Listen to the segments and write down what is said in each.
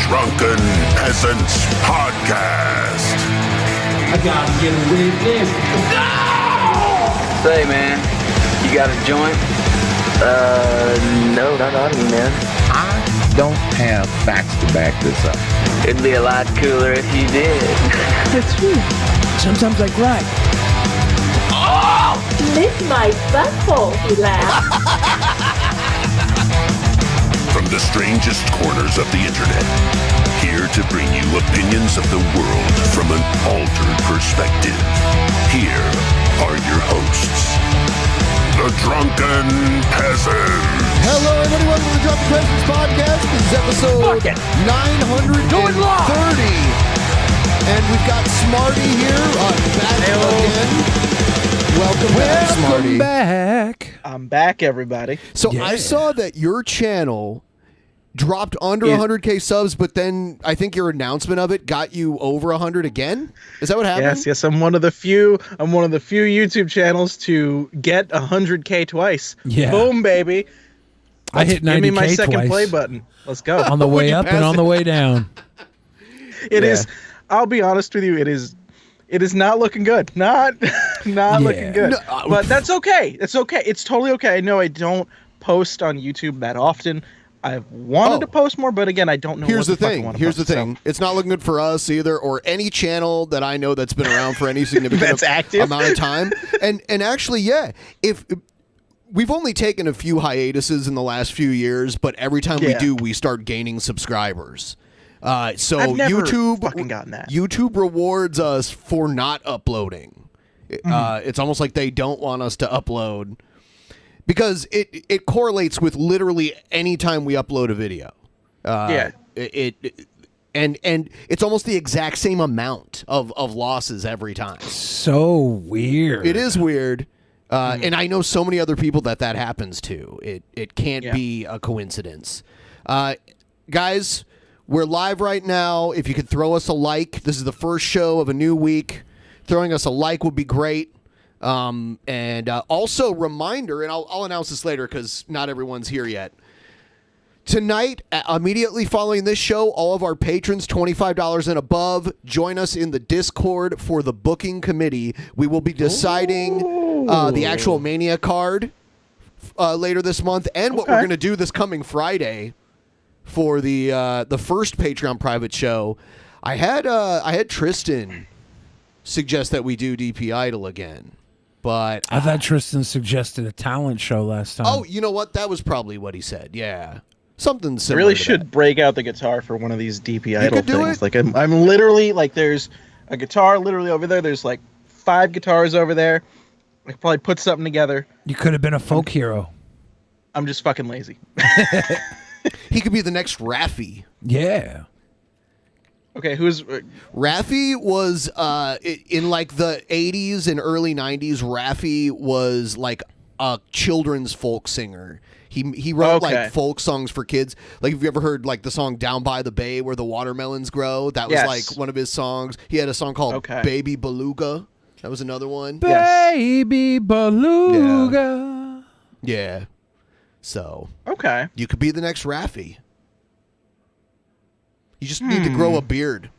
Drunken Peasants Podcast. I gotta get a witness. No! Say, man, you got a joint? No, not on me, man. I don't have facts to back this up. It'd be a lot cooler if you did. That's true. Sometimes I cry. Oh! Lick my butthole, he laughed. From the strangest corners of the internet, here to bring you opinions of the world from an altered perspective. Here are your hosts, the Drunken Peasants. Hello, everybody. Welcome to the Drunken Peasants Podcast. This is episode 930. And we've got SMARTY here back again. Welcome back, SMARTY. Back. I'm back, everybody. So I saw that your channel dropped under 100K subs, but then I think your announcement of it got you over 100 again. Is that what happened? Yes. I'm one of the few YouTube channels to get 100K twice. Yeah. Boom, baby. I hit 90K Give me my second twice. play button. Let's go. On the way up and on the way down. It is. I'll be honest with you. It is not looking good. Not looking good. No, but that's okay. It's okay. It's totally okay. I know I don't post on YouTube that often. I've wanted to post more, but again, I don't know. Here's what the fuck I thing. wanna Here's the post, thing. so. It's not looking good for us either, or any channel that I know that's been around for any significant amount of time. And actually, yeah, if we've only taken a few hiatuses in the last few years, but every time we do, we start gaining subscribers. So I've never YouTube fucking gotten that. YouTube rewards us for not uploading. It's almost like they don't want us to upload because it correlates with literally any time we upload a video. And it's almost the exact same amount of losses every time. So weird. It is weird. And I know so many other people that happens to. It can't be a coincidence. Guys, we're live right now. If you could throw us a like, this is the first show of a new week. Throwing us a like would be great. And also reminder, and I'll announce this later because not everyone's here yet. Tonight, immediately following this show, all of our patrons, $25 and above, join us in the Discord for the booking committee. We will be deciding the actual Mania card later this month, and what we're going to do this coming Friday for the first Patreon private show. I had Tristan suggest that we do DP Idol again, but I thought Tristan suggested a talent show last time. Oh, you know what? That was probably what he said. Yeah. Something similar. I really to should that. break out the guitar for one of these DP Idol could do things. it. Like I'm literally like, there's a guitar literally over there. There's like 5 guitars over there. I could probably put something together. You could have been a folk hero. I'm just fucking lazy. He could be the next Raffi. Yeah. Okay, who's Raffi was in like the 80s and early 90s. Raffi was like a children's folk singer. He wrote like folk songs for kids. Like, have you ever heard like the song "Down by the Bay" where the watermelons grow? That was like one of his songs. He had a song called "Baby Beluga." That was another one. Baby Beluga. Yeah. So you could be the next Raffi. You just need to grow a beard.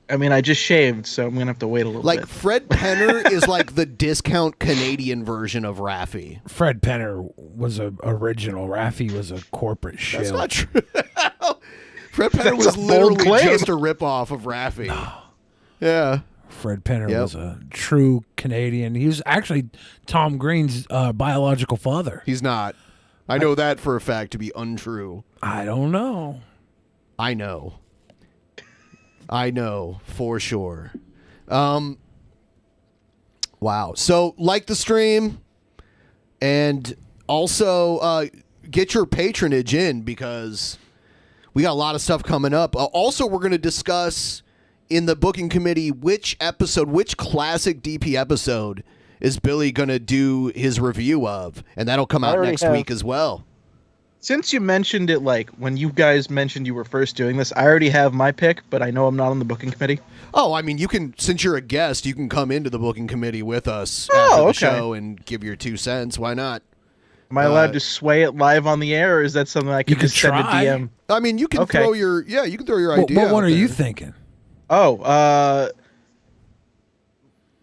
I mean, I just shaved, so I'm gonna have to wait a little bit. Like Fred Penner is like the discount Canadian version of Raffi. Fred Penner was a original. Raffi was a corporate shill. That's not true. Fred Penner was literally just a ripoff of Raffi. No. Yeah. Fred Penner was a true Canadian. He was actually Tom Green's biological father. He's not. I know that for a fact to be untrue. I don't know. I know for sure. Wow. So like the stream and also get your patronage in because we got a lot of stuff coming up. Also, we're going to discuss in the booking committee which classic DP episode is Billy going to do his review of, and that'll come out next week as well. Since you mentioned it, like when you guys mentioned you were first doing this, I already have my pick, but I know I'm not on the booking committee. Oh, I mean, you can, since you're a guest, you can come into the booking committee with us after the show and give your 2 cents. Why not? Am I allowed to sway it live on the air, or is that something I can just send a DM? I mean, you can throw your you can throw your idea. What one out are you there. thinking? Oh,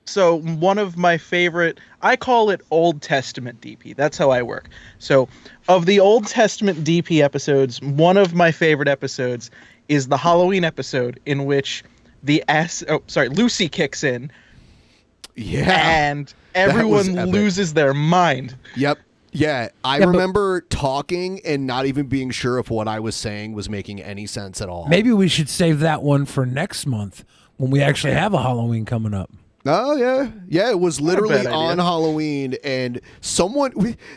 so one of my favorite, I call it Old Testament DP. That's how I work. So of the Old Testament DP episodes, one of my favorite episodes is the Halloween episode in which Lucy kicks in. Yeah. And everyone loses their mind. Yep. Yeah, I remember talking and not even being sure if what I was saying was making any sense at all. Maybe we should save that one for next month when we actually have a Halloween coming up. Oh, yeah. Yeah, it was literally on Halloween, and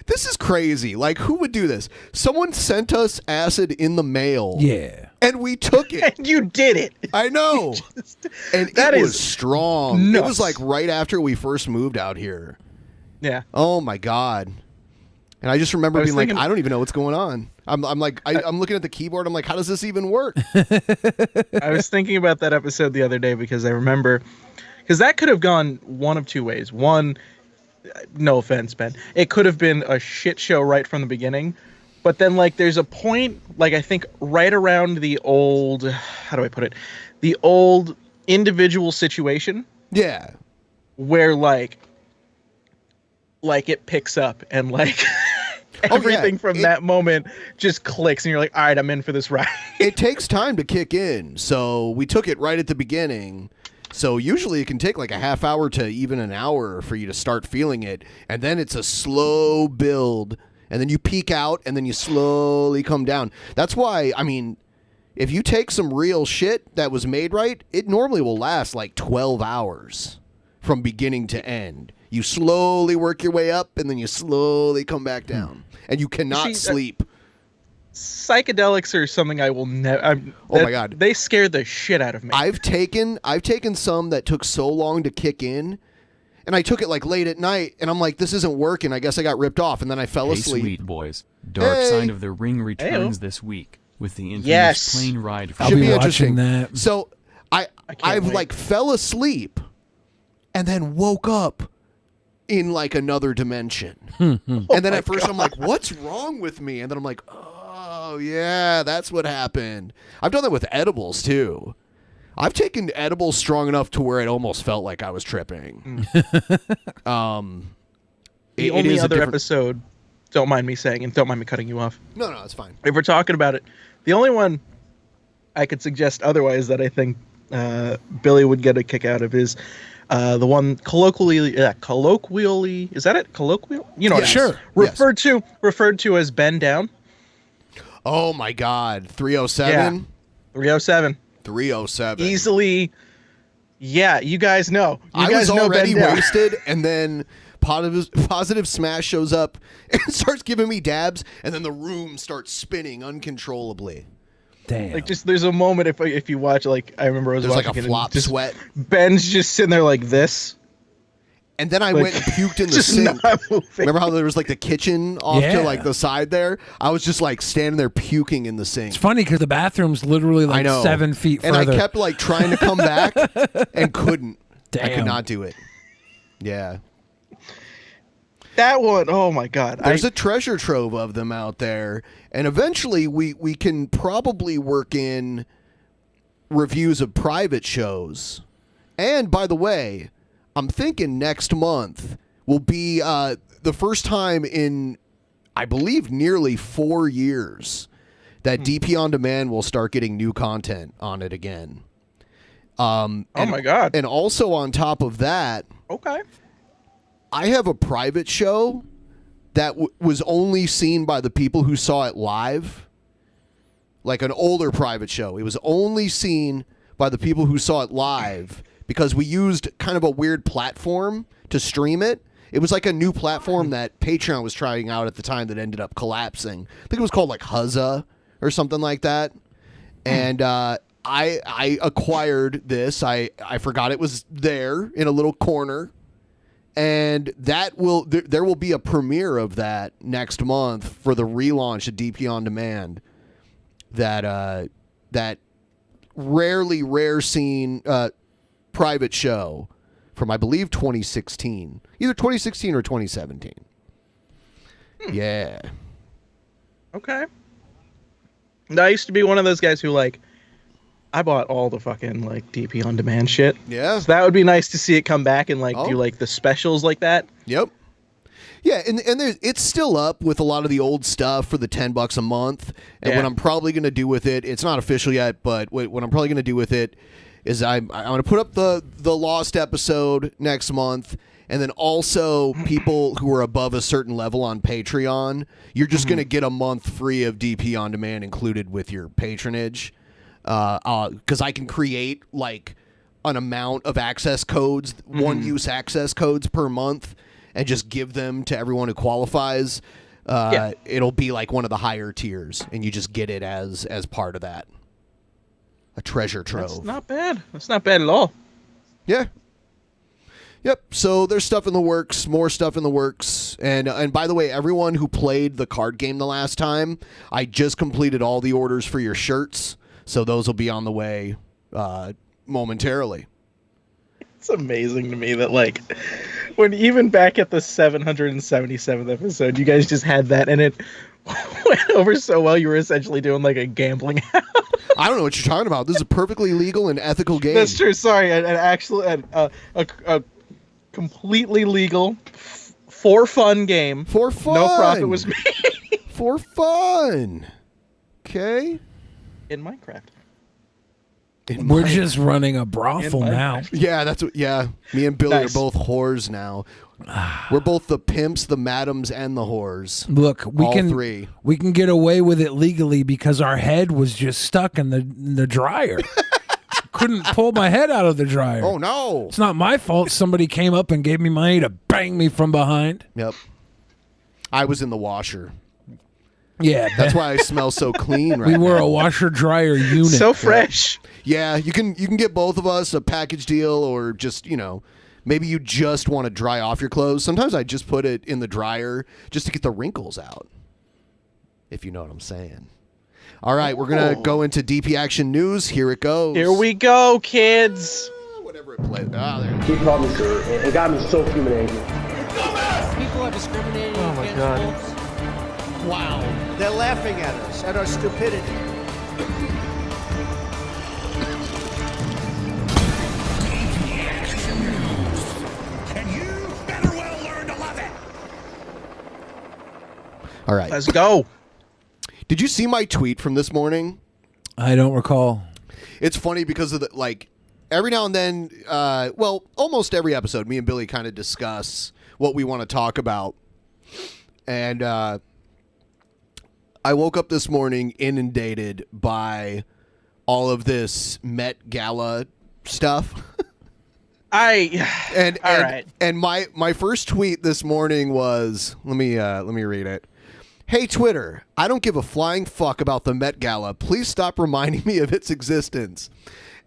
this is crazy. Like, who would do this? Someone sent us acid in the mail. Yeah. And we took it. And you did it. I know. And it was strong. Nuts. It was like right after we first moved out here. Yeah. Oh, my God. And I just remember being like, I don't even know what's going on. I'm looking at the keyboard. I'm like, how does this even work? I was thinking about that episode the other day because I remember, because that could have gone one of two ways. One, no offense, Ben, it could have been a shit show right from the beginning. But then, like, there's a point, like, I think right around the old, how do I put it? The old individual situation. Yeah. Where, like it picks up and, like, everything from that moment just clicks and you're like, all right, I'm in for this ride. It takes time to kick in. So we took it right at the beginning. So usually it can take like a half hour to even an hour for you to start feeling it. And then it's a slow build. And then you peak out and then you slowly come down. That's why, I mean, if you take some real shit that was made right, it normally will last like 12 hours from beginning to end. You slowly work your way up and then you slowly come back down. And you cannot sleep. Psychedelics are something I will never. Oh my God. They scared the shit out of me. I've taken some that took so long to kick in. And I took it like late at night, and I'm like, this isn't working. I guess I got ripped off, and then I fell asleep. Sweet boys. Dark Side of the Ring returns this week with the infamous plane ride. I'll be watching that. So I've like fell asleep, and then woke up in like another dimension. And then at first I'm like, what's wrong with me? And then I'm like, oh yeah, that's what happened. I've done that with edibles too. I've taken edibles strong enough to where it almost felt like I was tripping. The only other episode, don't mind me saying, and don't mind me cutting you off. No, it's fine. If we're talking about it, the only one I could suggest otherwise that I think Billy would get a kick out of is the one colloquially, is that it? Colloquial? You know, sure. Referred to as Bend Down. Oh my God, 307. Yeah. 307. 307. Easily, yeah, you guys know. I was already wasted, and then positive Smash shows up and starts giving me dabs, and then the room starts spinning uncontrollably. Damn. Like, just there's a moment if you watch, like, I remember I was watching like a flop sweat. Ben's just sitting there like this. And then I went and puked in the sink. Remember how there was like the kitchen off to like the side there? I was just like standing there puking in the sink. It's funny because the bathroom's literally like 7 feet further. And I kept like trying to come back and couldn't. Damn. I could not do it. Yeah. That one, oh my God. There's a treasure trove of them out there. And eventually we can probably work in reviews of private shows. And by the way, I'm thinking next month will be the first time in, I believe, nearly 4 years that DP On Demand will start getting new content on it again. Oh my God. And also on top of that, okay, I have a private show that was only seen by the people who saw it live. Like an older private show. It was only seen by the people who saw it live because we used kind of a weird platform to stream it. It was like a new platform that Patreon was trying out at the time that ended up collapsing. I think it was called like Huzza or something like that. And I acquired this. I forgot it was there in a little corner. And that there will be a premiere of that next month for the relaunch of DP On Demand. That rare seen private show from, I believe, 2016. Either 2016 or 2017. Yeah. Okay. I used to be one of those guys who like, I bought all the fucking like DP on demand shit. Yeah. So that would be nice to see it come back and like Oh. do like the specials like that. Yep. Yeah, and it's still up with a lot of the old stuff for the $10 a month. And what I'm probably going to do with it, it's not official yet, but what I'm probably going to do with it is I'm going to put up the Lost episode next month. And then also people who are above a certain level on Patreon, you're just going to get a month free of DP on demand included with your patronage. Because I can create like an amount of access codes, one-use access codes per month, and just give them to everyone who qualifies. It'll be like one of the higher tiers, and you just get it as part of that. A treasure trove. That's not bad. That's not bad at all. Yeah. Yep. So there's stuff in the works, more stuff in the works, and by the way, everyone who played the card game the last time, I just completed all the orders for your shirts, so those will be on the way momentarily. It's amazing to me that like when even back at the 777th episode, you guys just had that and it went over so well. You were essentially doing like a gambling house. I don't know what you're talking about. This is a perfectly legal and ethical game. That's true. Sorry, a completely legal for fun game. For fun. No profit was made. For fun. Okay. In Minecraft. We're just running a brothel now. Yeah, that's what. Yeah, me and Billy Nice. are both whores now. We're both the pimps, the madams, and the whores. Look, All three. We can get away with it legally because our head was just stuck in the dryer. Couldn't pull my head out of the dryer. Oh no! It's not my fault. Somebody came up and gave me money to bang me from behind. Yep. I was in the washer. Yeah, That's why I smell so clean right we were now. a washer dryer unit. So fresh. Yeah, you can get both of us a package deal, or just maybe you just want to dry off your clothes. Sometimes I just put it in the dryer just to get the wrinkles out. If you know what I'm saying. All right, we're gonna go into DP Action News. Here it goes. Here we go, kids. Whatever it plays. Ah, there. He called me sir. It got me so fuming angry. People are discriminating Oh my against God. folks. Wow. They're laughing at us, at our stupidity. And you better well learn to love it. All right. Let's go. Did you see my tweet from this morning? I don't recall. It's funny because of every now and then, almost every episode, me and Billy kind of discuss what we want to talk about. And I woke up this morning inundated by all of this Met Gala stuff. All right. And my first tweet this morning was, let me read it. Hey Twitter, I don't give a flying fuck about the Met Gala. Please stop reminding me of its existence.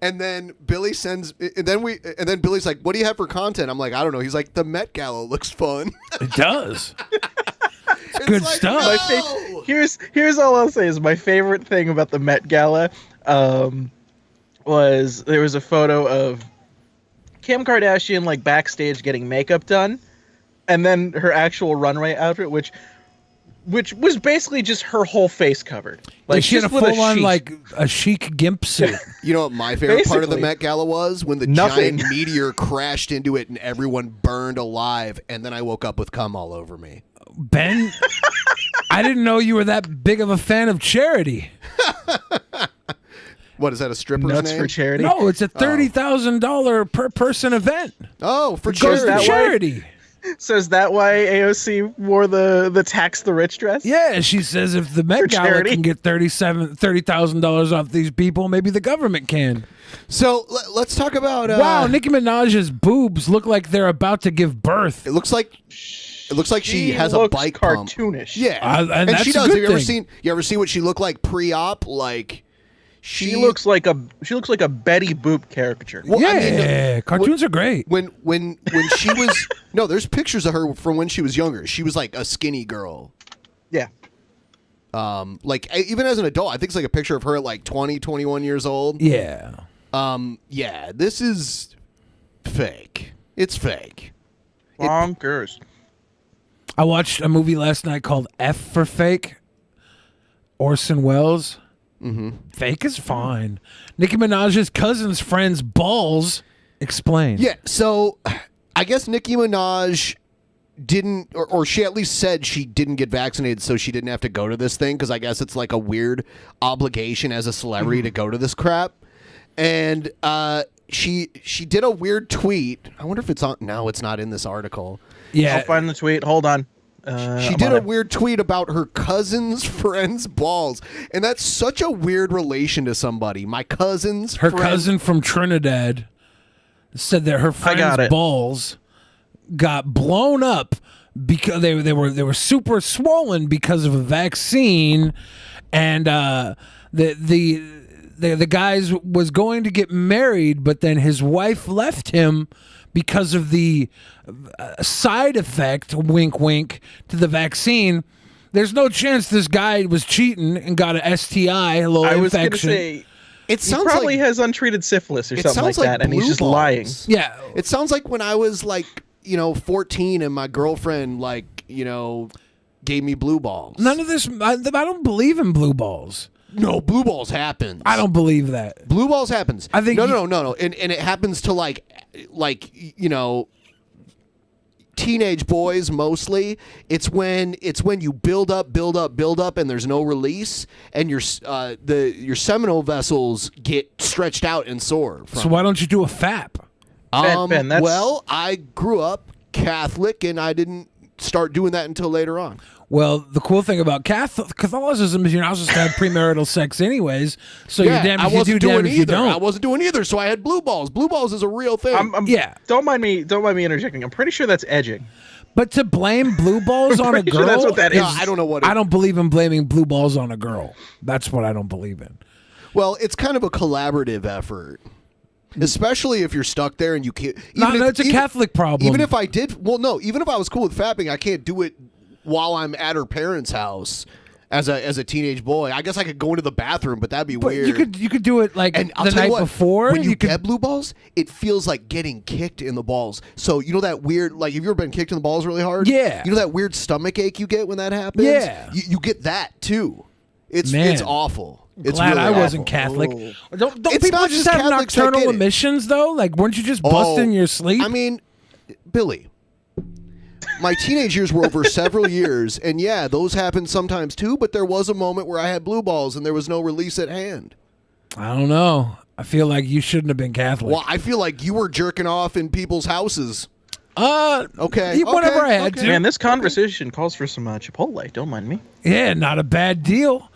And then Billy sends, and then Billy's like, "What do you have for content?" I'm like, "I don't know." He's like, "The Met Gala looks fun." It does. It's good like, stuff. no! Here's all I'll say is my favorite thing about the Met Gala was there was a photo of Kim Kardashian like backstage getting makeup done, and then her actual runway outfit, which was basically just her whole face covered. Like she had a just with full on sheet. like a chic gimp suit. You know what my favorite part of the Basically. Met Gala was? When the Nothing. giant meteor crashed into it and everyone burned alive, and then I woke up with cum all over me. Ben, I didn't know you were that big of a fan of charity. What is that? A stripper's Nuts name? for charity. No, it's a $30,000 per person event. Oh, for It goes charity. to charity. So is that why AOC wore the tax the rich dress? Yeah, she says if the For Met Gala charity? can get $30,000 off these people, maybe the government can. So let's talk about. Wow, Nicki Minaj's boobs look like they're about to give birth. It looks like she has a looks bike pump. cartoonish. Yeah, and that's she a does. good Have you ever thing. seen? You ever see what she looked like pre-op? Like She looks like a Betty Boop caricature. Well, I mean, Yeah, cartoons are great. when she was no, there's pictures of her from when she was younger. She was like a skinny girl. Yeah. Like even as an adult, I think it's like a picture of her at like 20, 21 years old. Yeah. Yeah, this is fake. It's fake. Bonkers. I watched a movie last night called F for Fake. Orson Welles. Mm-hmm. Fake is fine. Nicki Minaj's cousin's friend's balls. Explain. Yeah, so I guess Nicki Minaj didn't, or she at least said she didn't get vaccinated, so she didn't have to go to this thing, because I guess it's like a weird obligation as a celebrity to go to this crap. And she did a weird tweet. I wonder if it's on. No, it's not in this article. Yeah, I'll find the tweet. Hold on. She did a weird tweet about her cousin's friend's balls, and that's such a weird relation to somebody. My cousin's her friend. cousin from Trinidad said that her friend's balls got blown up because they were super swollen because of a vaccine, and the guy was going to get married, but then his wife left him because of the side effect, wink wink, to the vaccine. There's no chance this guy was cheating and got an STI, a little infection. Was going to say, it sounds he probably like, has untreated syphilis or something like that, and blue he's just balls. lying. Yeah. It sounds like when I was 14 and my girlfriend gave me blue balls. None of this. I don't believe in blue balls. No, blue balls happens. I don't believe that. Blue balls happens. I think no. And it happens to teenage boys mostly. It's when you build up, and there's no release, and your seminal vessels get stretched out and sore. So why don't you do a FAP? Ben, that's... Well, I grew up Catholic, and I didn't start doing that until later on. Well, the cool thing about Catholicism is you're not supposed to have premarital sex anyways, so you're damned if you do, damned if you don't. I wasn't doing either, so I had blue balls. Blue balls is a real thing. Yeah. Don't mind me interjecting. I'm pretty sure that's edging. But to blame blue balls on a girl, sure that's what that is. I don't know what. I don't believe in blaming blue balls on a girl. That's what I don't believe in. Well, it's kind of a collaborative effort. Especially if you're stuck there and you can't. It's a Catholic problem. Even if I was cool with fapping, I can't do it while I'm at her parents' house as a teenage boy. I guess I could go into the bathroom, but that'd be weird. You could do it and the night before. When you get blue balls, it feels like getting kicked in the balls. So you know that weird, have you ever been kicked in the balls really hard? Yeah. You know that weird stomach ache you get when that happens? Yeah. You get that too. It's awful. It's Glad really I wasn't awful. Catholic. Don't It's people not just just have Catholics that nocturnal get it. emissions though? Like, weren't you just busting in your sleep? I mean, Billy, my teenage years were over several years, and yeah, those happen sometimes too, but there was a moment where I had blue balls and there was no release at hand. I don't know. I feel like you shouldn't have been Catholic. Well, I feel like you were jerking off in people's houses. Okay. Whatever I had to. Man, this conversation calls for some Chipotle. Don't mind me. Yeah, not a bad deal.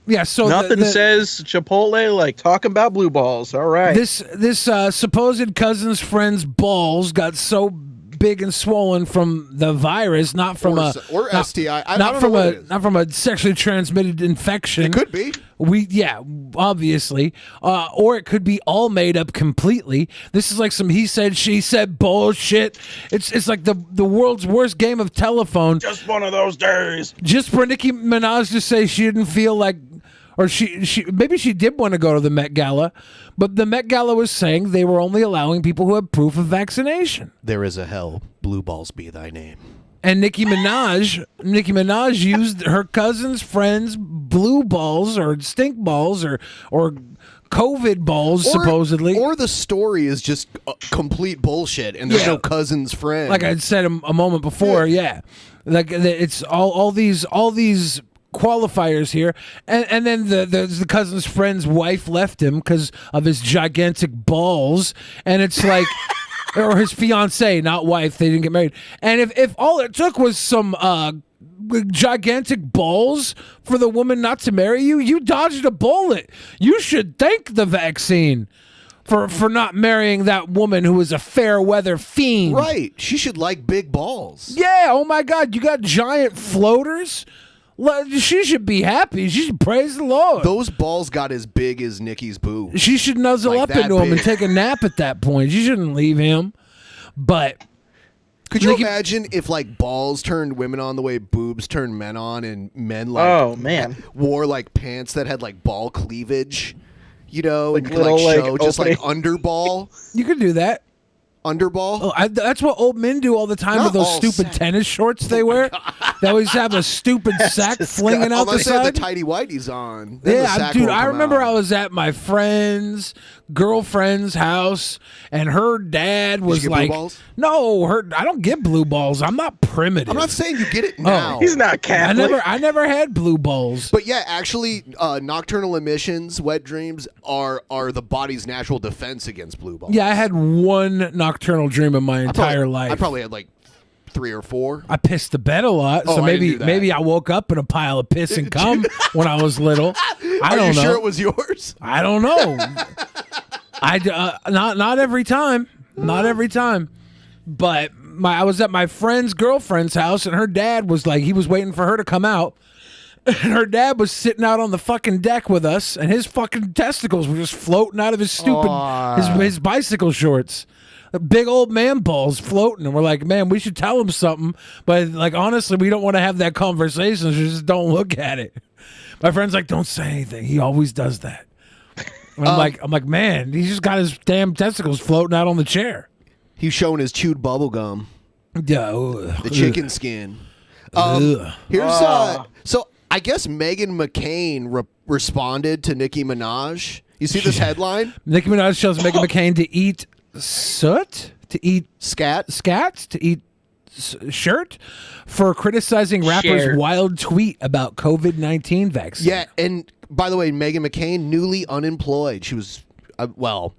Yeah, so nothing says Chipotle like talking about blue balls. All right. This supposed cousin's friend's balls got so big and swollen from the virus, not from STI. not from a sexually transmitted infection. It could be. Obviously, or it could be all made up completely. This is like some he said she said bullshit. It's like the world's worst game of telephone. Just one of those days. Just for Nicki Minaj to say she didn't feel like. Or she maybe she did want to go to the Met Gala, but the Met Gala was saying they were only allowing people who have proof of vaccination. There is a hell, blue balls be thy name. And Nicki Minaj used her cousin's friend's blue balls or stink balls or COVID balls, supposedly. Or the story is just complete bullshit, and there's no cousin's friend. Like I said a moment before, yeah. Like it's all these qualifiers here, and then the cousin's friend's wife left him because of his gigantic balls, and it's like, or his fiance, not wife. They didn't get married. And if all it took was some gigantic balls for the woman not to marry you, you dodged a bullet. You should thank the vaccine for not marrying that woman who was a fair weather fiend. Right? She should like big balls. Yeah. Oh my God, you got giant floaters. She should be happy. She should praise the Lord. Those balls got as big as Nikki's boob. She should nuzzle up into him and take a nap at that point. She shouldn't leave him. But could you imagine if balls turned women on the way boobs turned men on, and men wore pants that had ball cleavage, and could show just underball? You could do that. Underball? Oh, that's what old men do all the time with those stupid tennis shorts they wear. They always have a stupid sack flinging out the Unless they have side. the tighty whities on. Then the Yeah, sack dude, won't I come remember out. I was at my girlfriend's house, and her dad was you get blue like, balls? "No, I don't get blue balls. I'm not primitive. I'm not saying you get it now. He's not Catholic. I never had blue balls. But yeah, actually, nocturnal emissions, wet dreams are the body's natural defense against blue balls. Yeah, I had one nocturnal dream in my entire life. I probably had like 3 or 4. I pissed the bed a lot, Oh, so I didn't do maybe that. I woke up in a pile of piss and cum when I was little. I don't know. Sure it was yours? I don't know. Not every time. Not every time. But I was at my friend's girlfriend's house, and her dad was like, he was waiting for her to come out. And her dad was sitting out on the fucking deck with us, and his fucking testicles were just floating out of his stupid his bicycle shorts. Big old man balls floating, and we're like, man, we should tell him something, but like honestly, we don't want to have that conversation, so just don't look at it. My friend's like, don't say anything. He always does that. And I'm like, man, he just got his damn testicles floating out on the chair. He's showing his chewed bubble gum. Yeah, the chicken skin. Here's so I guess Meghan McCain responded to Nicki Minaj. You see this headline? Nicki Minaj tells Meghan McCain to eat soot, to eat scat, to eat shirt for criticizing rapper's wild tweet about COVID-19 vaccine. Yeah, and by the way, Meghan McCain, newly unemployed. She was,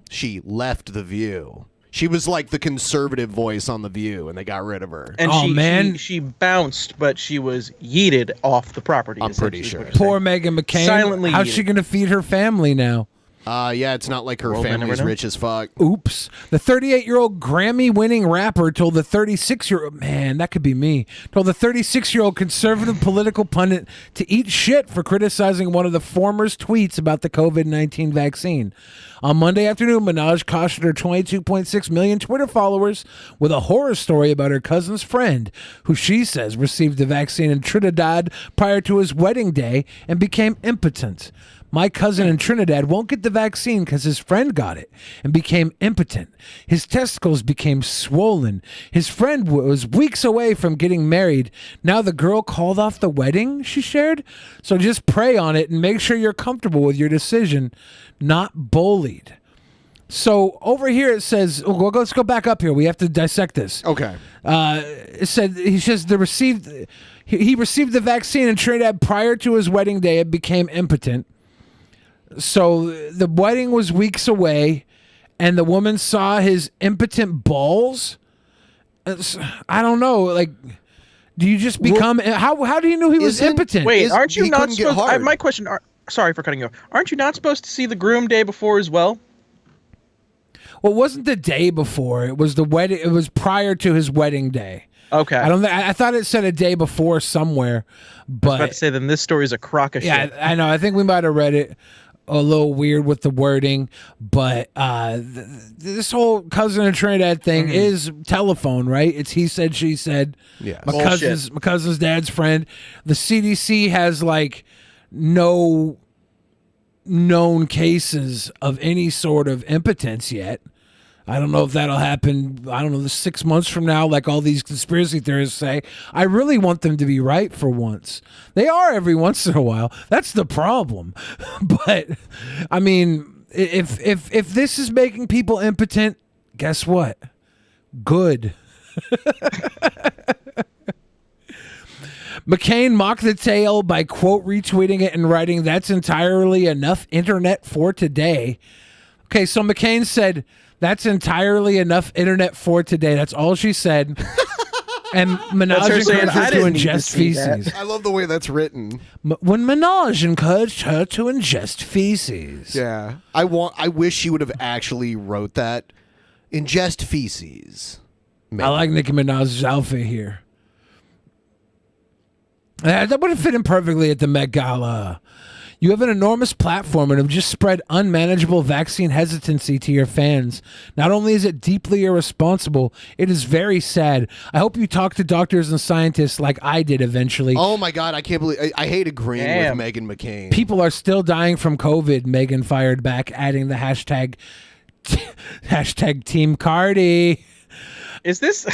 she left The View. She was like the conservative voice on The View, and they got rid of her. And she bounced, but she was yeeted off the property. I'm pretty sure. Poor Meghan McCain. Silently How's yeeted. she going to feed her family now? Yeah, it's not like her Well, they never family's know. rich as fuck. Oops. The 38-year-old Grammy-winning rapper told the 36-year-old, man, that could be me, told the 36-year-old conservative political pundit to eat shit for criticizing one of the former's tweets about the COVID-19 vaccine. On Monday afternoon, Minaj cautioned her 22.6 million Twitter followers with a horror story about her cousin's friend, who she says received the vaccine in Trinidad prior to his wedding day and became impotent. My cousin in Trinidad won't get the vaccine because his friend got it and became impotent. His testicles became swollen. His friend was weeks away from getting married. Now the girl called off the wedding, she shared. So just pray on it and make sure you're comfortable with your decision, not bullied. So over here it says, well, let's go back up here. We have to dissect this. Okay. It said he says he received the vaccine in Trinidad prior to his wedding day and became impotent. So the wedding was weeks away, and the woman saw his impotent balls. I don't know. Like, do you just become how do you know he was impotent? Wait, aren't you not supposed? My question. Sorry for cutting you off. Aren't you not supposed to see the groom day before as well? Well, it wasn't the day before. It was the wedding. It was prior to his wedding day. Okay. I thought it said a day before somewhere, but I was about to say then this story is a crock of shit. Yeah, I know. I think we might have read it a little weird with the wording, but this whole cousin in Trinidad thing is telephone, right? It's he said, she said. Yeah. My cousin's dad's friend. The CDC has like no known cases of any sort of impotence yet. I don't know if that'll happen, I don't know, 6 months from now, like all these conspiracy theorists say. I really want them to be right for once. They are every once in a while. That's the problem. But, I mean, if this is making people impotent, guess what? Good. McCain mocked the tale by, quote, retweeting it and writing, "That's entirely enough internet for today." Okay, so McCain said, "That's entirely enough internet for today." That's all she said. And Minaj encouraged her to ingest feces. I love the way that's written. When Minaj encouraged her to ingest feces. Yeah. I wish she would have actually wrote that. Ingest feces. I like Nicki Minaj's outfit here. That would have fit in perfectly at the Met Gala. You have an enormous platform and have just spread unmanageable vaccine hesitancy to your fans. Not only is it deeply irresponsible, it is very sad. I hope you talk to doctors and scientists like I did eventually. Oh my God, I can't believe I hate agreeing with Meghan McCain. People are still dying from COVID, Meghan fired back, adding the hashtag Team Cardi. Is this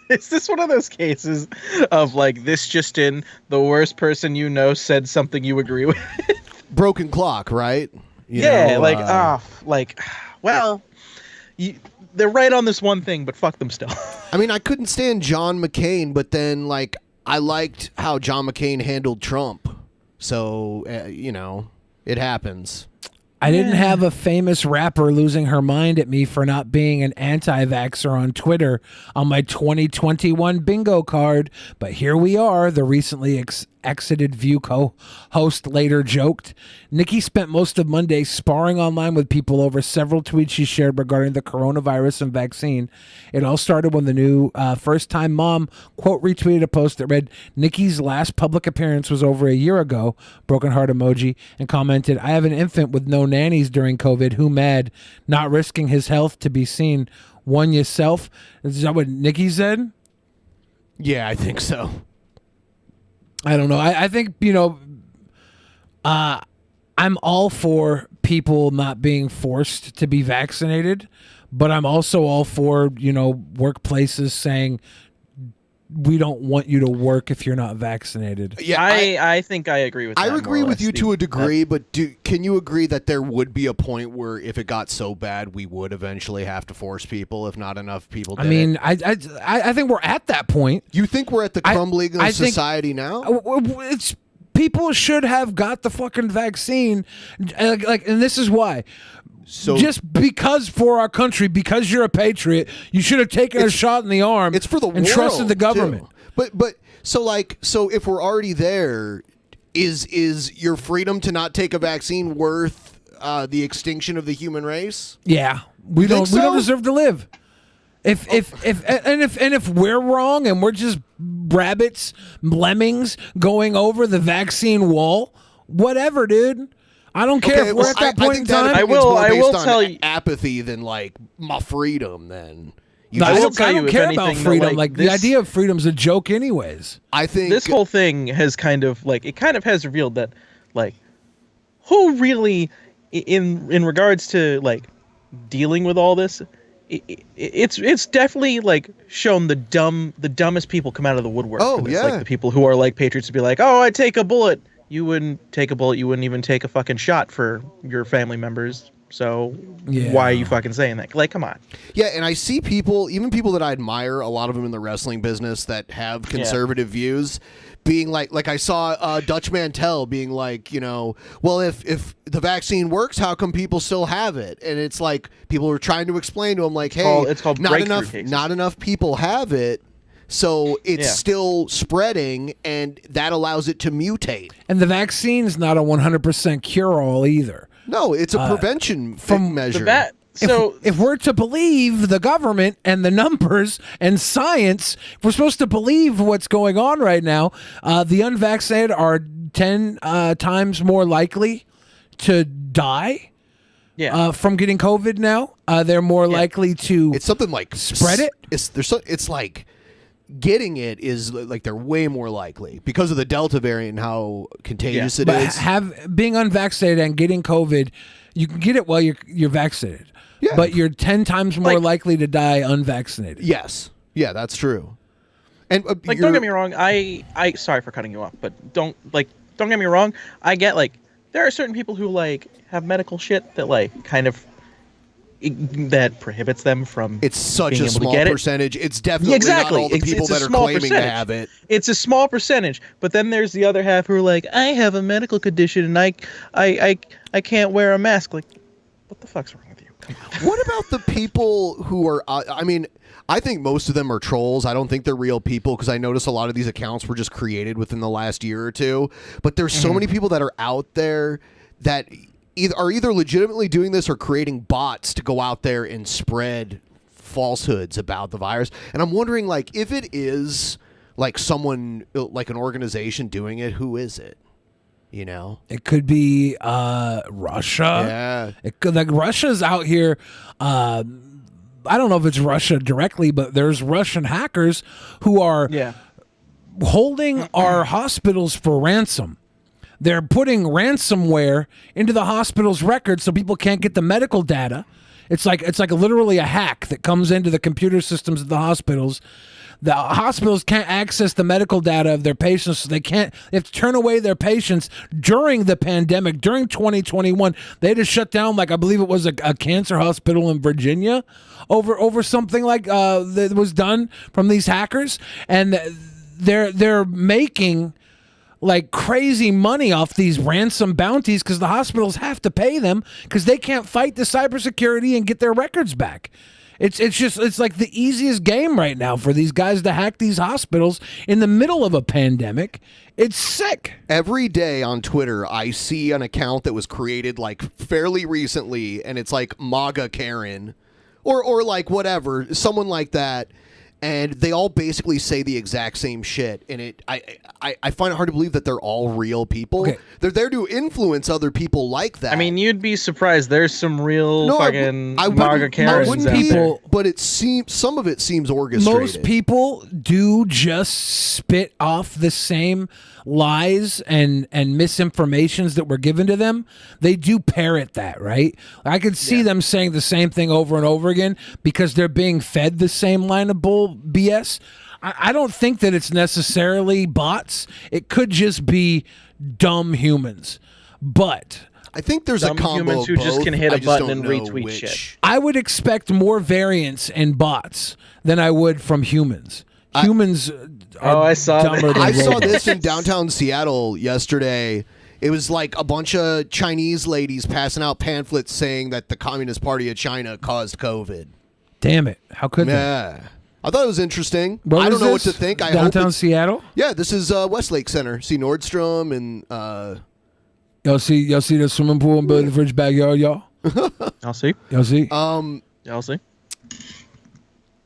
is this one of those cases of like this just in, the worst person you know said something you agree with? Broken clock, right? Well, they're right on this one thing, but fuck them still. I mean, I couldn't stand John McCain, but then like I liked how John McCain handled Trump. So, it happens. I didn't have a famous rapper losing her mind at me for not being an anti-vaxxer on Twitter on my 2021 bingo card, but here we are, the recently exited View co-host later joked. Nicki spent most of Monday sparring online with people over several tweets she shared regarding the coronavirus and vaccine. It all started when the new first-time mom quote retweeted a post that read, "Nicki's last public appearance was over a year ago," broken heart emoji, and commented, "I have an infant with no nannies during COVID. Who mad? Not risking his health to be seen. One yourself." Is that what Nicki said? Yeah, I think so. I don't know. I think, I'm all for people not being forced to be vaccinated, but I'm also all for, workplaces saying, we don't want you to work if you're not vaccinated. Yeah, I think I agree with that. I agree with you to a degree, but can you agree that there would be a point where if it got so bad, we would eventually have to force people if not enough people did it? I think we're at that point. You think we're at the crumbling of society now? It's people should have got the fucking vaccine, and this is why. So just because for our country, because you're a patriot, you should have taken a shot in the arm. It's for the and trusted the government. Too. But so if we're already there, is your freedom to not take a vaccine worth the extinction of the human race? Yeah, we don't deserve to live. If we're wrong and we're just rabbits, lemmings going over the vaccine wall, whatever, dude. I don't care if we're at that point in time. I will tell you apathy than like my freedom. Then I don't care about freedom. The idea of freedom's a joke, anyways. I think this whole thing has kind of has revealed that who really in regards to dealing with all this. It's definitely shown the dumbest people come out of the woodwork. Oh yeah, the people who are patriots to be I'd take a bullet. You wouldn't take a bullet. You wouldn't even take a fucking shot for your family members. So why are you fucking saying that? Come on. Yeah, and I see people, even people that I admire, a lot of them in the wrestling business that have conservative views, being like I saw Dutch Mantel being well, if the vaccine works, how come people still have it? And it's people are trying to explain to him hey, it's called not enough people have it. So it's still spreading, and that allows it to mutate. And the vaccine's not a 100% cure-all either. No, it's a prevention measure. If we're to believe the government and the numbers and science, if we're supposed to believe what's going on right now, the unvaccinated are 10 times more likely to die. From getting COVID now. They're more likely to. It's something spread it. It's getting it is they're way more likely because of the Delta variant and how contagious it is. Being unvaccinated and getting COVID, you can get it while you're vaccinated. Yeah. But you're 10 times more likely to die unvaccinated. Yes. Yeah, that's true. And don't get me wrong. I sorry for cutting you off, but don't get me wrong. I get there are certain people who have medical shit that kind of that prohibits them from. It's such being a able small to get percentage. It's definitely not all the people that are claiming to have it. It's a small percentage, but then there's the other half who are I have a medical condition and I can't wear a mask. What the fuck's wrong with you? Come on. What about the people who are? I think most of them are trolls. I don't think they're real people because I notice a lot of these accounts were just created within the last year or two. But there's so many people that are out there that are either legitimately doing this or creating bots to go out there and spread falsehoods about the virus. And I'm wondering, if it is someone an organization doing it, who is it? It could be Russia. Yeah, it could Russia's out here. I don't know if it's Russia directly, but there's Russian hackers who are holding our hospitals for ransom. They're putting ransomware into the hospital's records so people can't get the medical data. It's like literally a hack that comes into the computer systems of the hospitals. The hospitals can't access the medical data of their patients, so they have to turn away their patients during the pandemic, during 2021. They had to shut down, like I believe it was a cancer hospital in Virginia over something like that was done from these hackers, and they're making like crazy money off these ransom bounties because the hospitals have to pay them because they can't fight the cybersecurity and get their records back. It's like the easiest game right now for these guys to hack these hospitals in the middle of a pandemic. It's sick. Every day on Twitter, I see an account that was created like fairly recently, and it's like MAGA Karen or like whatever, someone like that. And they all basically say the exact same shit. And I find it hard to believe that they're all real people. Okay. They're there to influence other people like that. I mean, you'd be surprised. There's some real fucking MAGA Karens out there. But it seems some of it seems orchestrated. Most people do just spit off the same lies and misinformations that were given to them. They do parrot that, right? I could see them saying the same thing over and over again because they're being fed the same line of bull BS. I don't think that it's necessarily bots. It could just be dumb humans. But I think there's dumb a combo humans who of just both. can hit I a just button don't and know retweet which. shit. I would expect more variance in bots than I would from humans. Humans are I saw dumber that. than I saw robots. this in downtown Seattle yesterday. It was like a bunch of Chinese ladies passing out pamphlets saying that the Communist Party of China caused COVID. Damn it. How could they? Yeah. I thought it was interesting. Where I was don't know what this? to think. I Downtown hope Seattle? Yeah, this is Westlake Center. See Nordstrom and Y'all see the swimming pool in Bellevue Ridge backyard, y'all? I'll see. Y'all see? I'll see.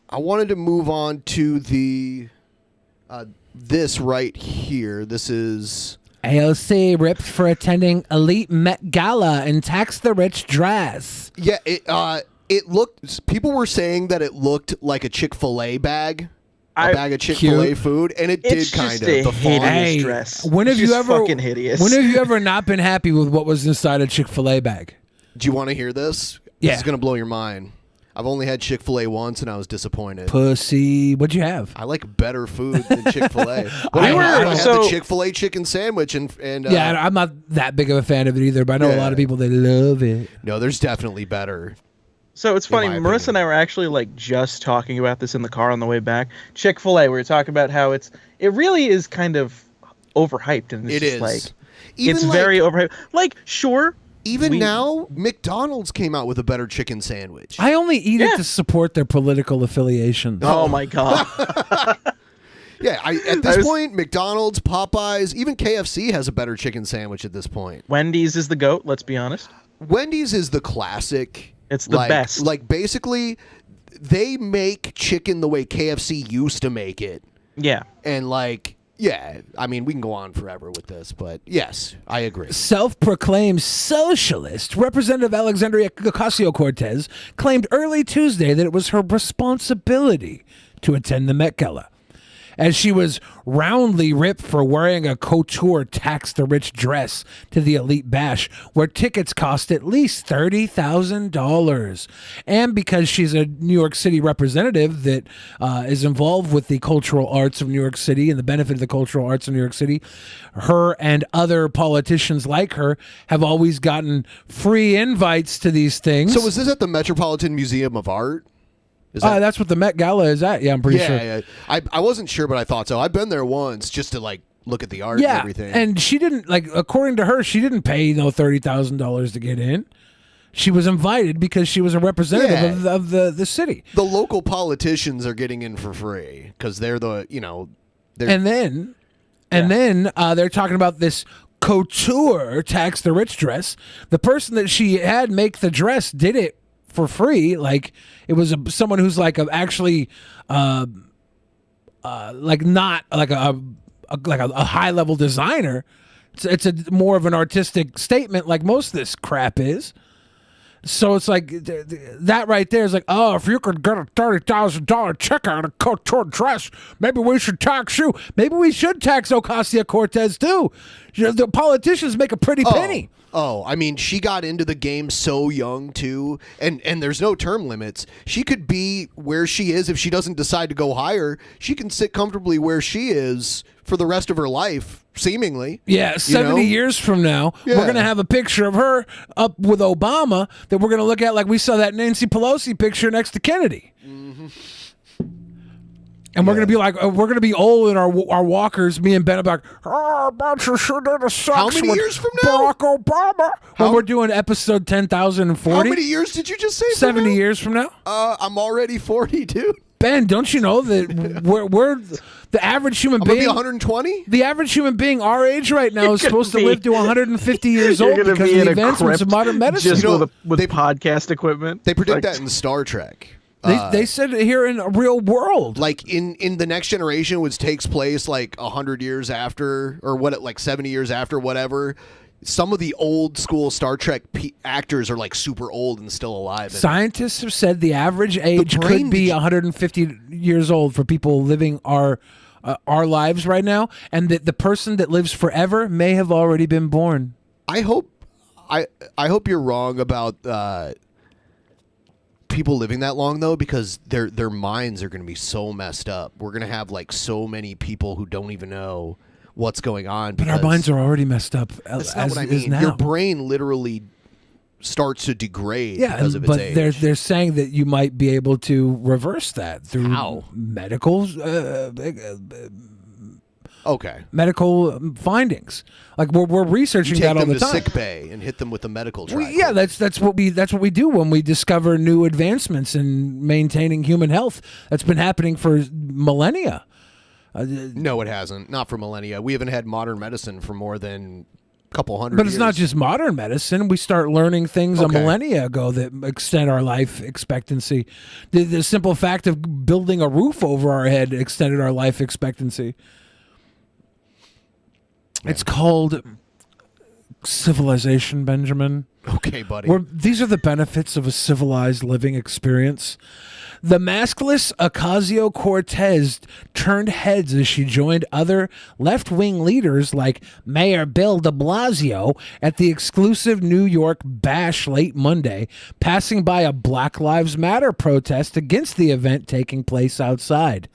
I wanted to move on to the this right here. This is AOC ripped for attending elite Met Gala and taxed the rich dress. yeah. It looked. People were saying that it looked like a Chick-fil-A bag. A bag of Chick-fil-A Cute. food, and it It's did kind just of. a The font. hideous dress. When have It's you just ever fucking hideous. When have you ever not been happy with what was inside a Chick-fil-A bag? Do you want to hear this? Yeah. This is gonna blow your mind. I've only had Chick-fil-A once, and I was disappointed. Pussy. What'd you have? I like better food than Chick-fil-A. I had the Chick-fil-A chicken sandwich, and Yeah, I'm not that big of a fan of it either, but I know a lot of people that love it. No, there's definitely better. So it's funny, my Marissa and I were actually like just talking about this in the car on the way back. Chick-fil-A, we were talking about how it really is kind of overhyped, and it's It just is. like Even it's like- very overhyped. Like, sure, Even now, McDonald's came out with a better chicken sandwich. I only eat it to support their political affiliations. Oh my god. Yeah, at this point, McDonald's, Popeyes, even KFC has a better chicken sandwich at this point. Wendy's is the GOAT, let's be honest. Wendy's is the classic. It's the best. Like, basically, they make chicken the way KFC used to make it. Yeah. And, like, yeah, I mean, we can go on forever with this, but yes, I agree. Self-proclaimed socialist Representative Alexandria Ocasio-Cortez claimed early Tuesday that it was her responsibility to attend the Met Gala, as she was roundly ripped for wearing a couture tax-the-rich dress to the elite bash, where tickets cost at least $30,000. And because she's a New York City representative that is involved with the cultural arts of New York City and the benefit of the cultural arts of New York City, her and other politicians like her have always gotten free invites to these things. So was this at the Metropolitan Museum of Art? That's what the Met Gala is at. Yeah, I'm pretty sure. Yeah. I wasn't sure, but I thought so. I've been there once just to like look at the art and everything. And she didn't, like, according to her, she didn't pay $30,000 to get in. She was invited because she was a representative of the city. The local politicians are getting in for free because they're the, they're, And then they're talking about this couture tax the rich dress. The person that she had make the dress did it for free. Like, it was someone who's like actually like not like a high level designer. It's a more of an artistic statement, like most of this crap is. So it's like that right there is like, oh, if you could get a $30,000 check out of couture dress, maybe we should tax you. Maybe we should tax Ocasio-Cortez too. The politicians make a pretty penny. Oh, I mean, she got into the game so young too, and there's no term limits. She could be where she is if she doesn't decide to go higher. She can sit comfortably where she is for the rest of her life, seemingly. Yeah, 70 years from now, we're going to have a picture of her up with Obama that we're going to look at like we saw that Nancy Pelosi picture next to Kennedy. And we're gonna be like, we're gonna be old in our walkers. Me and Ben are like, oh, bunch of shit in the sucks. How many years from now? Barack Obama. When we're doing episode 10,040. How many years did you just say? 70 years from now. I'm already 40, dude. Ben, don't you know that we're the average human being? I'm gonna be 120. The average human being our age right now is supposed to live to 150 years old because of the advancements of modern medicine. Just with podcast equipment. They predict that in Star Trek. They said it here in a real world. Like in the next generation, which takes place like 100 years after, or like 70 years after, whatever. Some of the old school Star Trek actors are like super old and still alive. Scientists have said the average age could be 150 years old for people living our lives right now, and that the person that lives forever may have already been born. I hope you're wrong about people living that long though, because their minds are going to be so messed up. We're going to have like so many people who don't even know what's going on. But our minds are already messed up. That's not what I mean. Your brain literally starts to degrade because of its age. But they're saying that you might be able to reverse that through medical medical findings. Like we're researching that all the time. You take them to sick bay and hit them with a medical tripod. Yeah, that's what we do when we discover new advancements in maintaining human health. That's been happening for millennia. No, it hasn't. Not for millennia. We haven't had modern medicine for more than a couple hundred years. But it's not just modern medicine. We start learning things a millennia ago that extend our life expectancy. The simple fact of building a roof over our head extended our life expectancy. It's called civilization, Benjamin. Okay, buddy. These are the benefits of a civilized living experience. The maskless Ocasio-Cortez turned heads as she joined other left-wing leaders like Mayor Bill de Blasio at the exclusive New York bash late Monday, passing by a Black Lives Matter protest against the event taking place outside.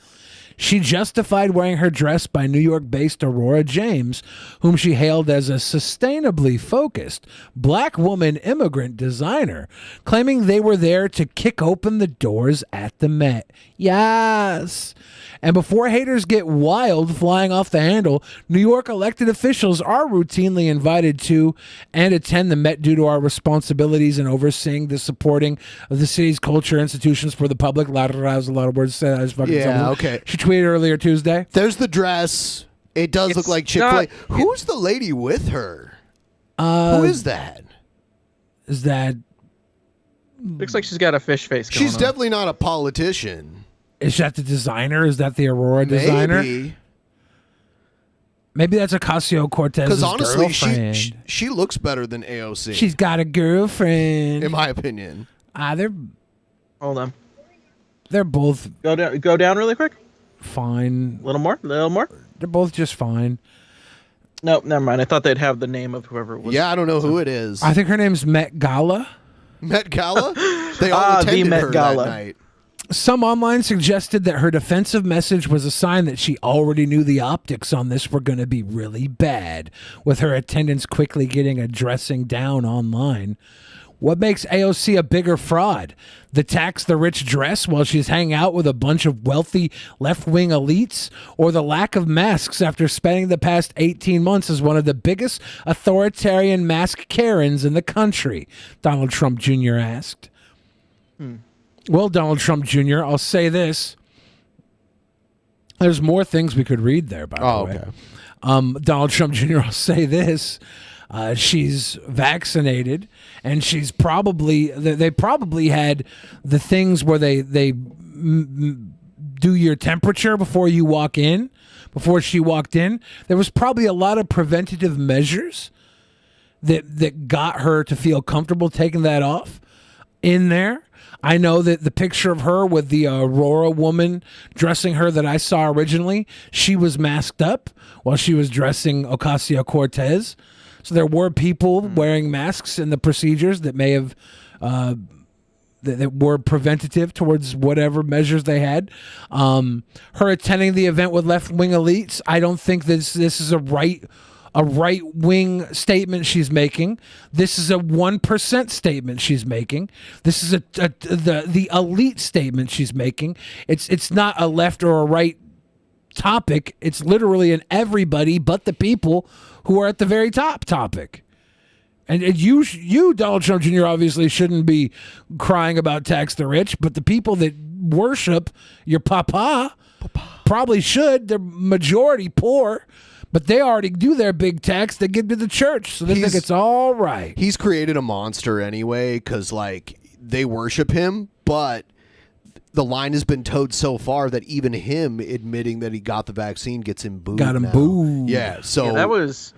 She justified wearing her dress by New York-based Aurora James, whom she hailed as a sustainably focused black woman immigrant designer, claiming they were there to kick open the doors at the Met. Yes! And before haters get wild flying off the handle, New York elected officials are routinely invited to and attend the Met due to our responsibilities in overseeing the supporting of the city's culture institutions for the public. That was a lot of words. Okay. She tweeted earlier Tuesday. There's the dress. It does look like Chick-fil-A. Who's the lady with her? Who is that? Is that... Looks like she's got a fish face going She's definitely not a politician. Is that the designer? Is that the Aurora designer? Maybe that's Ocasio-Cortez's Because honestly, girlfriend. she looks better than AOC. She's got a girlfriend. In my opinion. Hold on. They're both... Go down really quick. Fine. A little more? They're both just fine. Nope, never mind. I thought they'd have the name of whoever it was. Yeah, I don't know who it is. I think her name's Met Gala. Met Gala? They all attended the Met her Gala. that night. Some online suggested that her defensive message was a sign that she already knew the optics on this were going to be really bad, with her attendance quickly getting a dressing down online. What makes AOC a bigger fraud? The tax the rich dress while she's hanging out with a bunch of wealthy left-wing elites? Or the lack of masks after spending the past 18 months as one of the biggest authoritarian mask Karens in the country? Donald Trump Jr. asked. Well, Donald Trump Jr., I'll say this. There's more things we could read there, by the way. Okay. Donald Trump Jr., I'll say this. She's vaccinated, and she's probably... They probably had the things where they do your temperature before you walk in, before she walked in. There was probably a lot of preventative measures that got her to feel comfortable taking that off. in there. I know that the picture of her with the Aurora woman dressing her that I saw originally, she was masked up while she was dressing Ocasio-Cortez. So there were people wearing masks in the procedures that may have that were preventative towards whatever measures they had. Her attending the event with left-wing elites, I don't think this is a right-wing statement she's making. This is a 1% statement she's making. This is the elite statement she's making. It's not a left or a right topic. It's literally an everybody but the people who are at the very top topic. And you, Donald Trump Jr., obviously shouldn't be crying about tax the rich, but the people that worship your papa probably should. They're majority poor. But they already do their big tax. They give to the church, so they think it's all right. He's created a monster anyway, because like they worship him, but the line has been towed so far that even him admitting that he got the vaccine gets him booed. Got him booed. Yeah, so that was.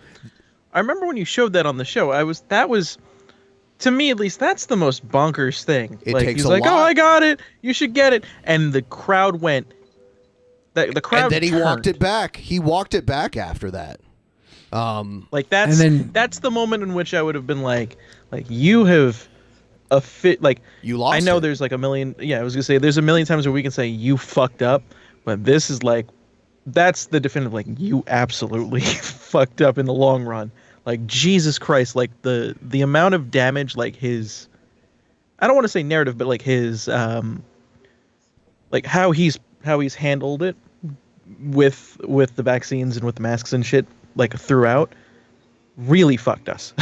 I remember when you showed that on the show. That was, to me at least, that's the most bonkers thing. It like, takes he's a like, lot. "Oh, I got it. You should get it," and the crowd went. The crowd and then he turned. walked it back. He walked it back after that. Like that's the moment in which I would have been like you have a fit. Like you lost. I know it. there's like a million. Yeah, I was gonna say there's a million times where we can say you fucked up, but this is like, that's the definitive. Like you absolutely fucked up in the long run. Like Jesus Christ. Like the amount of damage. Like his. I don't want to say narrative, but like his. Like how he's handled it with the vaccines and with the masks and shit, like throughout, really fucked us.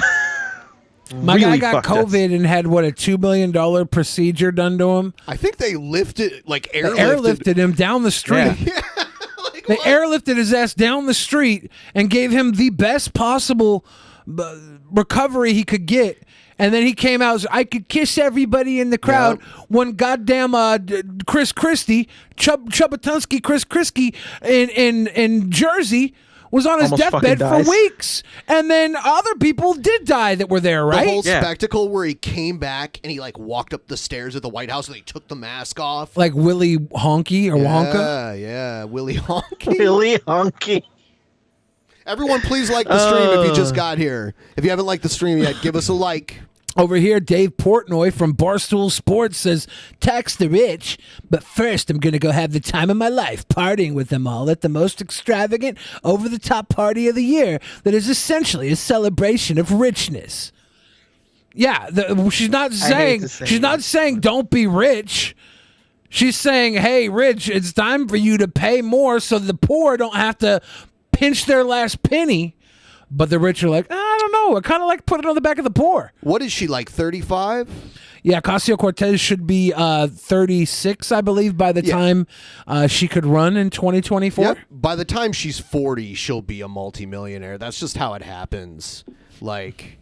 My guy got COVID and had what, a $2 million procedure done to him. I think they lifted, like airlifted him down the street. Yeah. They airlifted his ass down the street and gave him the best possible recovery he could get. And then he came out, I could kiss everybody in the crowd. Yep. When goddamn Chris Christie, Chubatunsky Chris Christie in Jersey was on his Almost deathbed for fucking dies. weeks. And then other people did die that were there, right? The whole spectacle where he came back and he like walked up the stairs at the White House and they took the mask off. Like Willy Honky or Wonka? Yeah, Willy Honky. Willy Honky. Everyone, please like the stream if you just got here. If you haven't liked the stream yet, give us a like. Over here, Dave Portnoy from Barstool Sports says, tax the rich, but first I'm going to go have the time of my life partying with them all at the most extravagant, over-the-top party of the year that is essentially a celebration of richness. Yeah, she's not saying don't be rich. She's saying, hey, rich, it's time for you to pay more so the poor don't have to pinch their last penny. But the rich are like, I don't know. I kind of like put it on the back of the poor. What is she, like 35? Yeah, Ocasio-Cortez should be 36, I believe, by the time she could run in 2024. Yep. By the time she's 40, she'll be a multimillionaire. That's just how it happens. Like,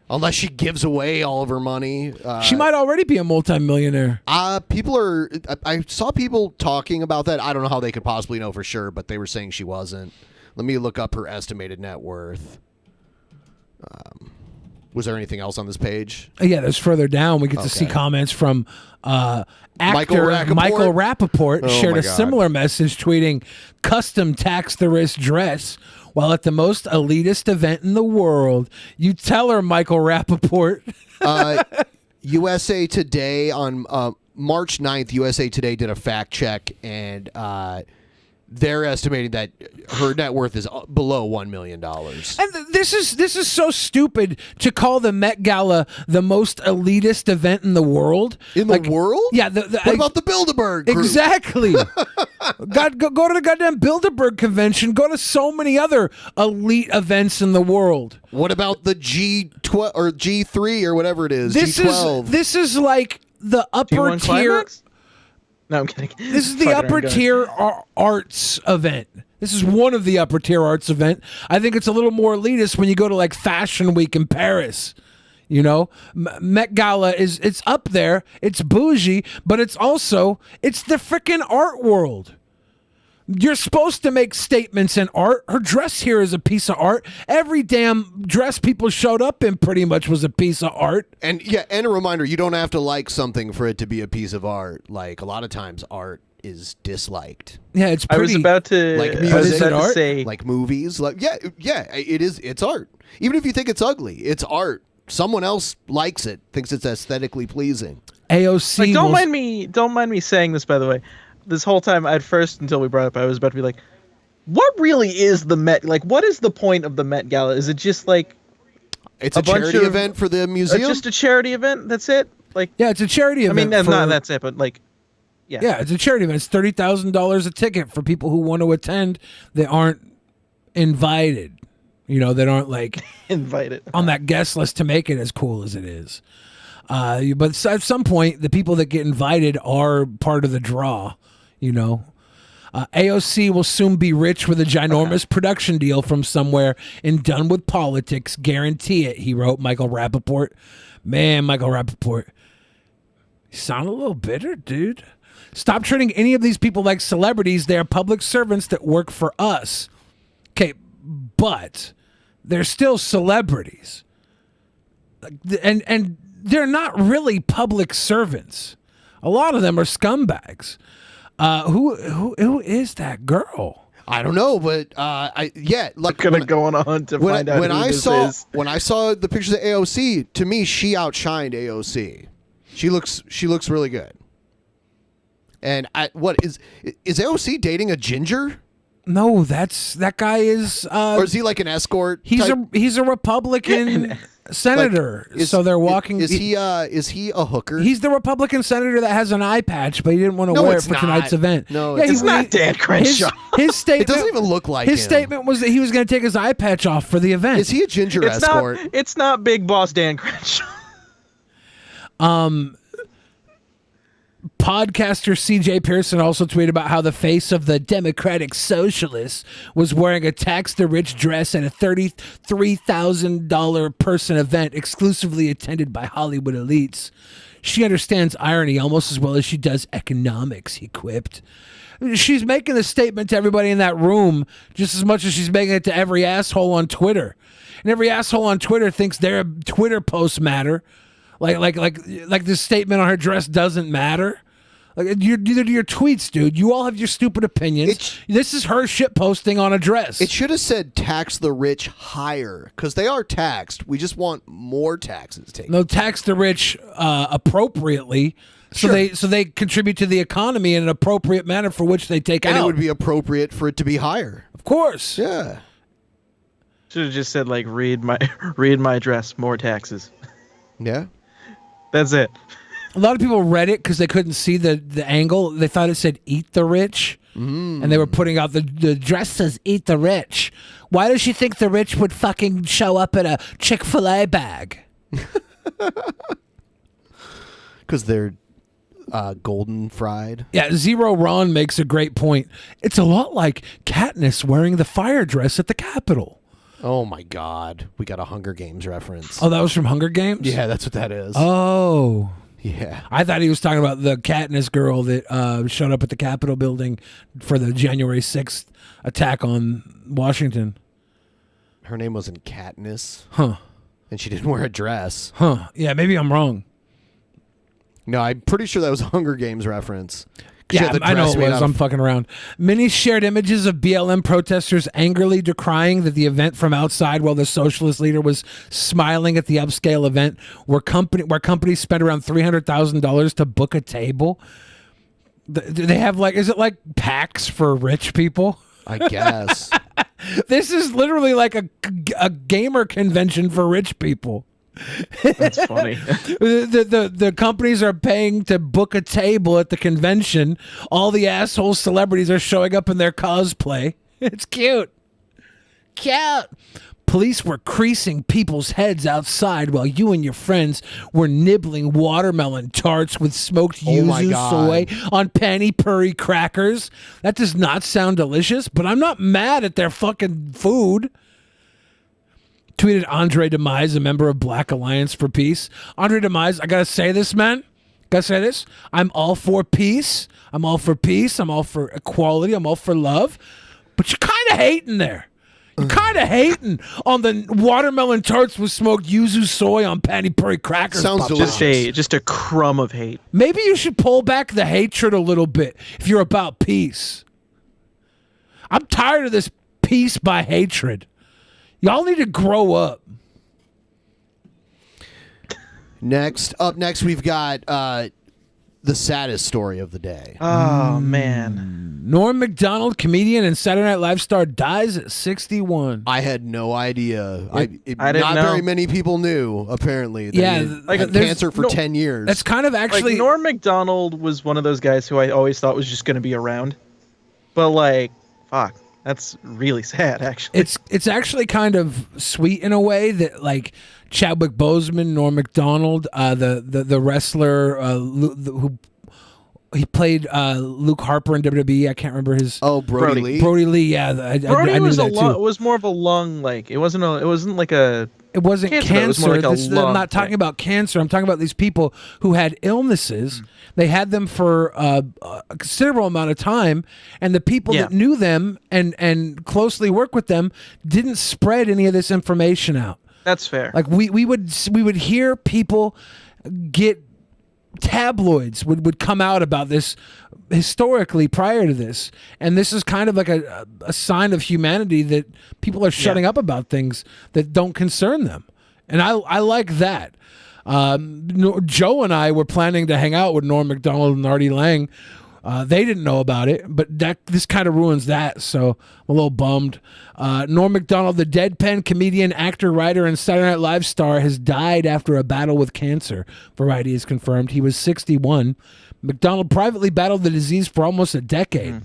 unless she gives away all of her money. She might already be a multimillionaire. I saw people talking about that. I don't know how they could possibly know for sure, but they were saying she wasn't. Let me look up her estimated net worth. Was there anything else on this page? Yeah, there's further down. We get to see comments from actor Michael Rappaport shared a similar message, tweeting, custom tax the wrist dress while at the most elitist event in the world. You tell her, Michael Rappaport. USA Today on March 9th, USA Today did a fact check, and they're estimating that her net worth is below $1 million. And this is so stupid to call the Met Gala the most elitist event in the world. In the world? Yeah. What about the Bilderberg group? Exactly. Go to the goddamn Bilderberg convention. Go to so many other elite events in the world. What about the G12 or G3 or whatever it is? G12. This is like the upper tier. Climax? No, I'm kidding. This is the upper tier arts event. This is one of the upper tier arts event. I think it's a little more elitist when you go to like Fashion Week in Paris. You know, Met Gala it's up there. It's bougie, but it's the freaking art world. You're supposed to make statements in art. Her dress here is a piece of art. Every damn dress people showed up in pretty much was a piece of art. And and a reminder, you don't have to like something for it to be a piece of art. Like a lot of times art is disliked. Yeah, it's pretty. I was about to like music, art? Say, like movies. Like it is. It's art. Even if you think it's ugly, it's art. Someone else likes it, thinks it's aesthetically pleasing. AOC. Like, don't mind me saying this, by the way. This whole time, at first, until we brought it up, I was about to be like, what really is the Met? Like, what is the point of the Met Gala? Is it just like it's a charity event for the museum? Just a charity event? That's it? Like, yeah, it's a charity event. I mean, that's it, but like, yeah. Yeah, it's a charity event. It's $30,000 a ticket for people who want to attend. They aren't invited. You know, they aren't like invited on that guest list to make it as cool as it is. But at some point, the people that get invited are part of the draw. You know, AOC will soon be rich with a ginormous production deal from somewhere and done with politics. Guarantee it, he wrote. Michael Rappaport. Man, Michael Rappaport. You sound a little bitter, dude. Stop treating any of these people like celebrities. They are public servants that work for us. Okay, but they're still celebrities. And they're not really public servants. A lot of them are scumbags. Who is that girl? I don't know, but like gonna go on a hunt to find out who this is. When I saw the pictures of AOC, to me, she outshined AOC. She looks really good. And what is AOC dating a ginger? No, that guy is. Or is he like an escort? He's a Republican senator. Like, so they're walking. Is he a hooker? He's the Republican senator that has an eye patch, but he didn't want to wear it for tonight's event. No, it's not Dan Crenshaw. His statement. It doesn't even look like his him. statement was that he was going to take his eye patch off for the event. Is he a ginger escort? It's not Big Boss Dan Crenshaw. Podcaster CJ Pearson also tweeted about how the face of the Democratic Socialists was wearing a tax the rich dress at a $33,000 person event exclusively attended by Hollywood elites. She understands irony almost as well as she does economics, he quipped. She's making a statement to everybody in that room just as much as she's making it to every asshole on Twitter. And every asshole on Twitter thinks their Twitter posts matter. Like this statement on her dress doesn't matter. Like your tweets, dude. You all have your stupid opinions. This is her shit posting on a dress. It should have said tax the rich higher because they are taxed. We just want more taxes taken. No, tax the rich appropriately. So they contribute to the economy in an appropriate manner for which they take out. And it would be appropriate for it to be higher. Of course. Yeah. Should have just said like read my dress, more taxes. Yeah. That's it. A lot of people read it because they couldn't see the angle. They thought it said "eat the rich," and they were putting out the dress says "eat the rich." Why does she think the rich would fucking show up in a Chick-fil-A bag? Because they're golden fried. Yeah, Zero Ron makes a great point. It's a lot like Katniss wearing the fire dress at the Capitol. Oh my God, we got a Hunger Games reference. Oh, that was from Hunger Games? Yeah, that's what that is. Oh. Yeah. I thought he was talking about the Katniss girl that showed up at the Capitol building for the January 6th attack on Washington. Her name wasn't Katniss. Huh. And she didn't wear a dress. Huh. Yeah, maybe I'm wrong. No, I'm pretty sure that was a Hunger Games reference. Yeah, I know it was. I'm fucking around. Many shared images of BLM protesters angrily decrying that the event from outside while the socialist leader was smiling at the upscale event where companies spent around $300,000 to book a table. Do they have is it like PAX for rich people? I guess. This is literally like a gamer convention for rich people. That's funny. The companies are paying to book a table at the convention. All the asshole celebrities are showing up in their cosplay. It's cute. Police were creasing people's heads outside while you and your friends were nibbling watermelon tarts with smoked yuzu soy on panny puri crackers. That does not sound delicious, but I'm not mad at their fucking food. Tweeted Andre Demise, a member of Black Alliance for Peace. Andre Demise, I gotta say this, man. Gotta say this. I'm all for peace. I'm all for peace. I'm all for equality. I'm all for love. But you're kind of hating there. You're kind of hating on the watermelon tarts with smoked yuzu soy on Patty Puri crackers. Sounds delicious. Just a crumb of hate. Maybe you should pull back the hatred a little bit if you're about peace. I'm tired of this peace by hatred. Y'all need to grow up. Up next, we've got the saddest story of the day. Oh, man. Norm Macdonald, comedian and Saturday Night Live star, dies at 61. I had no idea. I didn't not know. very many people knew, apparently. That he had cancer for 10 years. That's kind of actually... Like, Norm Macdonald was one of those guys who I always thought was just going to be around. But, like, fuck. That's really sad, actually. It's actually kind of sweet in a way that, like, Chadwick Boseman, Norm Macdonald, the wrestler who he played Luke Harper in WWE. I can't remember his. Oh, Brody Lee. Brody Lee. Yeah, Brody I knew was that too. It was more of a lung, like it wasn't like a. It wasn't cancer. It was more like I'm not talking about cancer. I'm talking about these people who had illnesses. They had them for a considerable amount of time, and the people that knew them and closely worked with them didn't spread any of this information out. That's fair. Like we would hear people get tabloids would come out about this historically prior to this, and this is kind of like a sign of humanity that people are shutting up about things that don't concern them, and I like that. Joe and I were planning to hang out with Norm Macdonald and Artie Lang. They didn't know about it, but this kind of ruins that, so I'm a little bummed. Norm Macdonald, the deadpan comedian, actor, writer, and Saturday Night Live star, has died after a battle with cancer. Variety has confirmed. He was 61. Macdonald privately battled the disease for almost a decade.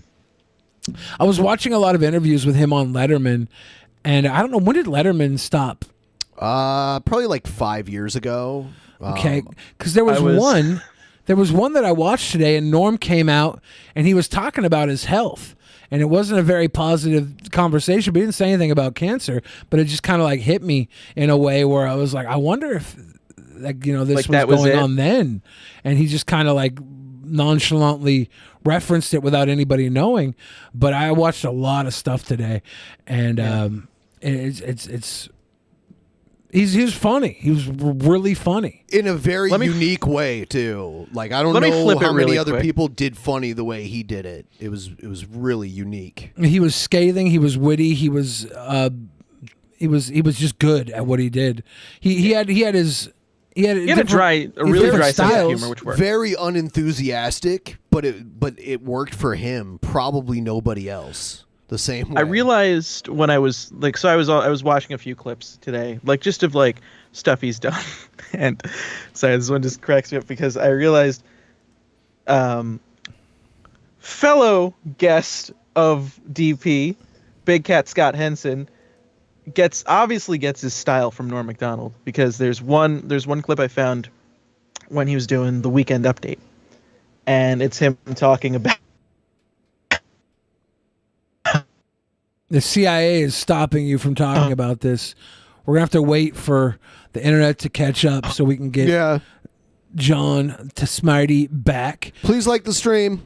I was watching a lot of interviews with him on Letterman, and I don't know, when did Letterman stop? Probably like 5 years ago. Okay, because there was one... There was one that I watched today, and Norm came out, and he was talking about his health. And it wasn't a very positive conversation, but he didn't say anything about cancer. But it just kind of like hit me in a way where I was like, I wonder if, like, you know, this was going on then. And he just kind of like nonchalantly referenced it without anybody knowing. But I watched a lot of stuff today, and He's funny. He was really funny in a very unique way too. Like I don't know how many other people did funny the way he did it. It was really unique. He was scathing. He was witty. He was just good at what he did. He had a really dry sense of humor, which worked. Very unenthusiastic, but it worked for him. Probably nobody else. The same way. I realized when I was like, so I was watching a few clips today, like just of like stuff he's done, and sorry, this one just cracks me up because I realized, fellow guest of DP, Big Cat Scott Henson, obviously gets his style from Norm Macdonald, because there's one clip I found when he was doing the Weekend Update, and it's him talking about. The CIA is stopping you from talking about this. We're going to have to wait for the internet to catch up so we can get John to SMARTY back. Please like the stream.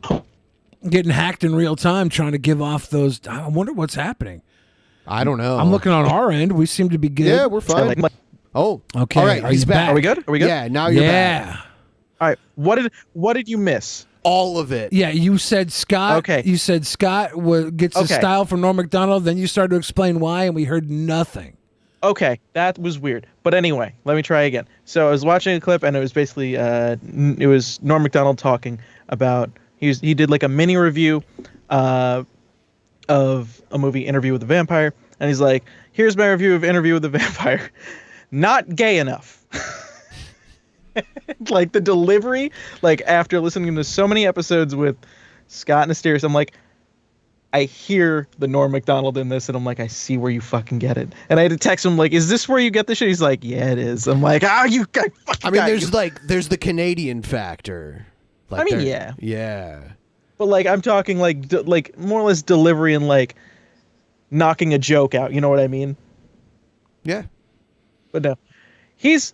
Getting hacked in real time, trying to give off those. I wonder what's happening. I don't know. I'm looking on our end. We seem to be good. Yeah, we're fine. Okay. All right, he's back. Are we good? Yeah, now you're back. All right. What did you miss? All of it. Yeah, you said Scott. Okay. You said Scott gets his style from Norm Macdonald. Then you started to explain why, and we heard nothing. Okay, that was weird. But anyway, let me try again. So I was watching a clip, and it was basically it was Norm Macdonald talking about he did like a mini review of a movie, Interview with the Vampire, and he's like, "Here's my review of Interview with the Vampire. Not gay enough." Like the delivery, like after listening to so many episodes with Scott and Asterius, I'm like, I hear the Norm Macdonald in this, and I'm like, I see where you fucking get it. And I had to text him like, is this where you get this shit? He's like, yeah, it is. I'm like, you guys. I mean, there's the Canadian factor. Like, I mean, yeah. But like, I'm talking like more or less delivery and like knocking a joke out. You know what I mean? Yeah. But no, he's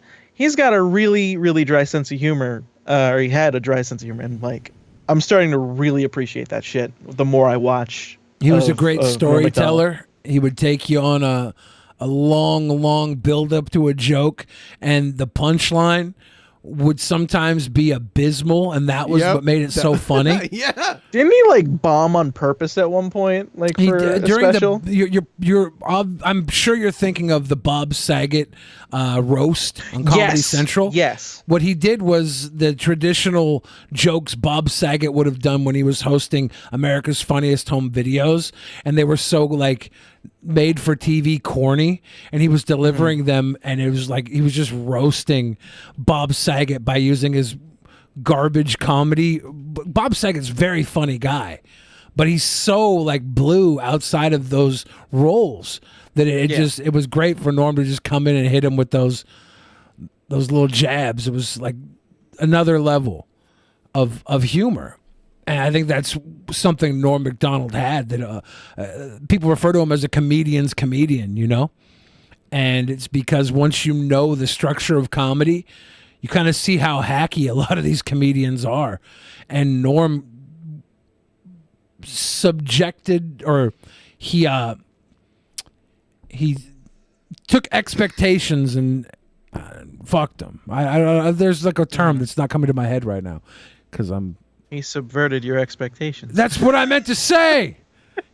got a really, really dry sense of humor. or he had a dry sense of humor, and like I'm starting to really appreciate that shit the more I watch. He was a great storyteller. He would take you on a long build up to a joke, and the punchline would sometimes be abysmal, and that was what made it so funny. Yeah. Didn't he like bomb on purpose at one point, like for a special? I'm sure you're thinking of the Bob Saget roast on Comedy Central. Yes. What he did was the traditional jokes Bob Saget would have done when he was hosting America's Funniest Home Videos, and they were so like made for TV corny, and he was delivering them, and it was like he was just roasting Bob Saget by using his garbage comedy. Bob Saget's a very funny guy, but he's so like blue outside of those roles that it was great for Norm to just come in and hit him with those little jabs. It was like another level of humor. And I think that's something Norm Macdonald had, that people refer to him as a comedian's comedian, you know? And it's because once you know the structure of comedy, you kind of see how hacky a lot of these comedians are. And Norm subjected, or he took expectations and fucked them. I there's like a term that's not coming to my head right now because He subverted your expectations. That's what I meant to say.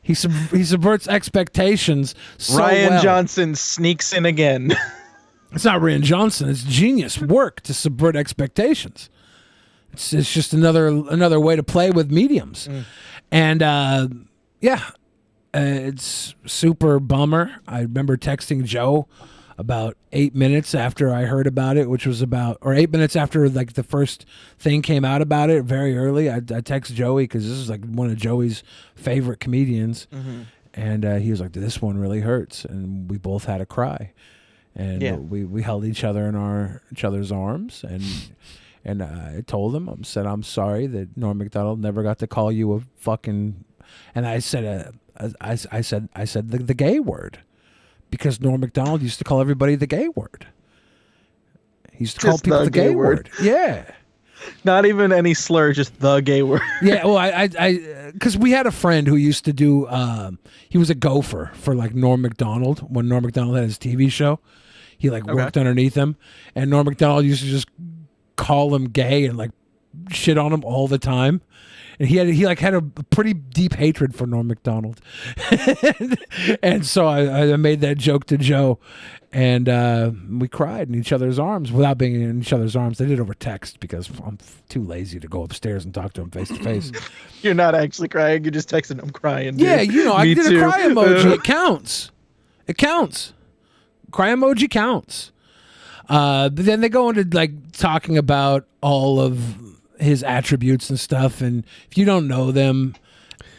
He subverts expectations so Ryan well. Johnson sneaks in again. It's not Ryan Johnson. It's genius work to subvert expectations. It's just another way to play with mediums. And it's super bummer. I remember texting Joe about 8 minutes after I heard about it, which was or 8 minutes after like the first thing came out about it, very early. I text Joey because this is like one of Joey's favorite comedians, and he was like, "This one really hurts," and we both had a cry, and we held each other in each other's arms, and I told him, I'm sorry that Norm Macdonald never got to call you a fucking, and I said the gay word. Because Norm Macdonald used to call everybody the gay word. He used to call people the gay word. Yeah. Not even any slur, just the gay word. Yeah, well, because we had a friend who used to do, he was a gopher for like Norm Macdonald when Norm Macdonald had his TV show. He like worked underneath him, and Norm Macdonald used to just call him gay and like shit on him all the time. And he had a pretty deep hatred for Norm Macdonald. And so I made that joke to Joe, and we cried in each other's arms without being in each other's arms. They did it over text because I'm too lazy to go upstairs and talk to him face to face. You're not actually crying. You're just texting him crying. Dude. Yeah, I did a cry emoji. It counts. It counts. Cry emoji counts. But then they go into like talking about all of his attributes and stuff, and if you don't know them,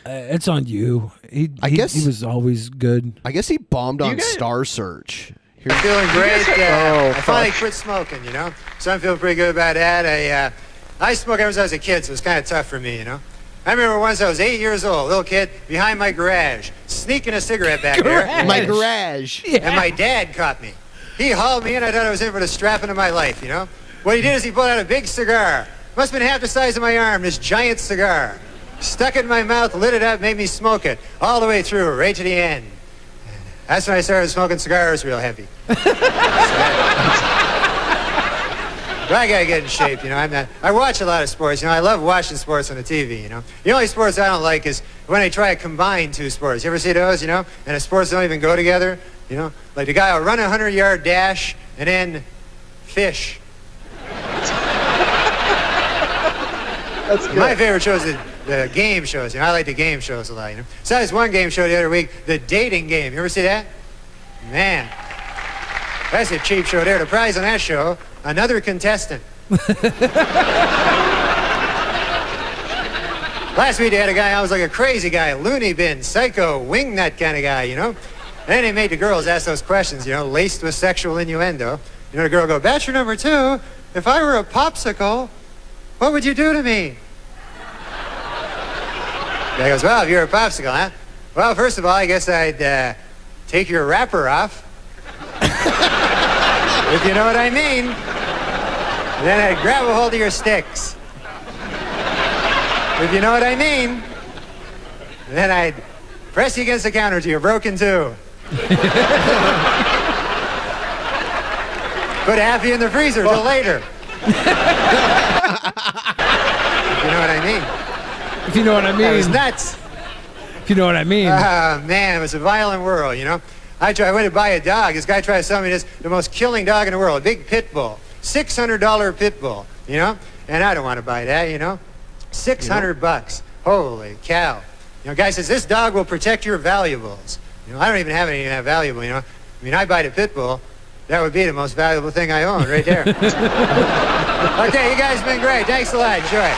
it's on you. He was always good. I guess he bombed on Star Search. I'm feeling great. I finally quit smoking, so I'm feeling pretty good about that. I smoked ever since I was a kid, so it's kind of tough for me, I remember once I was 8 years old, little kid, behind my garage, sneaking a cigarette back there. My garage. Yeah. And my dad caught me. He hauled me in. I thought I was in for the strap into my life, What he did is he pulled out a big cigar. Must have been half the size of my arm, this giant cigar. Stuck it in my mouth, lit it up, made me smoke it. All the way through, right to the end. That's when I started smoking cigars real heavy. But I gotta get in shape, I watch a lot of sports, I love watching sports on the TV, The only sports I don't like is when they try to combine two sports. You ever see those, And the sports don't even go together, Like the guy will run a 100-yard dash and then fish. That's good. My favorite shows are the game shows. I like the game shows a lot. Besides one game show the other week, the dating game. You ever see that? Man, that's a cheap show there. The prize on that show, another contestant. Last week they had a guy, I was like a crazy guy, loony bin, psycho, wingnut kind of guy, And then they made the girls ask those questions, laced with sexual innuendo. The girl go, bachelor number 2, if I were a popsicle, what would you do to me? Guy goes, well, if you're a popsicle, huh? Well, first of all, I guess I'd take your wrapper off. If you know what I mean. Then I'd grab a hold of your sticks. If you know what I mean. Then I'd press you against the counter till you're broken too. Put half of you in the freezer till later. If you know what I mean. If you know what I mean. That was nuts. If you know what I mean. Man, it was a violent world, you know. I went to buy a dog. This guy tried to sell me the most killing dog in the world, a big pit bull. $600 pit bull, you know? And I don't want to buy that, you know? $600. Holy cow. You know, guy says, this dog will protect your valuables. You know, I don't even have any that valuable, you know? I mean, I buy the pit bull. That would be the most valuable thing I own right there. Okay, you guys have been great. Thanks a lot. Enjoy.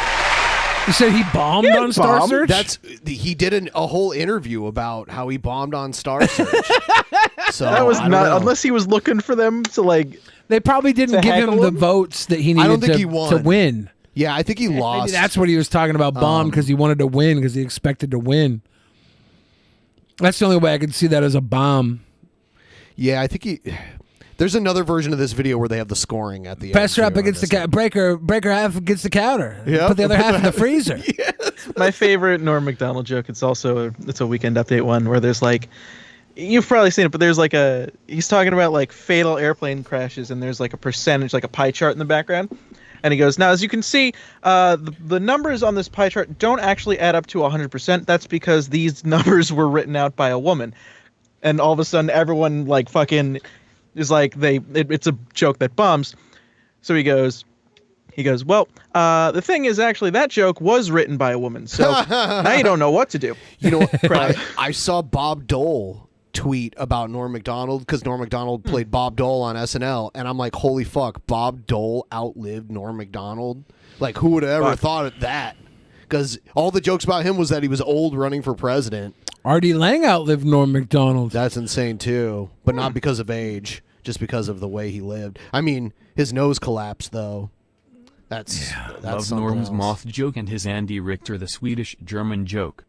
You said he bombed on Star Search? He did a whole interview about how he bombed on Star Search. So that was not unless he was looking for them to like. They probably didn't give him the votes that he needed to win. Yeah, I think he lost. Maybe that's what he was talking about, bomb, because he wanted to win, because he expected to win. That's the only way I could see that as a bomb. Yeah, I think he. There's another version of this video where they have the scoring at the Passer end. up against the breaker half against the counter. Yep. Put the other half in the freezer. My favorite Norm Macdonald joke. It's also it's a Weekend Update one where there's like, you've probably seen it, but there's like he's talking about like fatal airplane crashes, and there's like a percentage, like a pie chart in the background. And he goes, now, as you can see, the numbers on this pie chart don't actually add up to 100%. That's because these numbers were written out by a woman. And all of a sudden, everyone like fucking is like it's a joke that bombs. So he goes, well, the thing is actually that joke was written by a woman. So now you don't know what to do. You know, I saw Bob Dole tweet about Norm Macdonald because Norm Macdonald played Bob Dole on SNL, and I'm like, holy fuck, Bob Dole outlived Norm Macdonald. Like, who would have ever thought of that? Because all the jokes about him was that he was old running for president. Artie Lang outlived Norm Macdonald. That's insane too, but not because of age, just because of the way he lived. I mean, his nose collapsed though. That's love Norm's moth joke and his Andy Richter the Swedish German joke.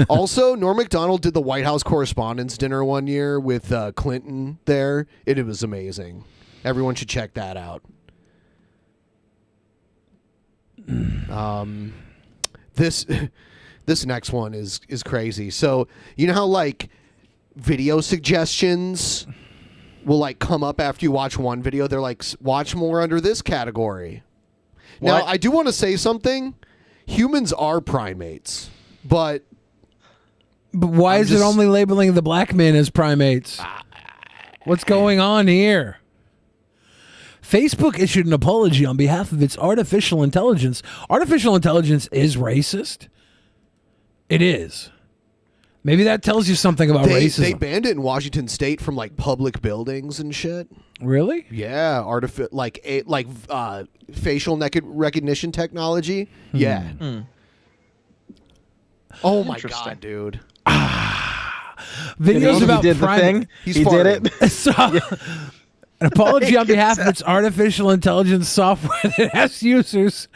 Also, Norm Macdonald did the White House Correspondents' Dinner one year with Clinton there. It was amazing. Everyone should check that out. This next one is crazy. So you know how like video suggestions will like come up after you watch one video? They're like, watch more under this category. What? Now, I do want to say something. Humans are primates, but why is it only labeling the black men as primates? What's going on here? Facebook issued an apology on behalf of its artificial intelligence. Artificial intelligence is racist. It is. Maybe that tells you something about racism. They banned it in Washington State from like public buildings and shit. Really? Yeah, facial recognition technology. Yeah. Oh my god, dude. Videos about he did the thing. He did it. So, an apology on behalf of its artificial intelligence software that has users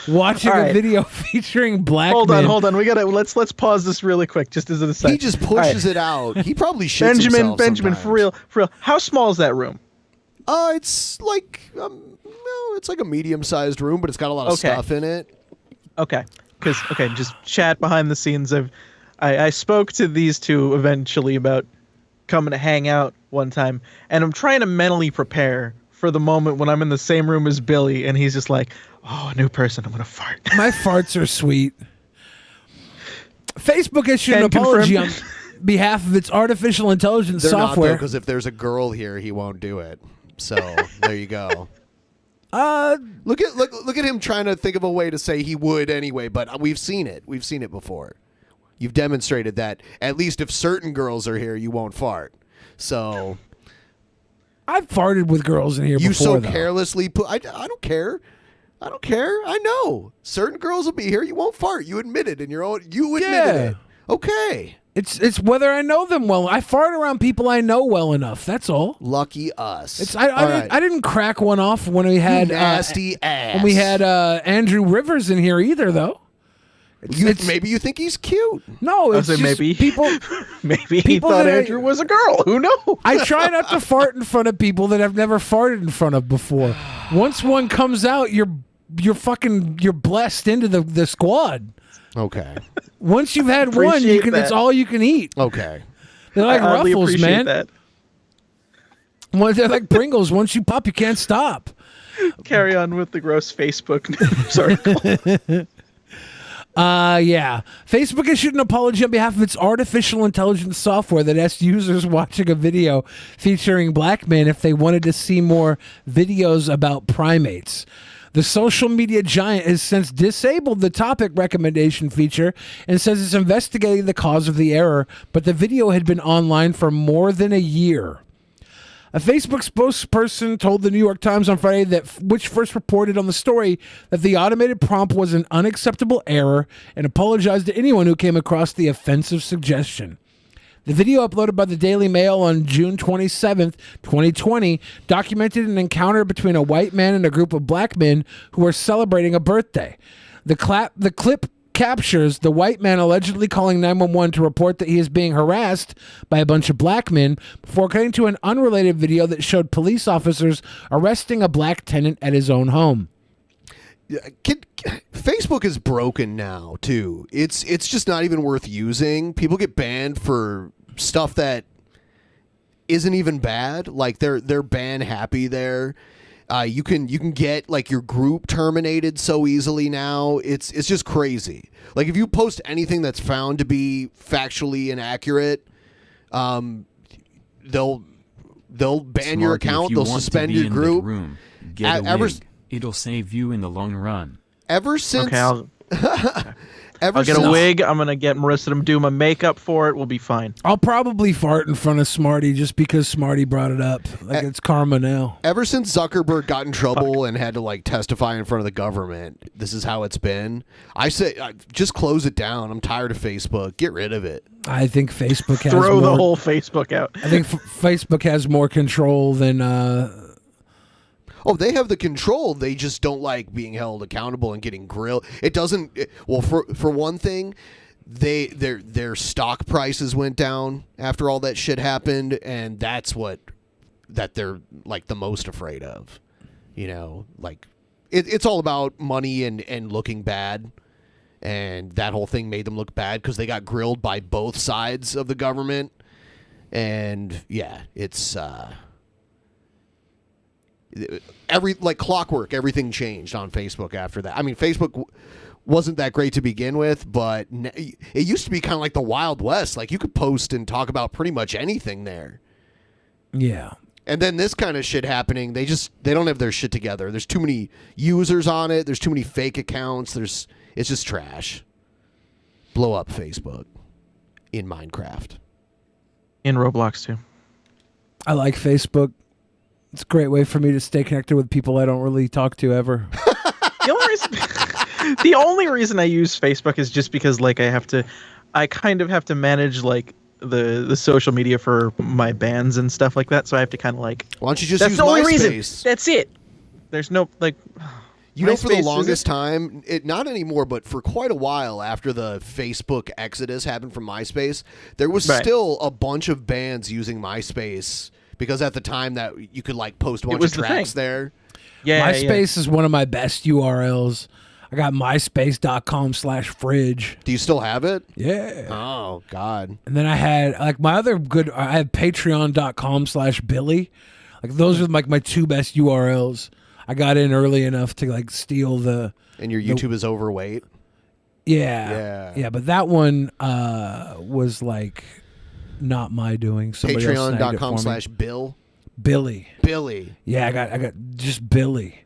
watching a video featuring black men. Hold on. We gotta let's pause this really quick, just as an aside. He just pushes it out. He probably shits himself Benjamin, sometimes. for real. How small is that room? It's like it's like a medium-sized room, but it's got a lot of stuff in it. Okay, just chat behind the scenes. I spoke to these two eventually about coming to hang out one time, and I'm trying to mentally prepare for the moment when I'm in the same room as Billy, and he's just like, "Oh, a new person, I'm gonna fart." My farts are sweet. Facebook issued an apology on behalf of its artificial intelligence software. Because if there's a girl here, he won't do it. So there you go. Look at him trying to think of a way to say he would anyway. But we've seen it. We've seen it before. You've demonstrated that at least if certain girls are here, you won't fart. So I've farted with girls in here before. You so though. carelessly put. I don't care. I don't care. I know certain girls will be here. You won't fart. You admit it in your own. You admitted it. Okay. It's whether I know them well. I fart around people I know well enough. That's all. Lucky us. I didn't crack one off when we had nasty ass. When we had Andrew Rivers in here either, though. Maybe you think he's cute. No, it's just maybe people. Maybe he people thought that Andrew was a girl. Who knows? I try not to fart in front of people that I've never farted in front of before. Once one comes out, you're blessed into the squad. Okay. Once you've had one, it's all you can eat. Okay. They're like I Ruffles, man. that. They're like Pringles. Once you pop, you can't stop. Carry on with the gross Facebook news article. Yeah. Facebook issued an apology on behalf of its artificial intelligence software that asked users watching a video featuring black men if they wanted to see more videos about primates. The social media giant has since disabled the topic recommendation feature and says it's investigating the cause of the error, but the video had been online for more than a year. A Facebook spokesperson told the New York Times on Friday which first reported on the story that the automated prompt was an unacceptable error and apologized to anyone who came across the offensive suggestion. The video uploaded by the Daily Mail on June 27th, 2020, documented an encounter between a white man and a group of black men who were celebrating a birthday. The clip captures the white man allegedly calling 911 to report that he is being harassed by a bunch of black men before cutting to an unrelated video that showed police officers arresting a black tenant at his own home. Facebook is broken now too. It's just not even worth using. People get banned for stuff that isn't even bad. Like they're ban happy there. You can get like your group terminated so easily now. It's just crazy. Like if you post anything that's found to be factually inaccurate, they'll ban your account. They'll suspend your group. It'll save you in the long run. Ever since... Okay, I'll get a wig. I'm going to get Marissa to do my makeup for it. We'll be fine. I'll probably fart in front of Smarty just because Smarty brought it up. Like it's karma now. Ever since Zuckerberg got in trouble and had to like testify in front of the government, this is how it's been. I say just close it down. I'm tired of Facebook. Get rid of it. I think Facebook has Throw the whole Facebook out. I think Facebook has more control than... Oh, they have the control. They just don't like being held accountable and getting grilled. It doesn't. Well, for one thing, their stock prices went down after all that shit happened, and that's that they're like the most afraid of. You know, like it's all about money and looking bad, and that whole thing made them look bad because they got grilled by both sides of the government, and yeah, it's. Like clockwork, everything changed on Facebook after that. I mean, Facebook wasn't that great to begin with, but it used to be kind of like the Wild West. Like you could post and talk about pretty much anything there. Yeah. And then this kind of shit happening, they don't have their shit together. There's too many users on it. There's too many fake accounts. It's just trash. Blow up Facebook in Minecraft. In Roblox too. I like Facebook. It's a great way for me to stay connected with people I don't really talk to ever. The only reason I use Facebook is just because like I kind of have to manage like the social media for my bands and stuff like that. So I have to kind of like. Why don't you just use MySpace? That's it. There's no like. You know, for the longest time, not anymore, but for quite a while after the Facebook exodus happened from MySpace, there was still a bunch of bands using MySpace. Because at the time that you could like post a bunch of tracks there. Yeah, MySpace is one of my best URLs. I got myspace.com/fridge. Do you still have it? Yeah. Oh, God. And then I had like I have patreon.com/Billy. Like those are like my two best URLs. I got in early enough to like steal the... And your YouTube is overweight? Yeah, but that one was like... Not my doing. Patreon.com/Bill. Billy. Yeah, I got just Billy.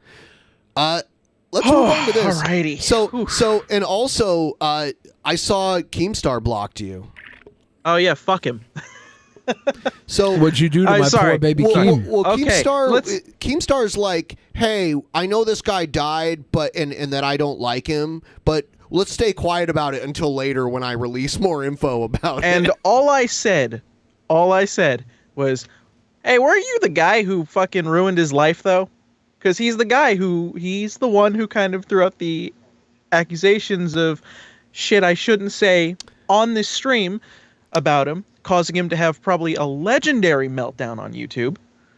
Let's move on to this. Alrighty. So, and also, I saw Keemstar blocked you. Oh yeah, fuck him. So what'd you do to my poor baby Keem? Well, okay, Keemstar's like, hey, I know this guy died, but and that I don't like him, but. Let's stay quiet about it until later when I release more info about it. And all I said was, hey, weren't you the guy who fucking ruined his life, though? Because he's the one who kind of threw out the accusations of shit I shouldn't say on this stream about him, causing him to have probably a legendary meltdown on YouTube.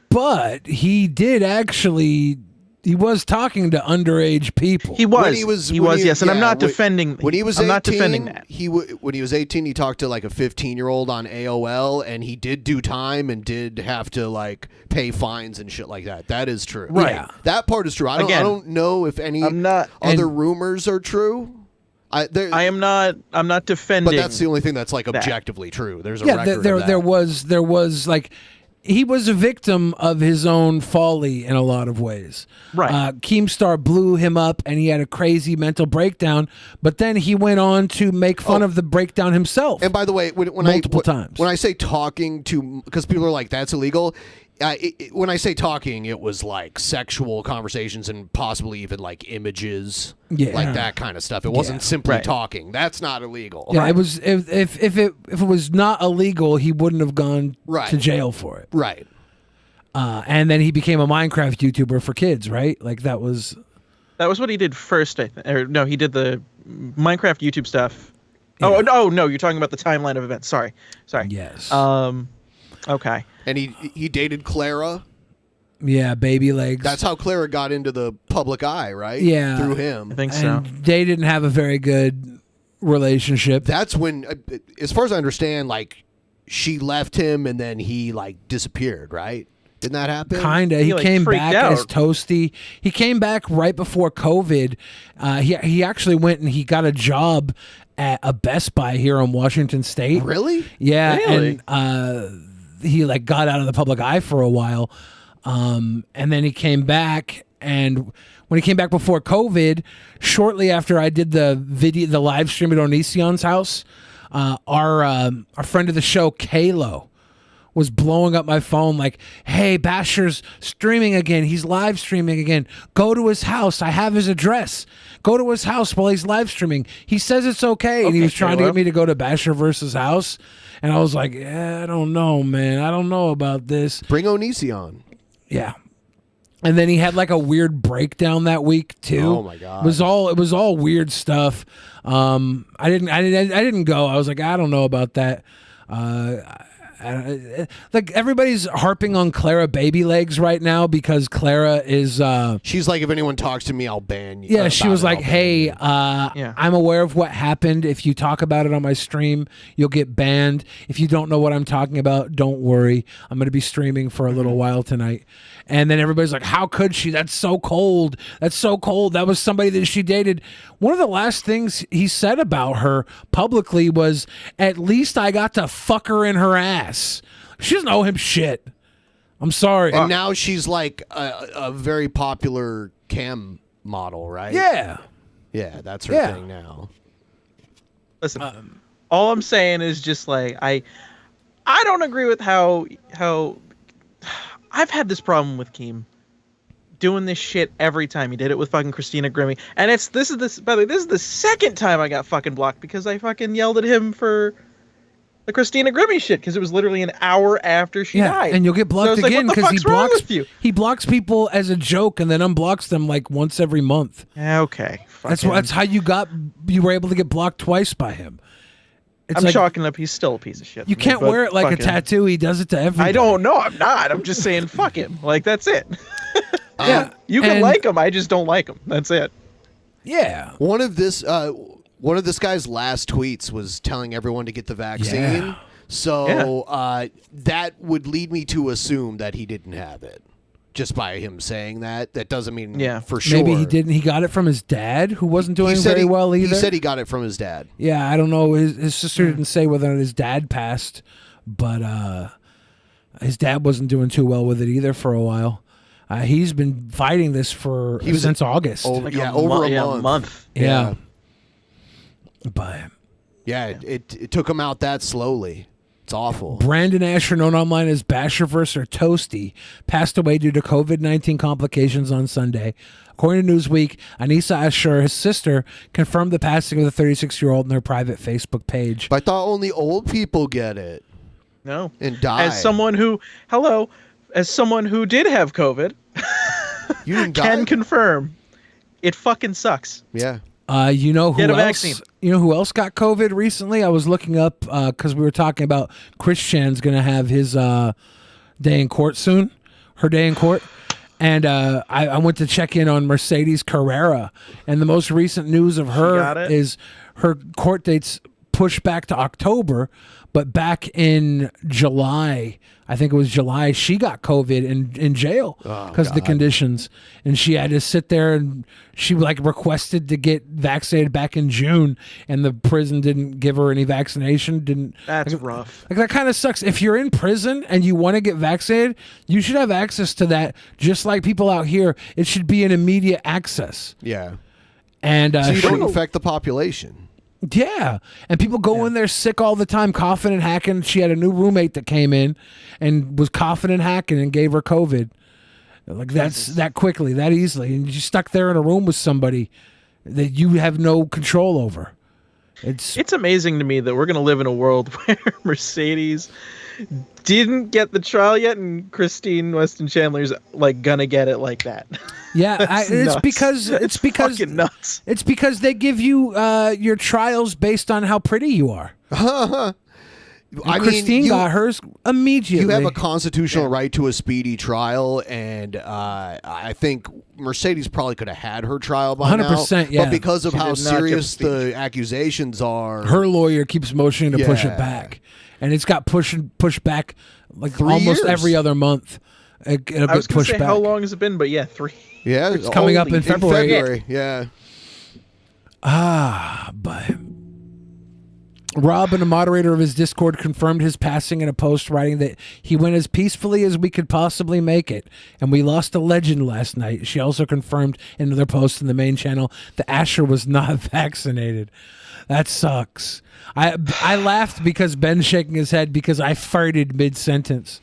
But he did actually. He was talking to underage people. He was. Yes, and I'm not defending. When he was I'm 18, not defending that. When he was 18, he talked to like a 15-year-old on AOL, and he did do time and did have to like pay fines and shit like that. That is true. Right. Yeah. That part is true. I don't know if any other rumors are true. I'm not defending. But that's the only thing that's like objectively true. There's a record of that. There was like. He was a victim of his own folly in a lot of ways. Right. Keemstar blew him up and he had a crazy mental breakdown, but then he went on to make fun of the breakdown himself. And by the way, when I say talking to, because people are like, that's illegal. When I say talking, it was like sexual conversations and possibly even like images, like that kind of stuff. It wasn't simply talking. That's not illegal. Yeah, it was. If it was not illegal, he wouldn't have gone to jail for it. Right. And then he became a Minecraft YouTuber for kids. Right. Like that was what he did first. I think. Or no, he did the Minecraft YouTube stuff. Yeah. Oh no, you're talking about the timeline of events. Sorry. Yes. Okay. And he dated Clara. Yeah, baby legs. That's how Clara got into the public eye, right? Yeah. Through him. I think so. And they didn't have a very good relationship. That's when, as far as I understand, like, she left him and then he, like, disappeared, right? Didn't that happen? Kinda. He came back as Toasty. He came back right before COVID. He actually went and he got a job at a Best Buy here in Washington State. Really? Yeah. Really? And he like got out of the public eye for a while. And then he came back, and when he came back before COVID, shortly after I did the live stream at Onision's house, our friend of the show, Kalo, was blowing up my phone like, hey, Basher's streaming again. He's live streaming again. Go to his house. I have his address. Go to his house while he's live streaming. He says it's okay. And he was trying to get me to go to Basher versus House. And I was like, I don't know, man. I don't know about this. Bring Onision. Yeah. And then he had like a weird breakdown that week too. Oh my god. It was all weird stuff. I didn't go. I was like, I don't know about that. Like everybody's harping on Clara Baby Legs right now because Clara is she's like, if anyone talks to me, I'll ban you. Yeah, she was like, hey, I'm aware of what happened. If you talk about it on my stream, you'll get banned. If you don't know what I'm talking about, don't worry. I'm going to be streaming for a little while tonight. And then everybody's like, how could she? That's so cold. That's so cold. That was somebody that she dated. One of the last things he said about her publicly was, at least I got to fuck her in her ass. She doesn't owe him shit. I'm sorry. And now she's like a very popular cam model, right? Yeah. Yeah, that's her thing now. Listen, all I'm saying is just like, I don't agree with how I've had this problem with Keem doing this shit every time. He did it with fucking Christina Grimmie. And this is the second time I got fucking blocked because I fucking yelled at him for the Christina Grimmie shit because it was literally an hour after she died. And you'll get blocked again because you? He blocks people as a joke and then unblocks them like once every month. Okay. That's how you were able to get blocked twice by him. I'm chalking up. He's still a piece of shit. You can't wear it like a tattoo. He does it to everybody. I don't know. I'm not. I'm just saying, fuck him. Like, that's it. Yeah, you can like him. I just don't like him. That's it. Yeah. One of this guy's last tweets was telling everyone to get the vaccine. Yeah. So that would lead me to assume that he didn't have it. Just by him saying that, that doesn't mean for sure. Maybe he didn't. He got it from his dad, who wasn't doing very well either. He said he got it from his dad. Yeah, I don't know. His sister didn't say whether or not his dad passed, but his dad wasn't doing too well with it either for a while. He's been fighting this since August. Over a month. Yeah. But it took him out that slowly. It's awful. Brandon Asher, known online as Basherverse or Toasty, passed away due to COVID-19 complications on Sunday. According to Newsweek, Anissa Asher, his sister, confirmed the passing of the 36-year-old in their private Facebook page. But I thought only old people get it. No. And die. As someone who did have COVID, you didn't can confirm it fucking sucks. Yeah. You know who Get a else? vaccine. You know who else got COVID recently? I was looking up because we were talking about Chris Chan's going to have his day in court soon, her day in court. And I went to check in on Mercedes Carrera, and the most recent news of her is her court date's pushed back to October, but back in July, I think it was July, she got COVID in jail because of the conditions, and she had to sit there, and she requested to get vaccinated back in June, and the prison didn't give her any vaccination. That's rough. That kind of sucks. If you're in prison and you want to get vaccinated, you should have access to that, just like people out here. It should be an immediate access. Yeah. And so you don't affect the population. Yeah, and people go in there sick all the time, coughing and hacking. She had a new roommate that came in and was coughing and hacking and gave her COVID. That's that quickly, that easily, and you're stuck there in a room with somebody that you have no control over. It's amazing to me that we're gonna live in a world where Mercedes didn't get the trial yet, and Christine Weston Chandler's gonna get it like that. Yeah, it's because fucking nuts. It's because they give you your trials based on how pretty you are. Christine got hers immediately. You have a constitutional right to a speedy trial, and I think Mercedes probably could have had her trial by 100%, now. yeah. But because of She how did not get serious speedy. the accusations are, Her lawyer keeps motioning to push it back, and it's got pushed back 3 almost years. every other month. It'll I was get gonna pushed say, back. how long has it been? But yeah, 3. Yeah, it's coming up in February. Yeah. But Rob, and a moderator of his Discord, confirmed his passing in a post, writing that he went as peacefully as we could possibly make it, and we lost a legend last night. She also confirmed in another post in the main channel that Asher was not vaccinated. That sucks. I laughed because Ben's shaking his head because I farted mid-sentence.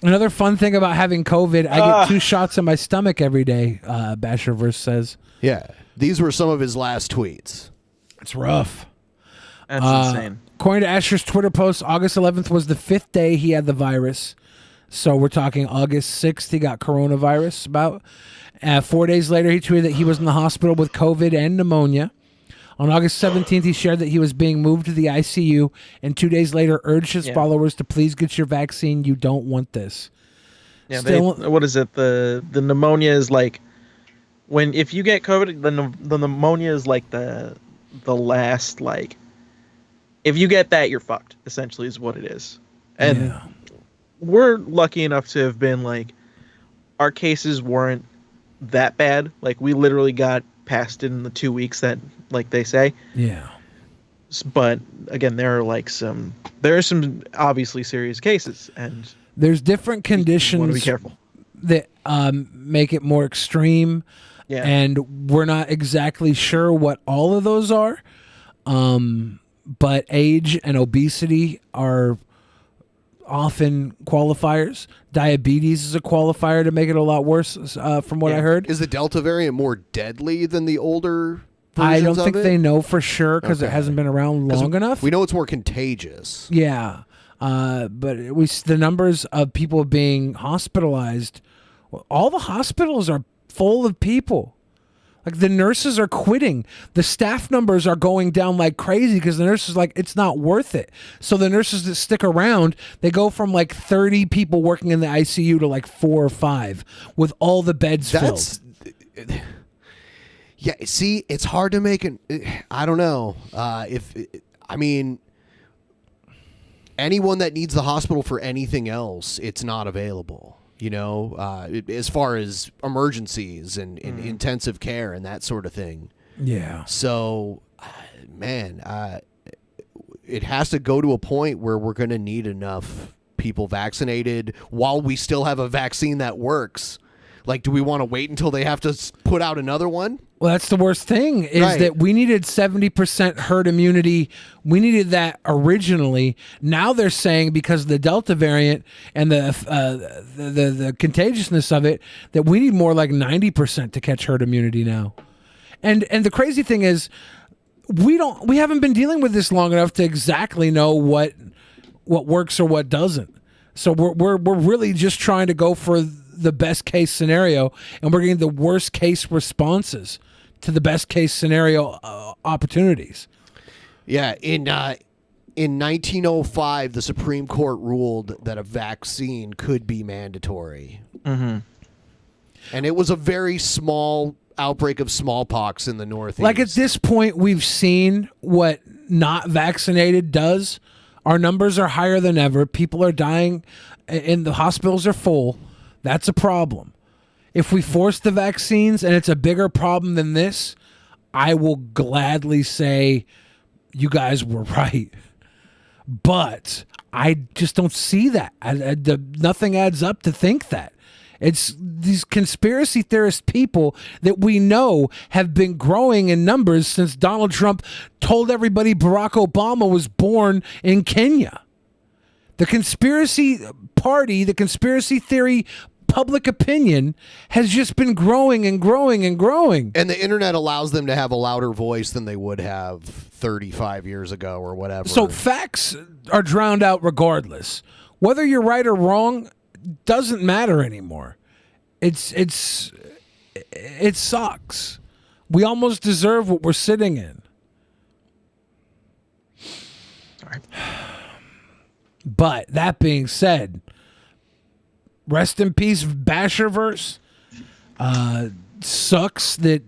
Another fun thing about having COVID, I get 2 shots in my stomach every day, Basherverse says. Yeah. These were some of his last tweets. It's rough. That's insane. According to Asher's Twitter post, August 11th was the 5th day he had the virus. So we're talking August 6th, he got coronavirus about. 4 days later, he tweeted that he was in the hospital with COVID and pneumonia. On August 17th, he shared that he was being moved to the ICU, and 2 days later urged his followers to please get your vaccine. You don't want this. Yeah, what is it? The pneumonia is if you get COVID, the pneumonia is the last if you get that, you're fucked. Essentially, is what it is. And we're lucky enough to have been our cases weren't that bad. We literally got past it in the 2 weeks that they say. Yeah. But again, there are some obviously serious cases, and there's different conditions. Want to be careful that make it more extreme. Yeah. And we're not exactly sure what all of those are. But age and obesity are often qualifiers. Diabetes is a qualifier to make it a lot worse, from what I heard. Is the Delta variant more deadly than the older I don't versions think of it? they know for sure because it hasn't been around long enough. We know it's more contagious. Yeah. But the numbers of people being hospitalized, all the hospitals are full of people. The nurses are quitting. The staff numbers are going down like crazy because the nurses it's not worth it. So the nurses that stick around, they go from 30 people working in the ICU to 4 or 5 with all the beds filled. Yeah, see, it's hard to make it. I don't know. Anyone that needs the hospital for anything else, it's not available. As far as emergencies and intensive care and that sort of thing. Yeah. So, man, it has to go to a point where we're going to need enough people vaccinated while we still have a vaccine that works. Do we want to wait until they have to put out another one? Well, that's the worst thing is that we needed 70% herd immunity. We needed that originally. Now they're saying because of the Delta variant and the contagiousness of it that we need more 90% to catch herd immunity now. And the crazy thing is we haven't been dealing with this long enough to exactly know what works or what doesn't. So we're really just trying to go for the best case scenario, and we're getting the worst case responses to the best case scenario opportunities. Yeah, in 1905, the Supreme Court ruled that a vaccine could be mandatory. Mm-hmm. And it was a very small outbreak of smallpox in the Northeast. Like, at this point, we've seen what not vaccinated does. Our numbers are higher than ever. People are dying, and the hospitals are full. That's a problem. If we force the vaccines and it's a bigger problem than this, I will gladly say you guys were right. But I just don't see that. Nothing adds up to think that. It's these conspiracy theorist people that we know have been growing in numbers since Donald Trump told everybody Barack Obama was born in Kenya. The conspiracy party, the conspiracy theory public opinion has just been growing and growing and growing. And the internet allows them to have a louder voice than they would have 35 years ago or whatever. So facts are drowned out regardless. Whether you're right or wrong doesn't matter anymore. It sucks. We almost deserve what we're sitting in. All right. But that being said, rest in peace, Basherverse. Sucks that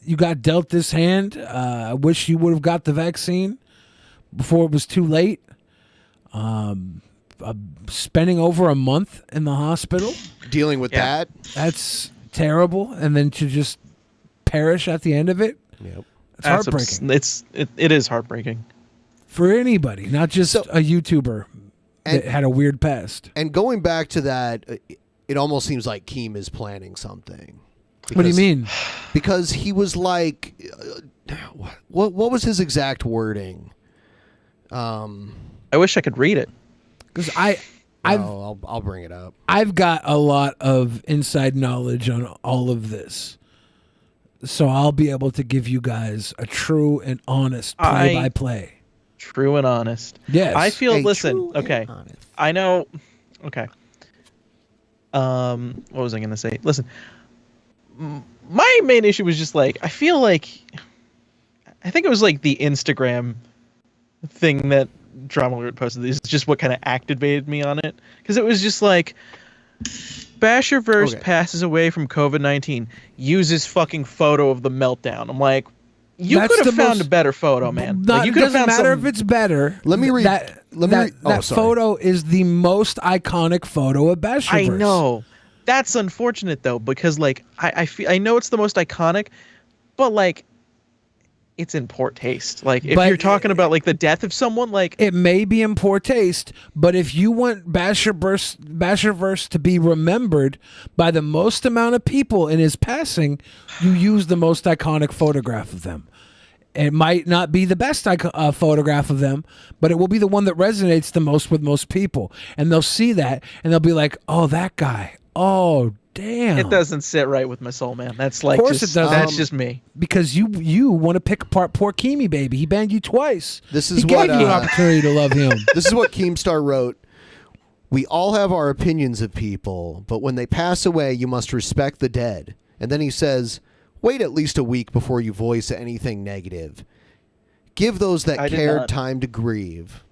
you got dealt this hand. I wish you would have got the vaccine before it was too late. Spending over a month in the hospital. Dealing with that. That's terrible. And then to just perish at the end of it. Yep. It's heartbreaking. It is heartbreaking. For anybody, not just a YouTuber that had a weird past. And going back to that, it almost seems like Keem is planning something. What do you mean? Because he was like, what was his exact wording? I wish I could read it. Because I'll bring it up. I've got a lot of inside knowledge on all of this. So I'll be able to give you guys a true and honest play-by-play. True and honest. Yes. I feel, Hey, listen, true okay. and honest. I know, okay. What was I going to say? Listen, my main issue was just like, I feel like, I think it was like the Instagram thing that Drama Alert posted. This is just what kind of activated me on it. Because it was just like, Basherverse passes away from COVID-19, uses fucking photo of the meltdown. I'm like, you could have found a better photo, man. Like, you it doesn't matter if it's better. Let me read. That photo is the most iconic photo of Basherverse. I know. That's unfortunate though, because like I know it's the most iconic, but like it's in poor taste. Like if you're talking about like the death of someone, like it may be in poor taste, but if you want Basherverse to be remembered by the most amount of people in his passing, you use the most iconic photograph of them. It might not be the best photograph of them, but it will be the one that resonates the most with most people. And they'll see that, and they'll be like, oh, that guy. Oh, damn. it doesn't sit right with my soul, man. That's like, Of course it doesn't. That's just me. Because you want to pick apart poor Keemy, baby. He banged you twice. This is he what gave you an opportunity to love him. This is what Keemstar wrote. We all have our opinions of people, but when they pass away, you must respect the dead. And then he says, wait at least a week before you voice anything negative. Give those that cared time to grieve.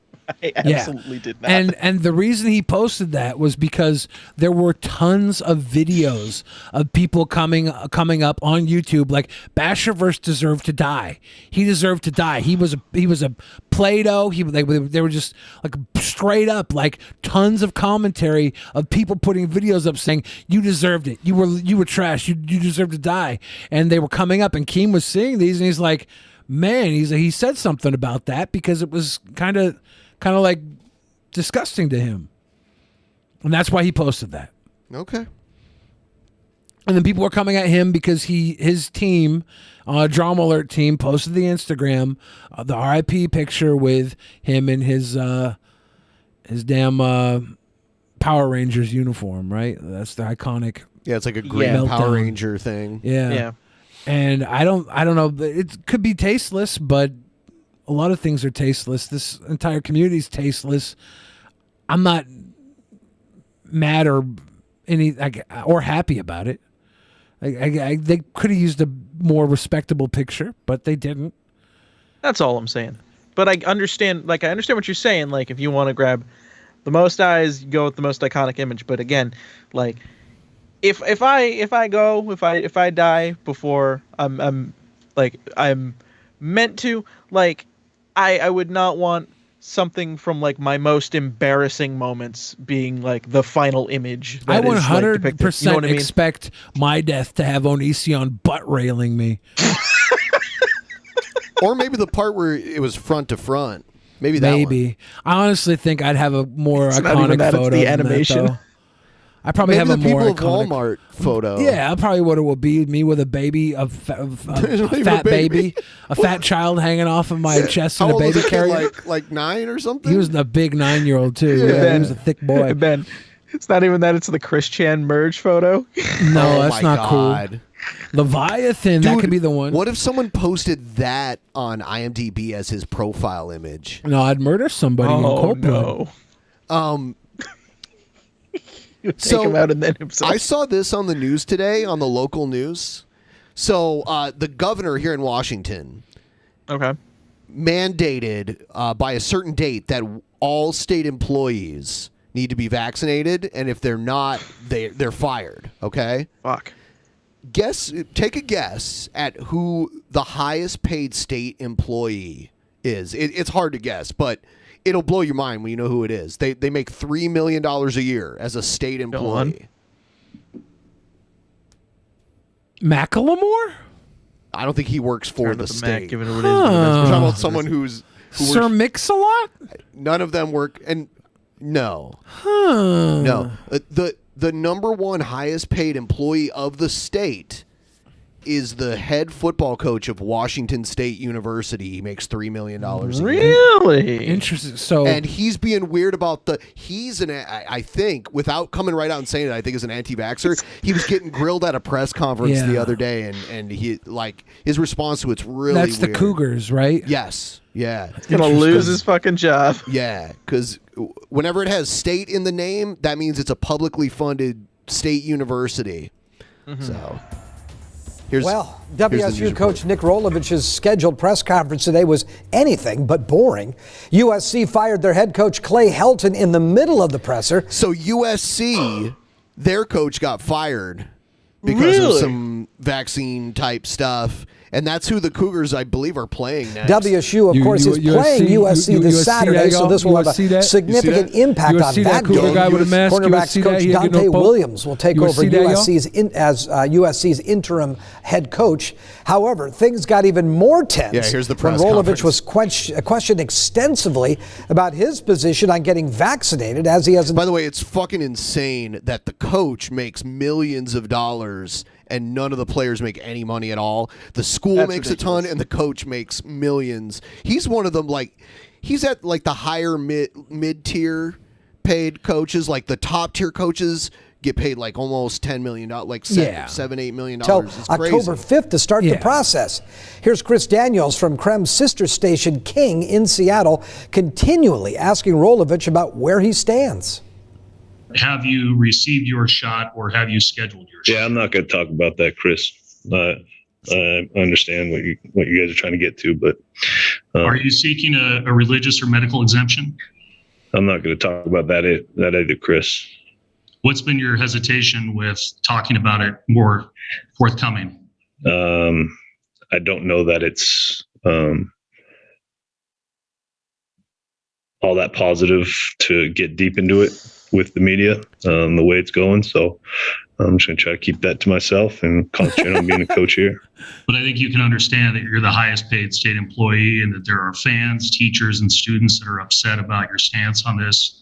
I absolutely did not. And the reason he posted that was because there were tons of videos of people coming up on YouTube like Basherverse deserved to die. He deserved to die. He was a Play-Doh. They were just like straight up like tons of commentary of people putting videos up saying you deserved it. You were trash. You deserved to die. And they were coming up, and Keem was seeing these, and he's like, man, he said something about that because it was kind of like disgusting to him. And that's why he posted that. Okay. And then people were coming at him because his team, Drama Alert team, posted the Instagram, the RIP picture with him in his damn Power Rangers uniform, right? That's the iconic. Yeah, it's like a green Power Ranger thing. Yeah. And I don't know. It could be tasteless, but a lot of things are tasteless. This entire community is tasteless. I'm not mad or happy about it. They could have used a more respectable picture, but they didn't. That's all I'm saying. But I understand what you're saying. Like, if you want to grab the most eyes, you go with the most iconic image. But again, like, if I die before I'm meant to, like, I would not want something from like my most embarrassing moments being like the final image. I That is, like, 100% depicted. You know what I mean? expect my death to have Onision butt railing me. Or maybe the part where it was front to front. Maybe that Maybe. I honestly think I'd have a more It's not even iconic that, it's photo the than animation. that, though. I probably Maybe have a the more People of iconic Walmart photo. Yeah, probably what it will be. Me with a baby, a fat baby, a fat child hanging off of my chest How in a old was baby the kid, carrier. like 9 or something? He was a big 9-year-old too. Yeah. Yeah, he was a thick boy. Ben, it's not even that. It's the Chris Chan merge photo. No, Oh that's my not God. cool. Leviathan, that Dude, could be the one. What if someone posted that on IMDb as his profile image? No, I'd murder somebody in cold blood. Take him out and then himself. I saw this on the news today, on the local news. So the governor here in Washington mandated by a certain date that all state employees need to be vaccinated, and if they're not, they're fired. Okay? Fuck. Take a guess at who the highest paid state employee is. It's hard to guess, but it'll blow your mind when you know who it is. They make $3 million a year as a state employee. Macklemore? I don't think he works for the state. Give it what We're talking about someone who Sir Mix-a-Lot? None of them work, and no. Huh. No. The number one highest paid employee of the state is the head football coach of Washington State University. He makes $3 million a year. Really? Interesting. So, and he's being weird about I think, without coming right out and saying it, I think is an anti-vaxxer. He was getting grilled at a press conference the other day, and he, like, his response to it's really that's the weird. Cougars, right? Yes. Yeah. He's gonna lose his fucking job. Yeah, because whenever it has state in the name, that means it's a publicly funded state university. So, here's the WSU news coach Nick Rolovich's scheduled press conference today was anything but boring. USC fired their head coach Clay Helton in the middle of the presser. So USC, their coach got fired because of some vaccine type stuff. And that's who the Cougars, I believe, are playing next. WSU, of course, is playing USC this Saturday, so this will have a significant impact on that game. Cornerbacks coach Dante Williams will take over USC's interim head coach. However, things got even more tense here's the when press Rolovich conference. was questioned extensively about his position on getting vaccinated, as he has. By the way, it's fucking insane that the coach makes millions of dollars and none of the players make any money at all. The school makes a ton, and the coach makes millions. He's one of them. Like, he's at like the higher mid tier paid coaches. Like the top tier coaches get paid like almost $10 million, like $7-8 million. Till It's October 5th to start the process. Here's Chris Daniels from Krem's sister station King in Seattle, continually asking Rolovich about where he stands. Have you received your shot or have you scheduled your shot? Yeah, I'm not going to talk about that, Chris. I understand what you guys are trying to get to, but are you seeking a religious or medical exemption? I'm not going to talk about that either, Chris. What's been your hesitation with talking about it more forthcoming? I don't know that it's all that positive to get deep into it with the media, the way it's going. So I'm just going to try to keep that to myself and concentrate on being a coach here. But I think you can understand that you're the highest paid state employee and that there are fans, teachers, and students that are upset about your stance on this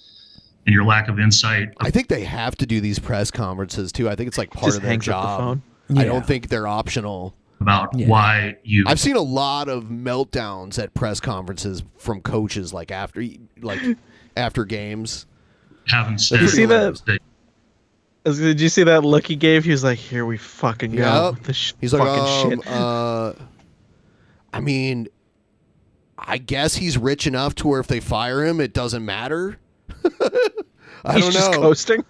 and your lack of insight. I think they have to do these press conferences too. I think it's like part of their job. I don't think they're optional. About why you... I've seen a lot of meltdowns at press conferences from coaches like after games. Haven't said... Did you see that? Did you see that look he gave? He was like, "Here we fucking go." Yep. With this He's like, fucking shit. I mean, I guess he's rich enough to where if they fire him, it doesn't matter. I He's don't just know. coasting.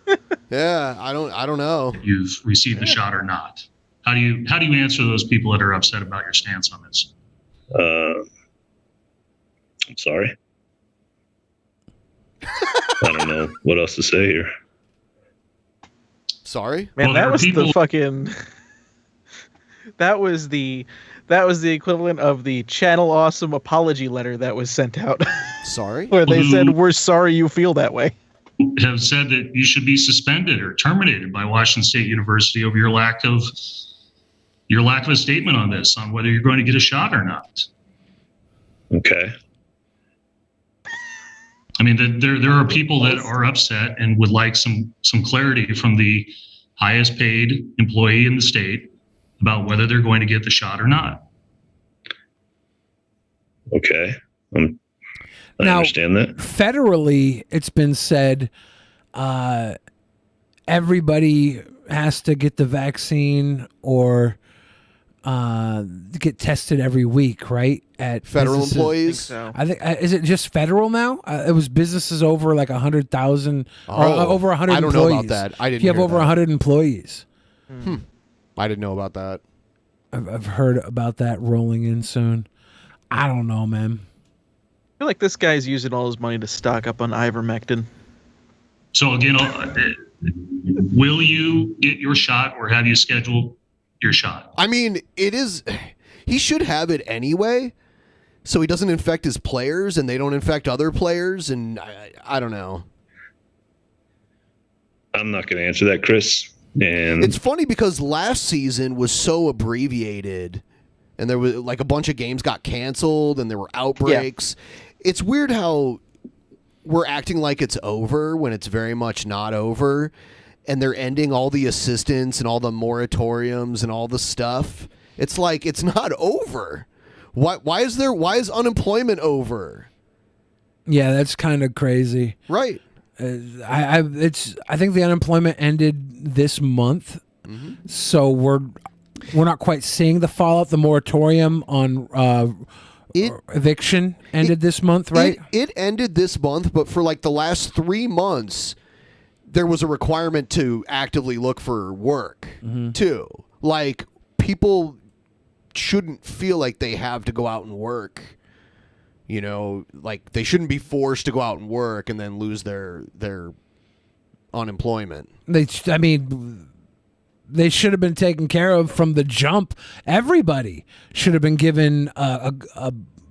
Yeah, I don't know. You've received the shot or not. How do you answer those people that are upset about your stance on this? I'm sorry. I don't know what else to say here. Sorry, man. That was the fucking. That was the equivalent of the Channel Awesome apology letter that was sent out. Sorry, where they said, "We're sorry you feel that way." Have said that you should be suspended or terminated by Washington State University over your lack of a statement on this, on whether you're going to get a shot or not. Okay. I mean, there are people that are upset and would like some clarity from the highest paid employee in the state about whether they're going to get the shot or not. Okay. I understand that. Federally, it's been said everybody has to get the vaccine or get tested every week, right? At federal businesses. employees. I think is it just federal now? It was businesses over like 100,000 or over 100 employees. I don't know about that. I didn't. If you have hear over that. 100 employees. I didn't know about that. I've heard about that rolling in soon. I don't know, man. I feel like this guy's using all his money to stock up on ivermectin. So again, will you get your shot, or have you scheduled your shot? I mean, he should have it anyway, so he doesn't infect his players and they don't infect other players, and I don't know. I'm not going to answer that, Chris. And it's funny because last season was so abbreviated, and there was like a bunch of games got canceled and there were outbreaks. Yeah. It's weird how we're acting like it's over when it's very much not over, and they're ending all the assistance and all the moratoriums and all the stuff. It's like it's not over. Why is unemployment over? Yeah, that's kind of crazy. Right. I think the unemployment ended this month, so we're not quite seeing the fallout. The moratorium on eviction ended this month, right? It ended this month, but for like the last 3 months, there was a requirement to actively look for work too. Like, people shouldn't feel like they have to go out and work. You know, like they shouldn't be forced to go out and work and then lose their unemployment. They should have been taken care of from the jump. Everybody should have been given a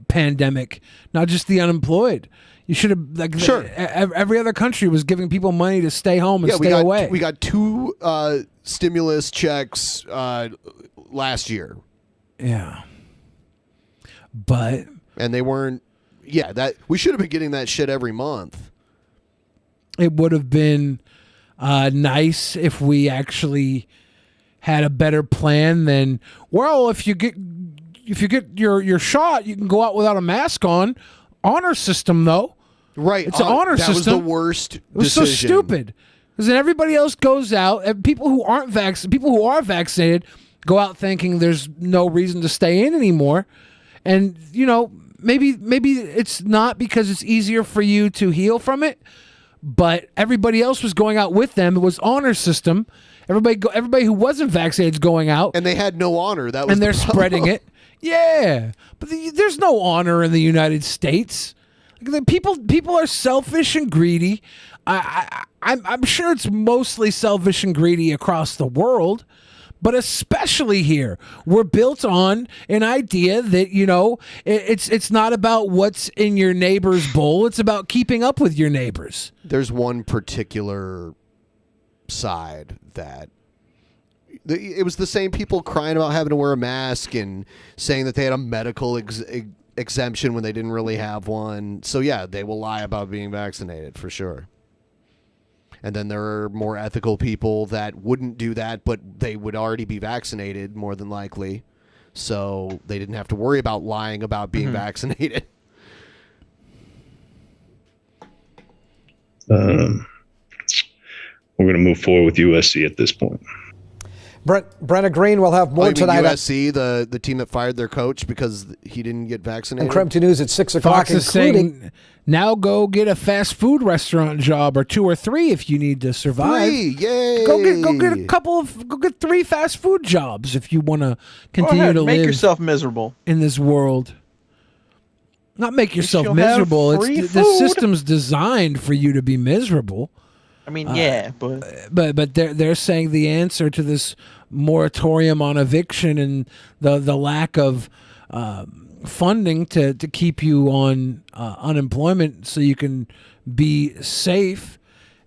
pandemic, not just the unemployed. You should have, like, sure. Every other country was giving people money to stay home and stay away. We got 2 stimulus checks last year. Yeah, and they weren't. Yeah, that we should have been getting that shit every month. It would have been nice if we actually had a better plan than, well, if you get your shot, you can go out without a mask on. Honor system, though. Right. It's an honor system. That was the worst decision. It was so stupid. Because then everybody else goes out, and people who are vaccinated go out thinking there's no reason to stay in anymore. And, you know, maybe it's not because it's easier for you to heal from it, but everybody else was going out with them. It was honor system. Everybody who wasn't vaccinated is going out, and they had no honor. That was and they're spreading it. Yeah, but there's no honor in the United States. People are selfish and greedy. I'm sure it's mostly selfish and greedy across the world, but especially here, we're built on an idea that, you know, it's not about what's in your neighbor's bowl. It's about keeping up with your neighbors. There's one particular side that it was the same people crying about having to wear a mask and saying that they had a medical exemption when they didn't really have one. So yeah, they will lie about being vaccinated for sure. And then there are more ethical people that wouldn't do that, but they would already be vaccinated more than likely. So they didn't have to worry about lying about being vaccinated. We're going to move forward with USC at this point. Brenna Green will have more tonight. USC, the team that fired their coach because he didn't get vaccinated. And Crumpton News at 6 o'clock. Fox is saying, now go get a fast food restaurant job or 2 or 3 if you need to survive. 3, yay! Go get 3 fast food jobs if you want to continue to make live. yourself miserable in this world. Not make yourself miserable. The system's designed for you to be miserable. I mean, yeah, but they're saying the answer to this moratorium on eviction and the lack of funding to keep you on unemployment so you can be safe.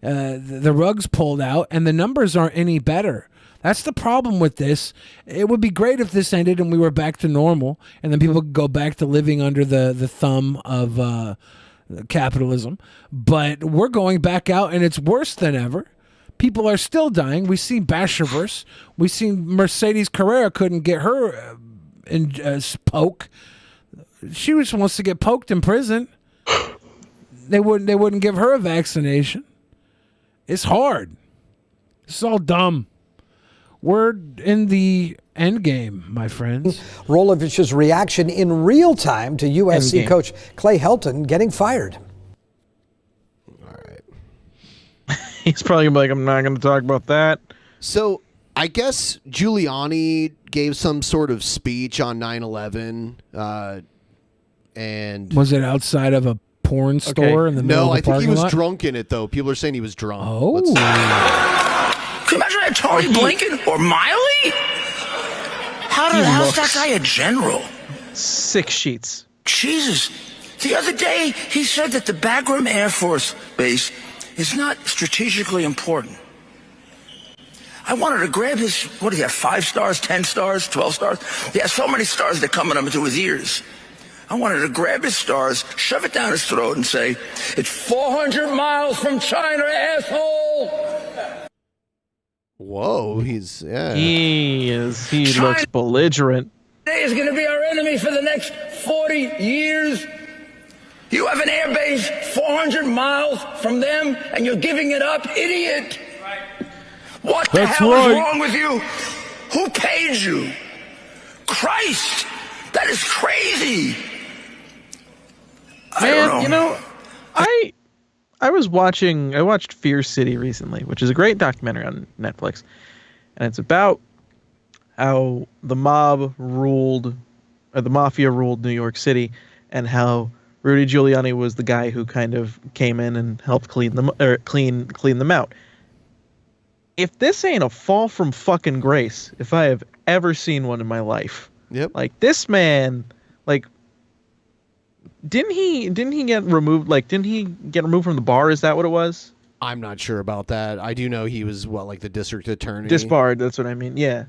The rug's pulled out and the numbers aren't any better. That's the problem with this. It would be great if this ended and we were back to normal and then people could go back to living under the thumb of capitalism. But we're going back out and it's worse than ever. People are still dying. We see Basherverse. We see Mercedes Carrera couldn't get her poke. She was supposed to get poked in prison. They wouldn't give her a vaccination. It's hard. It's all dumb. We're in the end game, my friends. Rolovich's reaction in real time to USC coach Clay Helton getting fired. All right. He's probably going to be like, I'm not going to talk about that. So I guess Giuliani gave some sort of speech on 9/11. And was it outside of a porn store in the middle of the parking lot? No, I think he was drunk in it, though. People are saying he was drunk. Oh. Can you imagine that Tony Blinken or Miley? How's that guy a general? 6 sheets. Jesus. The other day, he said that the Bagram Air Force Base is not strategically important. I wanted to grab his, what do you have, 5 stars, 10 stars, 12 stars? He has so many stars that come into his ears. I wanted to grab his stars, shove it down his throat and say, it's 400 miles from China, asshole! Whoa, He looks belligerent. China is going to be our enemy for the next 40 years. You have an air base 400 miles from them, and you're giving it up, idiot. What the hell is wrong with you? Who paid you? Christ, that is crazy. Man, I watched Fear City recently, which is a great documentary on Netflix. And it's about how the mafia ruled New York City and how Rudy Giuliani was the guy who kind of came in and helped clean them out. If this ain't a fall from fucking grace, if I have ever seen one in my life. Yep. Like this man, like didn't he get removed? Like, didn't he get removed from the bar? Is that what it was? I'm not sure about that. I do know he was like the district attorney. Disbarred. That's what I mean. Yeah.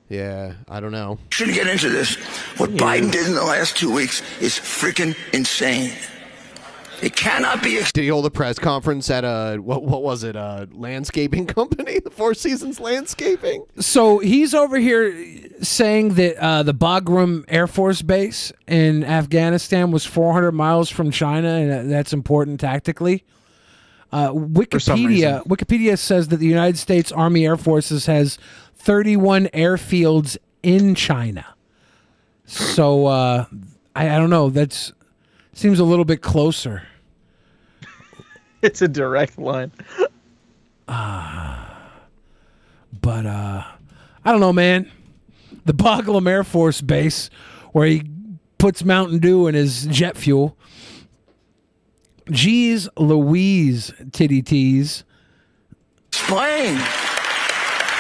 Yeah. I don't know. Shouldn't get into this. What Biden did in the last 2 weeks is freaking insane. It cannot be. Did he hold a press conference at what was it? A landscaping company, the Four Seasons Landscaping. So he's over here saying that the Bagram Air Force Base in Afghanistan was 400 miles from China, and that's important tactically. Wikipedia says that the United States Army Air Forces has 31 airfields in China. So I don't know. That seems a little bit closer. It's a direct line. But I don't know, man. The Bagram Air Force Base, where he puts Mountain Dew in his jet fuel. Jeez Louise, titty tease. Explain.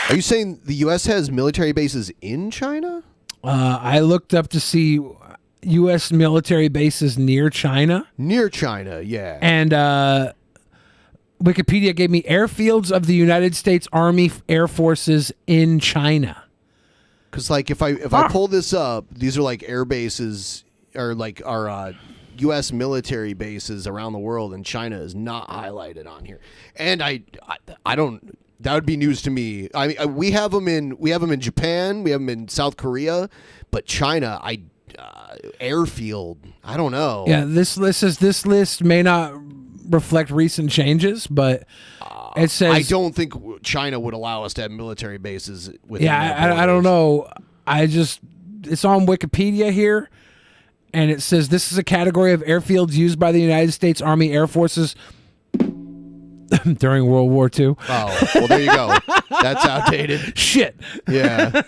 Are you saying the U.S. has military bases in China? I looked up to see U.S. military bases near China. Near China, yeah. And Wikipedia gave me airfields of the United States Army Air Forces in China. Because, like, if I pull this up, these are like air bases or like our U.S. military bases around the world, and China is not highlighted on here. And I don't. That would be news to me. I mean, we have them in Japan, we have them in South Korea, but China, airfield, I don't know. Yeah, this list may not reflect recent changes, but It says I don't think China would allow us to have military bases within Yeah, I don't know. It's on Wikipedia here, and it says this is a category of airfields used by the United States Army Air Forces during World War II. Oh, well, there you go. That's outdated. Shit. Yeah.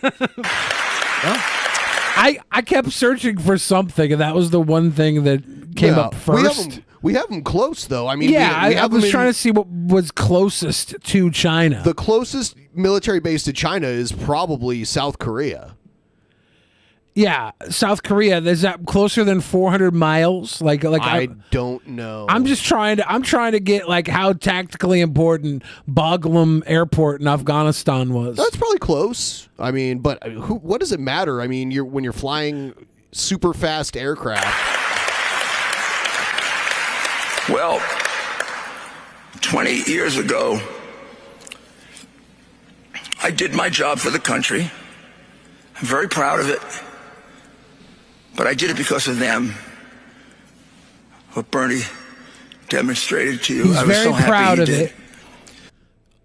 I kept searching for something, and that was the one thing that came up first. We have them close, though. I mean, yeah, we I have was them trying to see what was closest to China. The closest military base to China is probably South Korea. Yeah, South Korea. Is that closer than 400 miles? Like I don't know. I'm trying to get like how tactically important Bagram Airport in Afghanistan was. That's probably close. I mean, but what does it matter? I mean, when you're flying super fast aircraft. Well, 20 years ago, I did my job for the country. I'm very proud of it. But I did it because of them. What Bernie demonstrated to you. He's I was very so happy proud he of did. it.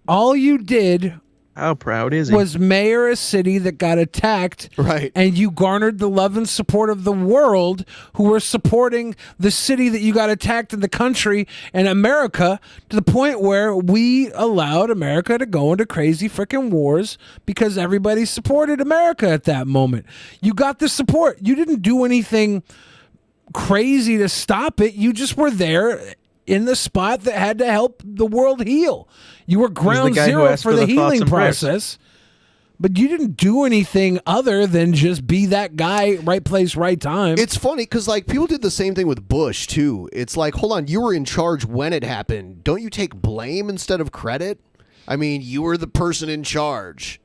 All you did How proud is he? was mayor a city that got attacked, right? And you garnered the love and support of the world, who were supporting the city that you got attacked in the country and America, to the point where we allowed America to go into crazy freaking wars because everybody supported America at that moment. You got the support. You didn't do anything crazy to stop it. You just were there in the spot that had to help the world heal. You were ground zero for the healing process, but you didn't do anything other than just be that guy, right place, right time. It's funny because like people did the same thing with Bush too. It's like, hold on, you were in charge when it happened. Don't you take blame instead of credit? I mean, you were the person in charge.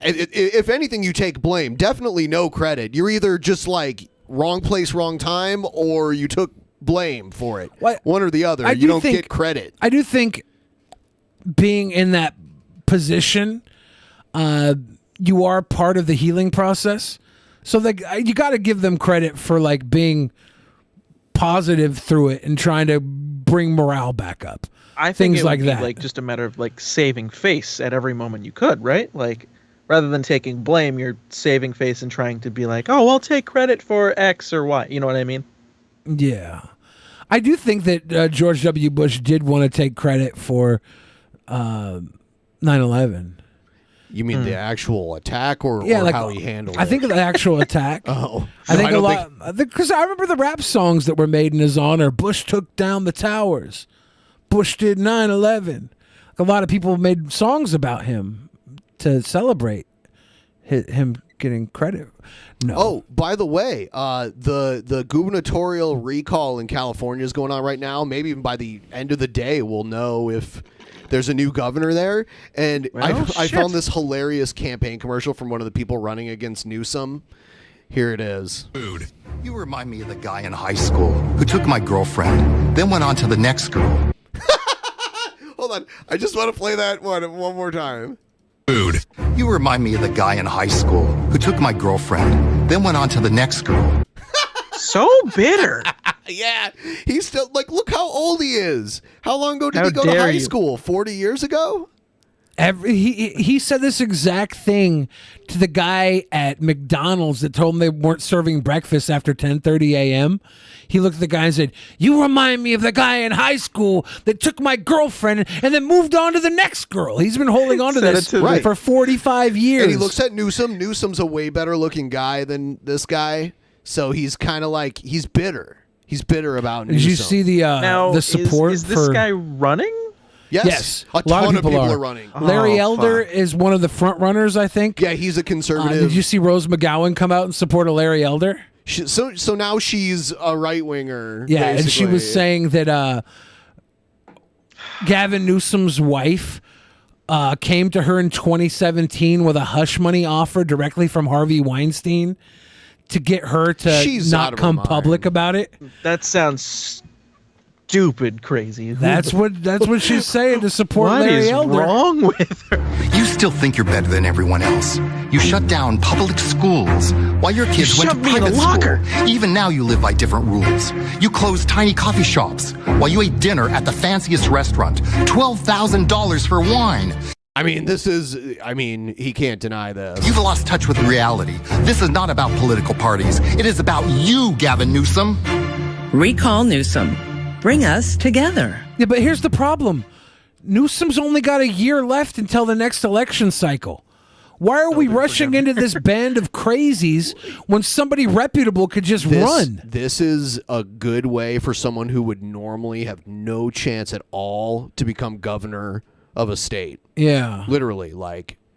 If anything, you take blame. Definitely no credit. You're either just like wrong place, wrong time, or you took blame for it. One or the other. You don't get credit. I do think being in that position, you are part of the healing process. So you got to give them credit for like being positive through it and trying to bring morale back up. I think things it would like be that. like just a matter of like saving face at every moment you could, right? Like rather than taking blame, you're saving face and trying to be like, oh, I'll take credit for X or Y. You know what I mean? Yeah. I do think that George W. Bush did want to take credit for 9/11. You mean the actual attack or like, how he handled it? I think the actual attack. I think a lot, because I remember the rap songs that were made in his honor. Bush took down the towers. Bush did 9/11. A lot of people made songs about him to celebrate him getting credit. No. Oh, by the way, the gubernatorial recall in California is going on right now. Maybe even by the end of the day, we'll know if there's a new governor there. And I found this hilarious campaign commercial from one of the people running against Newsom. Here it is. Dude, you remind me of the guy in high school who took my girlfriend, then went on to the next girl. Hold on. I just want to play that one more time. Dude, you remind me of the guy in high school who took my girlfriend, then went on to the next girl. So bitter. Yeah. He's still, like, look how old he is. How long ago did he go to high school? 40 years ago? He said this exact thing to the guy at McDonald's that told him they weren't serving breakfast after 10:30 a.m. He looked at the guy and said, "You remind me of the guy in high school that took my girlfriend and then moved on to the next girl." He's been holding on to this for 45 years. And he looks at Newsom. Newsom's a way better looking guy than this guy. So he's kind of like, he's bitter. He's bitter about Newsom. Did you see the support is this guy running? Yes. A ton lot of people are running. Larry Elder is one of the front runners, I think. Yeah, he's a conservative. Did you see Rose McGowan come out and support a Larry Elder? So now she's a right winger. Yeah, and she was saying that Gavin Newsom's wife came to her in 2017 with a hush money offer directly from Harvey Weinstein to get her to not come public about it. That sounds stupid crazy. That's what she's saying to support What Larry is Elder. wrong with her? You still think you're better than everyone else. You shut down public schools while your kids went to shoved me in a private locker. school. Even now you live by different rules. You closed tiny coffee shops while you ate dinner at the fanciest restaurant. $12,000 for wine. I mean, he can't deny this. You've lost touch with reality. This is not about political parties. It is about you, Gavin Newsom. Recall Newsom. Bring us together. Yeah, but here's the problem. Newsom's only got a year left until the next election cycle. Why are we rushing into this band of crazies when somebody reputable could just run? This is a good way for someone who would normally have no chance at all to become governor of a state. Yeah. Literally,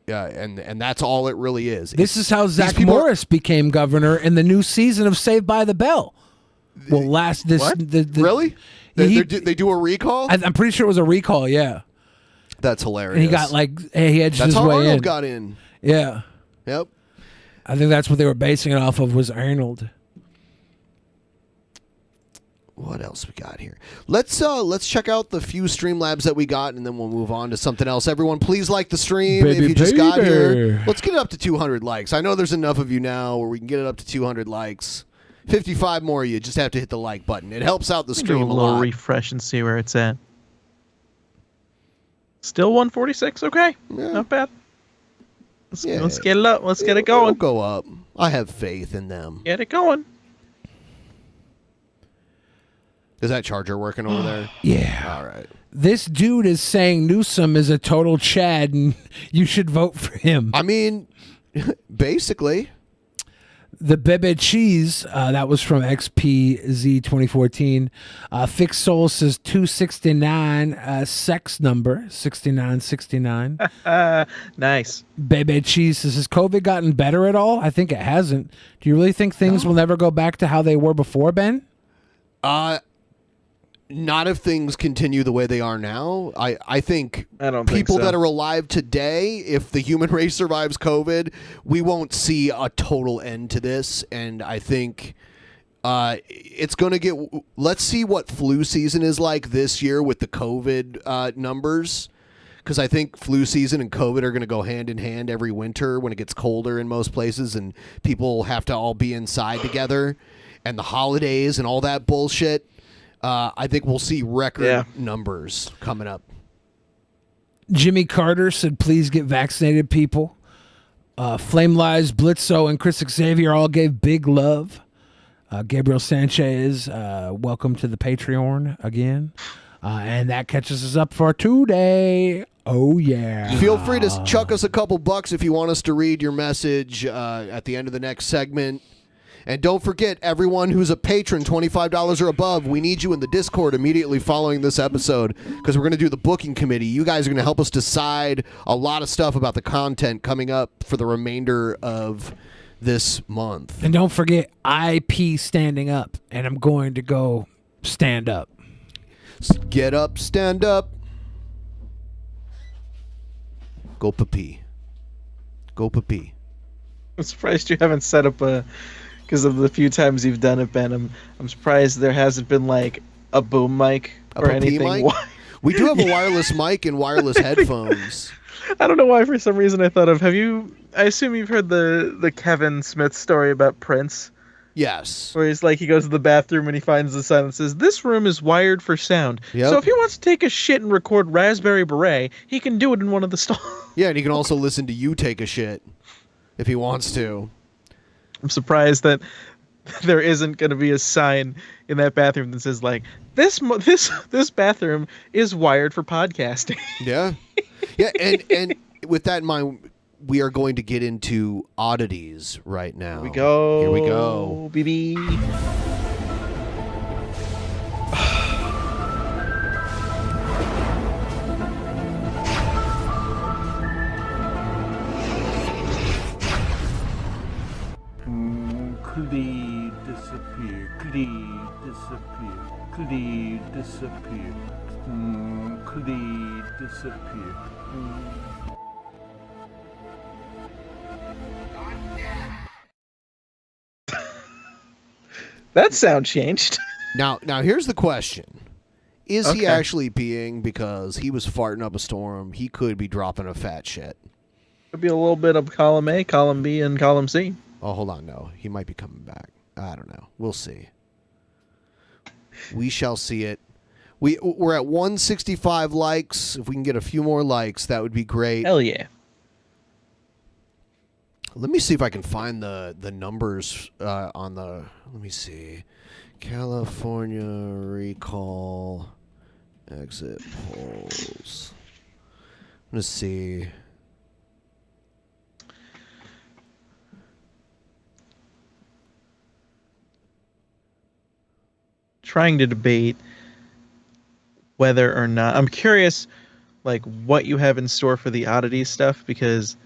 and that's all it really is. This is how Zach Morris became governor in the new season of Saved by the Bell. Well, really? They do a recall? I'm pretty sure it was a recall, yeah. That's hilarious. And he got he edged his way in. That's how Arnold got in. Yeah. Yep. I think that's what they were basing it off of, was Arnold. What else we got here? Let's check out the few Streamlabs that we got, and then we'll move on to something else. Everyone, please like the stream if you just got here. Let's get it up to 200 likes. I know there's enough of you now where we can get it up to 200 likes. 55 more of you just have to hit the like button. It helps out the stream a little lot. refresh and see where it's at. Still 146. Okay, not bad. Let's get it up. Let's get it going. It'll go up. I have faith in them. Get it going. Is that charger working over there? Yeah. All right. This dude is saying Newsom is a total Chad and you should vote for him. I mean, basically. The Bebe Cheese, that was from XPZ 2014. Fixed Soul says 269, sex number 6969. Nice. Bebe Cheese says, has COVID gotten better at all? I think it hasn't. Do you really think things will never go back to how they were before, Ben? Not if things continue the way they are now. I think don't people think so. that are alive today, if the human race survives COVID, we won't see a total end to this. And I think it's going to get... Let's see what flu season is like this year with the COVID numbers. Because I think flu season and COVID are going to go hand in hand every winter when it gets colder in most places and people have to all be inside together. And the holidays and all that bullshit. I think we'll see record numbers coming up. Jimmy Carter said, please get vaccinated, people. Flame Lies, Blitzo, and Chris Xavier all gave big love. Gabriel Sanchez, welcome to the Patreon again. And that catches us up for today. Oh, yeah. Feel free to chuck us a couple bucks if you want us to read your message at the end of the next segment. And don't forget, everyone who's a patron, $25 or above, we need you in the Discord immediately following this episode because we're going to do the booking committee. You guys are going to help us decide a lot of stuff about the content coming up for the remainder of this month. And don't forget, IP standing up, and I'm going to go stand up. Get up, stand up. Go pee. Go pee. I'm surprised you haven't set up a... Because of the few times you've done it, Ben, I'm surprised there hasn't been like a boom mic or anything. Mic? We do have a wireless mic and wireless headphones. I don't know why for some reason I thought of. I assume you've heard the Kevin Smith story about Prince? Yes. Where he's like, he goes to the bathroom and he finds the sign and says, this room is wired for sound. Yep. So if he wants to take a shit and record Raspberry Beret, he can do it in one of the stalls. Yeah, and he can also listen to you take a shit if he wants to. I'm surprised that there isn't going to be a sign in that bathroom that says like this bathroom is wired for podcasting. Yeah, yeah, and with that in mind, we are going to get into oddities right now. Here we go. Here we go, BB. Clee disappear, Clee disappear, Clee disappear, Clee disappear. That sound changed. Now here's the question. Is he actually peeing? Because he was farting up a storm. He could be dropping a fat shit. Could be a little bit of column A, column B, and column C. Oh, hold on. No, he might be coming back. I don't know. We'll see. We shall see it. We're at 165 likes. If we can get a few more likes, that would be great. Hell yeah. Let me see if I can find the numbers on the... Let me see. California recall exit polls. I'm going to see... Trying to debate whether or not... I'm curious, like, what you have in store for the oddities stuff, because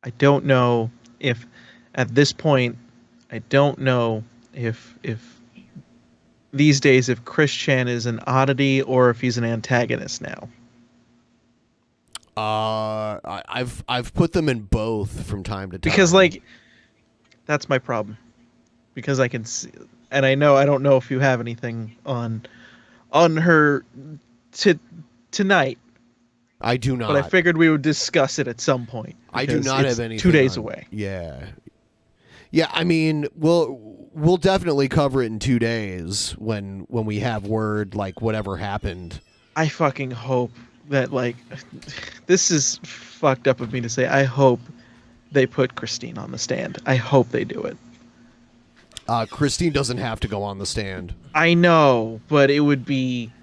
I don't know if, at this point, I don't know if these days, if Chris Chan is an oddity or if he's an antagonist now. I've put them in both from time to time. Because, like, that's my problem. Because I can see... And I don't know if you have anything on her tonight. I do not. But I figured we would discuss it at some point. I do not have anything. 2 days away. Yeah. Yeah, I mean, we'll definitely cover it in 2 days when we have word, like, whatever happened. I fucking hope that, like, this is fucked up of me to say. I hope they put Christine on the stand. I hope they do it. Christine doesn't have to go on the stand. I know, but it would be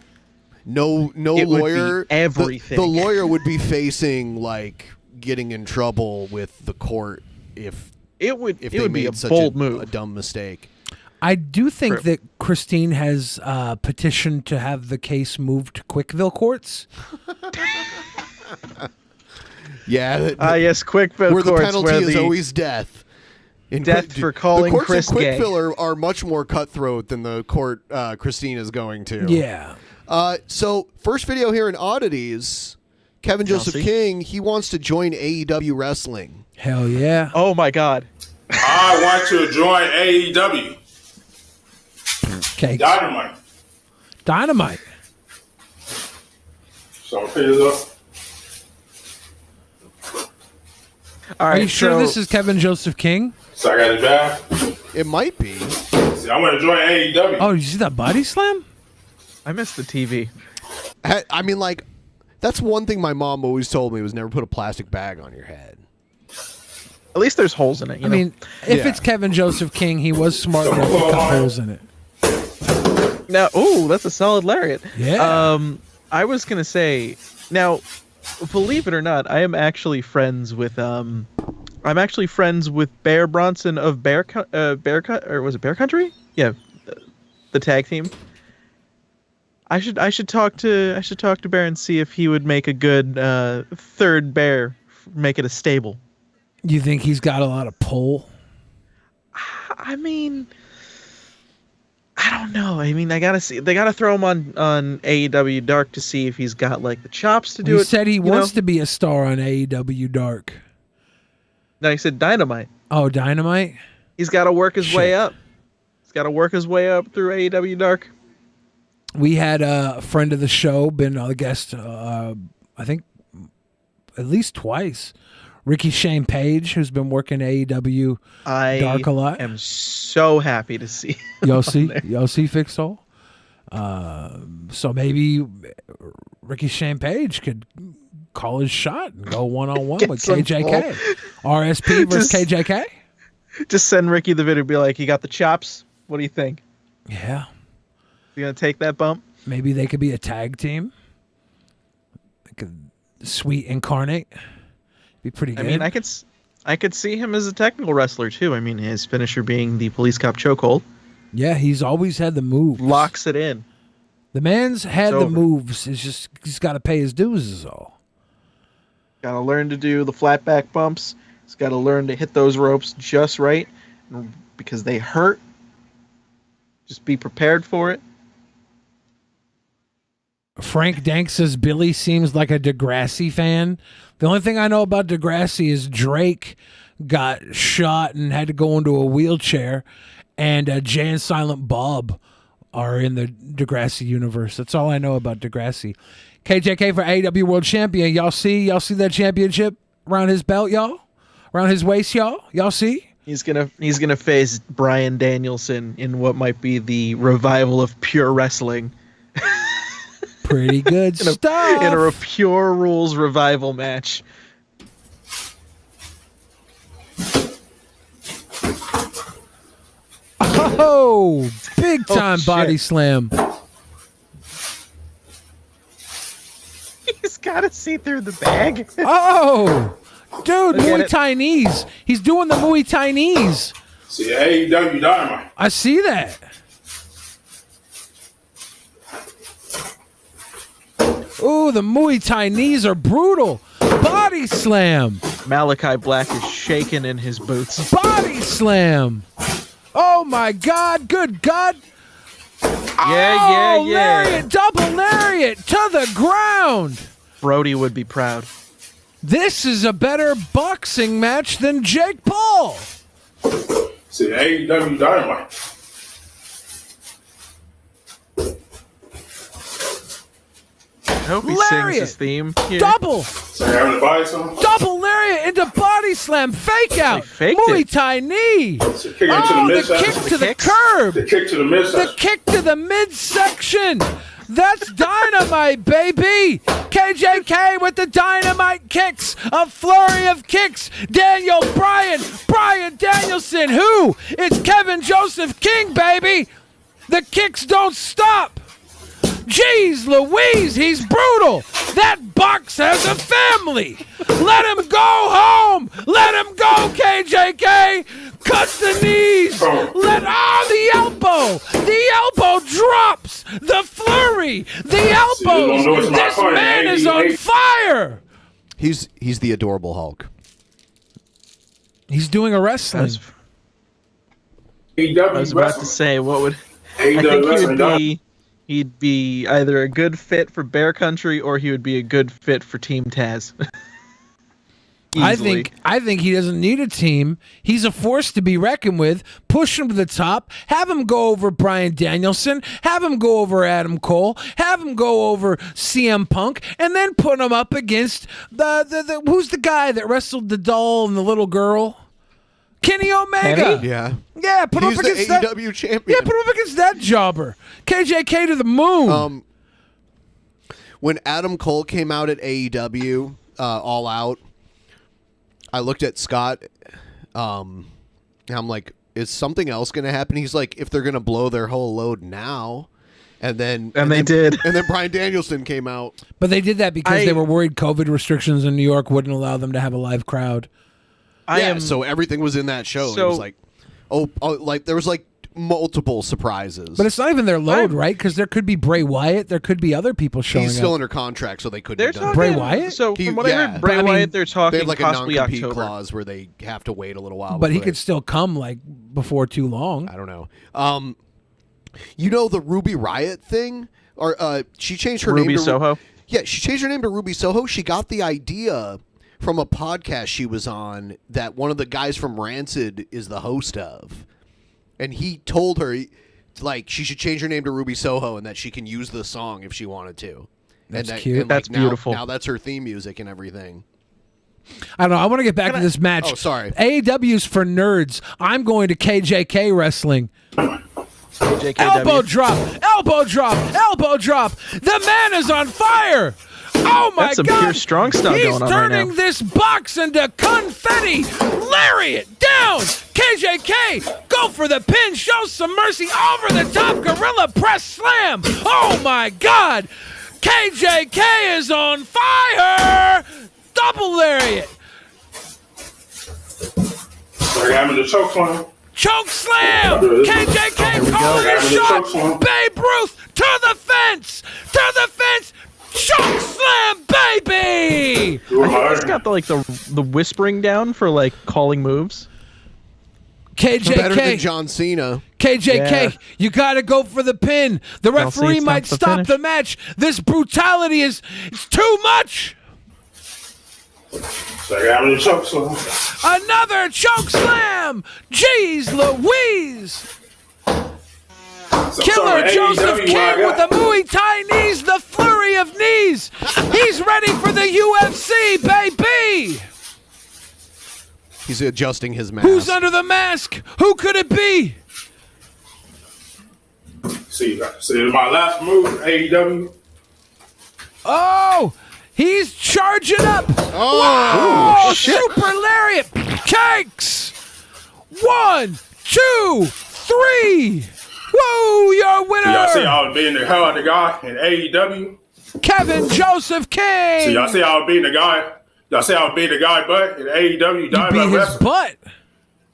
no lawyer. Would be everything. The lawyer would be facing, like, getting in trouble with the court if it would they be made a such bold move, a dumb mistake. I do think that Christine has petitioned to have the case moved to Quickville courts. Yeah. Yes, Quickville where courts. The penalty is always death. Death for calling Chris gay. The courts in Quickville are much more cutthroat than the court Christine is going to. Yeah. So, first video here in Oddities, Kevin Joseph King, he wants to join AEW Wrestling. Hell yeah. Oh, my God. I want to join AEW. Okay. Dynamite. So, pick it up. All right, are you sure this is Kevin Joseph King? So I got it back. It might be. See, I want to join AEW. Oh, did you see that body slam? I missed the TV. I mean, like, that's one thing my mom always told me was never put a plastic bag on your head. At least there's holes in it. I mean, if it's Kevin Joseph King, he was smart enough to cut holes in it. Now, ooh, that's a solid lariat. Yeah. I was gonna say, now, believe it or not, I am actually friends with Bear Bronson of Bear or was it Bear Country? Yeah, the tag team. I should talk to Bear and see if he would make a good third Bear, make it a stable. You think he's got a lot of pull? I mean, I don't know. I mean, they gotta throw him on AEW Dark to see if he's got, like, the chops to do it. He said he wants to be a star on AEW Dark. No, he said Dynamite. Oh, Dynamite? He's got to work his way up. He's got to work his way up through AEW Dark. We had a friend of the show, been a guest, I think, at least twice. Ricky Shane Page, who's been working AEW Dark a lot. I am so happy to see Yossi fixed all. So maybe Ricky Shane Page could call his shot and go one-on-one with KJK. RSP versus KJK. Just send Ricky the video and be like, you got the chops? What do you think? Yeah. You going to take that bump? Maybe they could be a tag team. Like a Sweet Incarnate. Be pretty good. I mean, I could see him as a technical wrestler too. I mean, his finisher being the police cop chokehold. Yeah, he's always had the moves. Locks it in. The man's had the moves. It's just he's got to pay his dues is all. Got to learn to do the flat back bumps. He's got to learn to hit those ropes just right because they hurt. Just be prepared for it. Frank Dank says Billy seems like a Degrassi fan. The only thing I know about Degrassi is Drake got shot and had to go into a wheelchair, and Jay and Silent Bob are in the Degrassi universe. That's all I know about Degrassi. KJK for AEW World Champion. Y'all see that championship around his belt, y'all? Around his waist, y'all? Y'all see? He's gonna face Bryan Danielson in what might be the revival of pure wrestling. Pretty good stuff. In a Pure Rules revival match. Oh, big time body slam. He's got to see through the bag. Oh, dude, Muay Thai knees. He's doing the Muay Thai knees. See, AEW Dynamite. I see that. Ooh, the Muay Thai knees are brutal. Body slam. Malachi Black is shaking in his boots. Body slam. Oh my God! Good God! Yeah. Lariat, double lariat to the ground. Brody would be proud. This is a better boxing match than Jake Paul. See, AEW Dynamite. I hope he sings his theme. Here. Double. So you're having to buy some? Double lariat into body slam. Fake out. Muay Thai knee. So kick into the the kick to the curb. The kick to the midsection. The kick to the midsection. That's dynamite, baby. KJK with the dynamite kicks. A flurry of kicks. Bryan Danielson. Who? It's Kevin Joseph King, baby. The kicks don't stop. Jeez Louise, he's brutal. That box has a family. Let him go home. Let him go, KJK. Cut the knees. The elbow. The elbow drops. The flurry. The elbows. This man is on fire. He's the adorable Hulk. He's doing a wrestling. I was about to say, what would... I think he'd be either a good fit for Bear Country or he would be a good fit for Team Taz. I think he doesn't need a team. He's a force to be reckoned with. Push him to the top. Have him go over Bryan Danielson. Have him go over Adam Cole. Have him go over CM Punk, and then put him up against the who's the guy that wrestled the doll and the little girl? Kenny Omega. Kenny? Yeah. Yeah, put him up against the AEW champion. Yeah, put him up against that jobber. KJK to the moon. When Adam Cole came out at AEW, All Out, I looked at Scott, and I'm like, is something else going to happen? He's like, if they're going to blow their whole load now. And they did. And then Bryan Danielson came out. But they did that because they were worried COVID restrictions in New York wouldn't allow them to have a live crowd. So everything was in that show. It was like, like there was like multiple surprises. But it's not even their load, right? Because there could be Bray Wyatt. There could be other people showing up. He's still under contract, so they couldn't have done Bray Wyatt? So from what I heard, Bray Wyatt, they're talking they have like a possibly non-compete October. clause where they have to wait a little while. But he could still come like before too long. I don't know. You know the Ruby Riott thing? Or she changed her name to Soho? Yeah, she changed her name to Ruby Soho. She got the idea from a podcast she was on that one of the guys from Rancid is the host of. And he told her like she should change her name to Ruby Soho and that she can use the song if she wanted to. That's cute. That's beautiful. Now that's her theme music and everything. I don't know. I want to get back to this match. Oh, sorry. AEW's for nerds. I'm going to KJK wrestling. Elbow drop. Elbow drop. Elbow drop. The man is on fire. Oh my That's some God! pure strong stuff He's going on right now. turning this box into confetti. Lariat down. KJK, go for the pin. Show some mercy. Over the top gorilla press slam. Oh my God! KJK is on fire. Double lariat. They're having the choke slam. Choke slam. KJK calling a shot. Babe Ruth to the fence. To the fence. Choke slam, baby! I think he's got the whispering down for like calling moves. KJK, better than John Cena. KJK, you got to go for the pin. The referee might stop the match. This brutality is too much. Another choke slam. Another choke slam. Jeez Louise. Killer Joseph King with the Muay Thai knees, the flurry of knees. He's ready for the UFC, baby. He's adjusting his mask. Who's under the mask? Who could it be? See, my last move, AEW. Oh, he's charging up. Oh, whoa, super lariat. Cakes. 1, 2, 3. Whoa, you're a winner. So y'all see I was being the hell out of the guy in AEW? Kevin Joseph King. So y'all see I was being the guy. Y'all say I was being the guy butt in AEW. You beat his butt.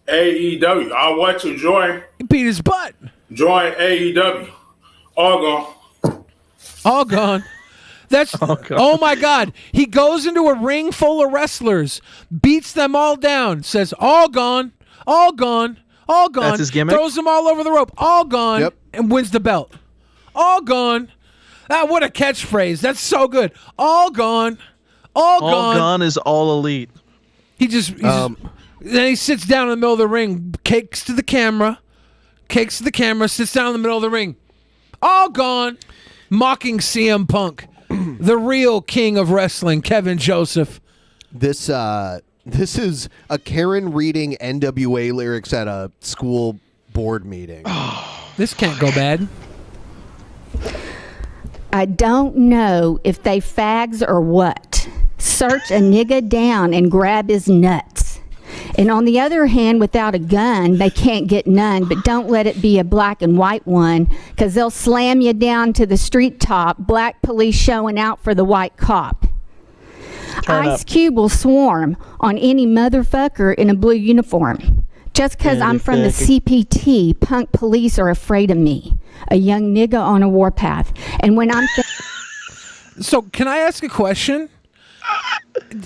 AEW. I want to join. You beat his butt. Join AEW. All gone. All gone. That's oh my God. He goes into a ring full of wrestlers, beats them all down, says all gone, all gone, all gone. That's his gimmick? Throws them all over the rope, all gone, and wins the belt. All gone. What a catchphrase. That's so good. All gone. All gone. All gone is all elite. Then he sits down in the middle of the ring, cakes to the camera, sits down in the middle of the ring. All gone. Mocking CM Punk, the real king of wrestling, Kevin Joseph. This is a Karen reading NWA lyrics at a school board meeting. This can't go bad. I don't know if they fags or what. Search a nigga down and grab his nuts. And on the other hand, without a gun, they can't get none, but don't let it be a black and white one, because they'll slam you down to the street top, black police showing out for the white cop. Ice Cube will swarm on any motherfucker in a blue uniform. Just because I'm from the CPT, punk police are afraid of me. A young nigga on a warpath. And when I'm... So, can I ask a question?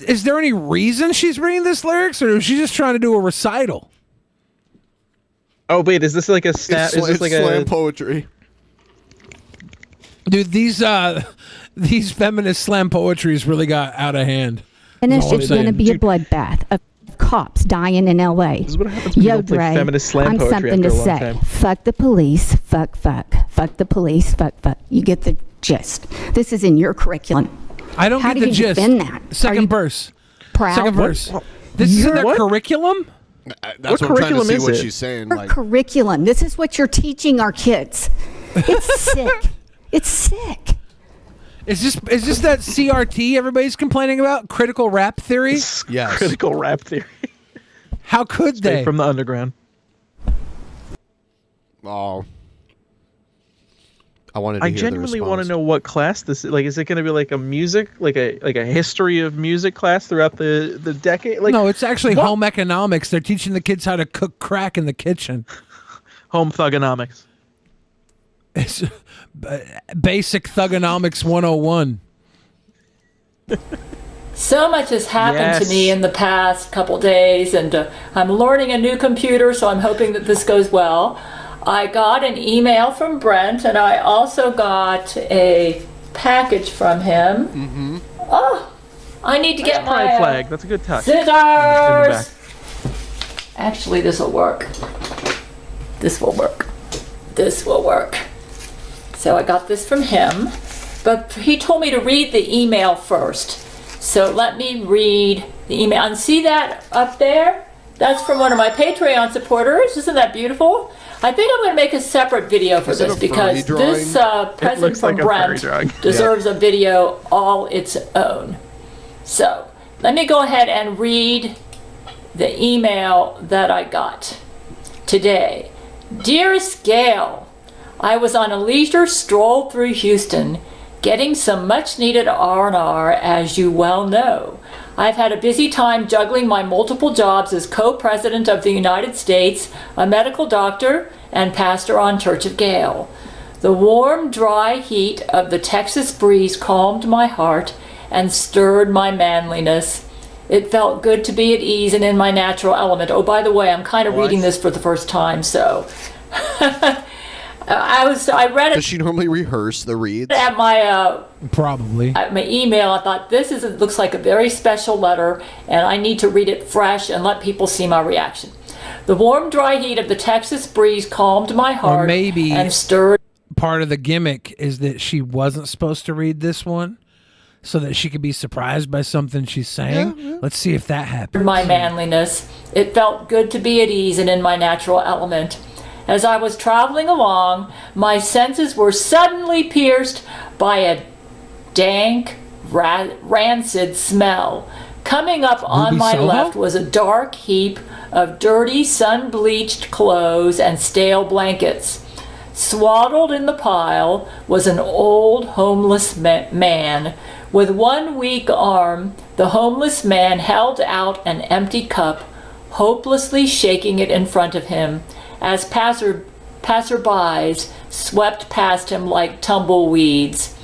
Is there any reason she's reading this lyrics, or is she just trying to do a recital? Oh wait, is this like a snap? Is this like slam poetry? Dude, these feminist slam poetries really got out of hand. And it's going to be a bloodbath of cops dying in L.A. This is what happens when you play feminist slam I'm poetry something to after a long say. time. Fuck the police. Fuck. Fuck the police. Fuck. You get the gist. This is in your curriculum. I don't How get do the you gist. defend that? Second verse. Proud? Second verse. This is in their curriculum? That's what I'm trying to see what she's saying. Your curriculum. This is what you're teaching our kids. It's sick. It's sick. Is this that CRT everybody's complaining about? Critical rap theory? Yes. Critical rap theory. How could Straight they? from the underground. Oh. I wanted to hear genuinely want to know what class this is. Like, is it going to be like a music, like a history of music class throughout the decade? Like, no, it's actually home economics. They're teaching the kids how to cook crack in the kitchen. Home thugonomics. It's basic thugonomics 101. So much has happened to me in the past couple days, and I'm learning a new computer, so I'm hoping that this goes well. I got an email from Brent, and I also got a package from him. Mm-hmm. Oh, I need to get my pride flag. That's a good touch. Scissors. Actually, this will work. This will work. This will work. So I got this from him, but he told me to read the email first. So let me read the email. And see that up there? That's from one of my Patreon supporters. Isn't that beautiful? I think I'm going to make a separate video for this because this present from Brent deserves a video all its own. So let me go ahead and read the email that I got today. Dearest Gail, I was on a leisure stroll through Houston, getting some much-needed R&R, as you well know. I've had a busy time juggling my multiple jobs as co-president of the United States, a medical doctor, and pastor on Church of Gale. The warm, dry heat of the Texas breeze calmed my heart and stirred my manliness. It felt good to be at ease and in my natural element. Oh, by the way, I'm kind of reading this for the first time, so... I read it. Does she normally rehearse the reads? At my probably at my email, I thought this looks like a very special letter, and I need to read it fresh and let people see my reaction. The warm, dry heat of the Texas breeze calmed my heart and stirred. part of the gimmick is that she wasn't supposed to read this one so that she could be surprised by something she's saying. Yeah. Let's see if that happens. My manliness. It felt good to be at ease and in my natural element. As I was traveling along, my senses were suddenly pierced by a dank, rancid smell. Coming up on my left was a dark heap of dirty, sun-bleached clothes and stale blankets. Swaddled in the pile was an old homeless man. With one weak arm, the homeless man held out an empty cup, hopelessly shaking it in front of him, as passerbys swept past him like tumbleweeds.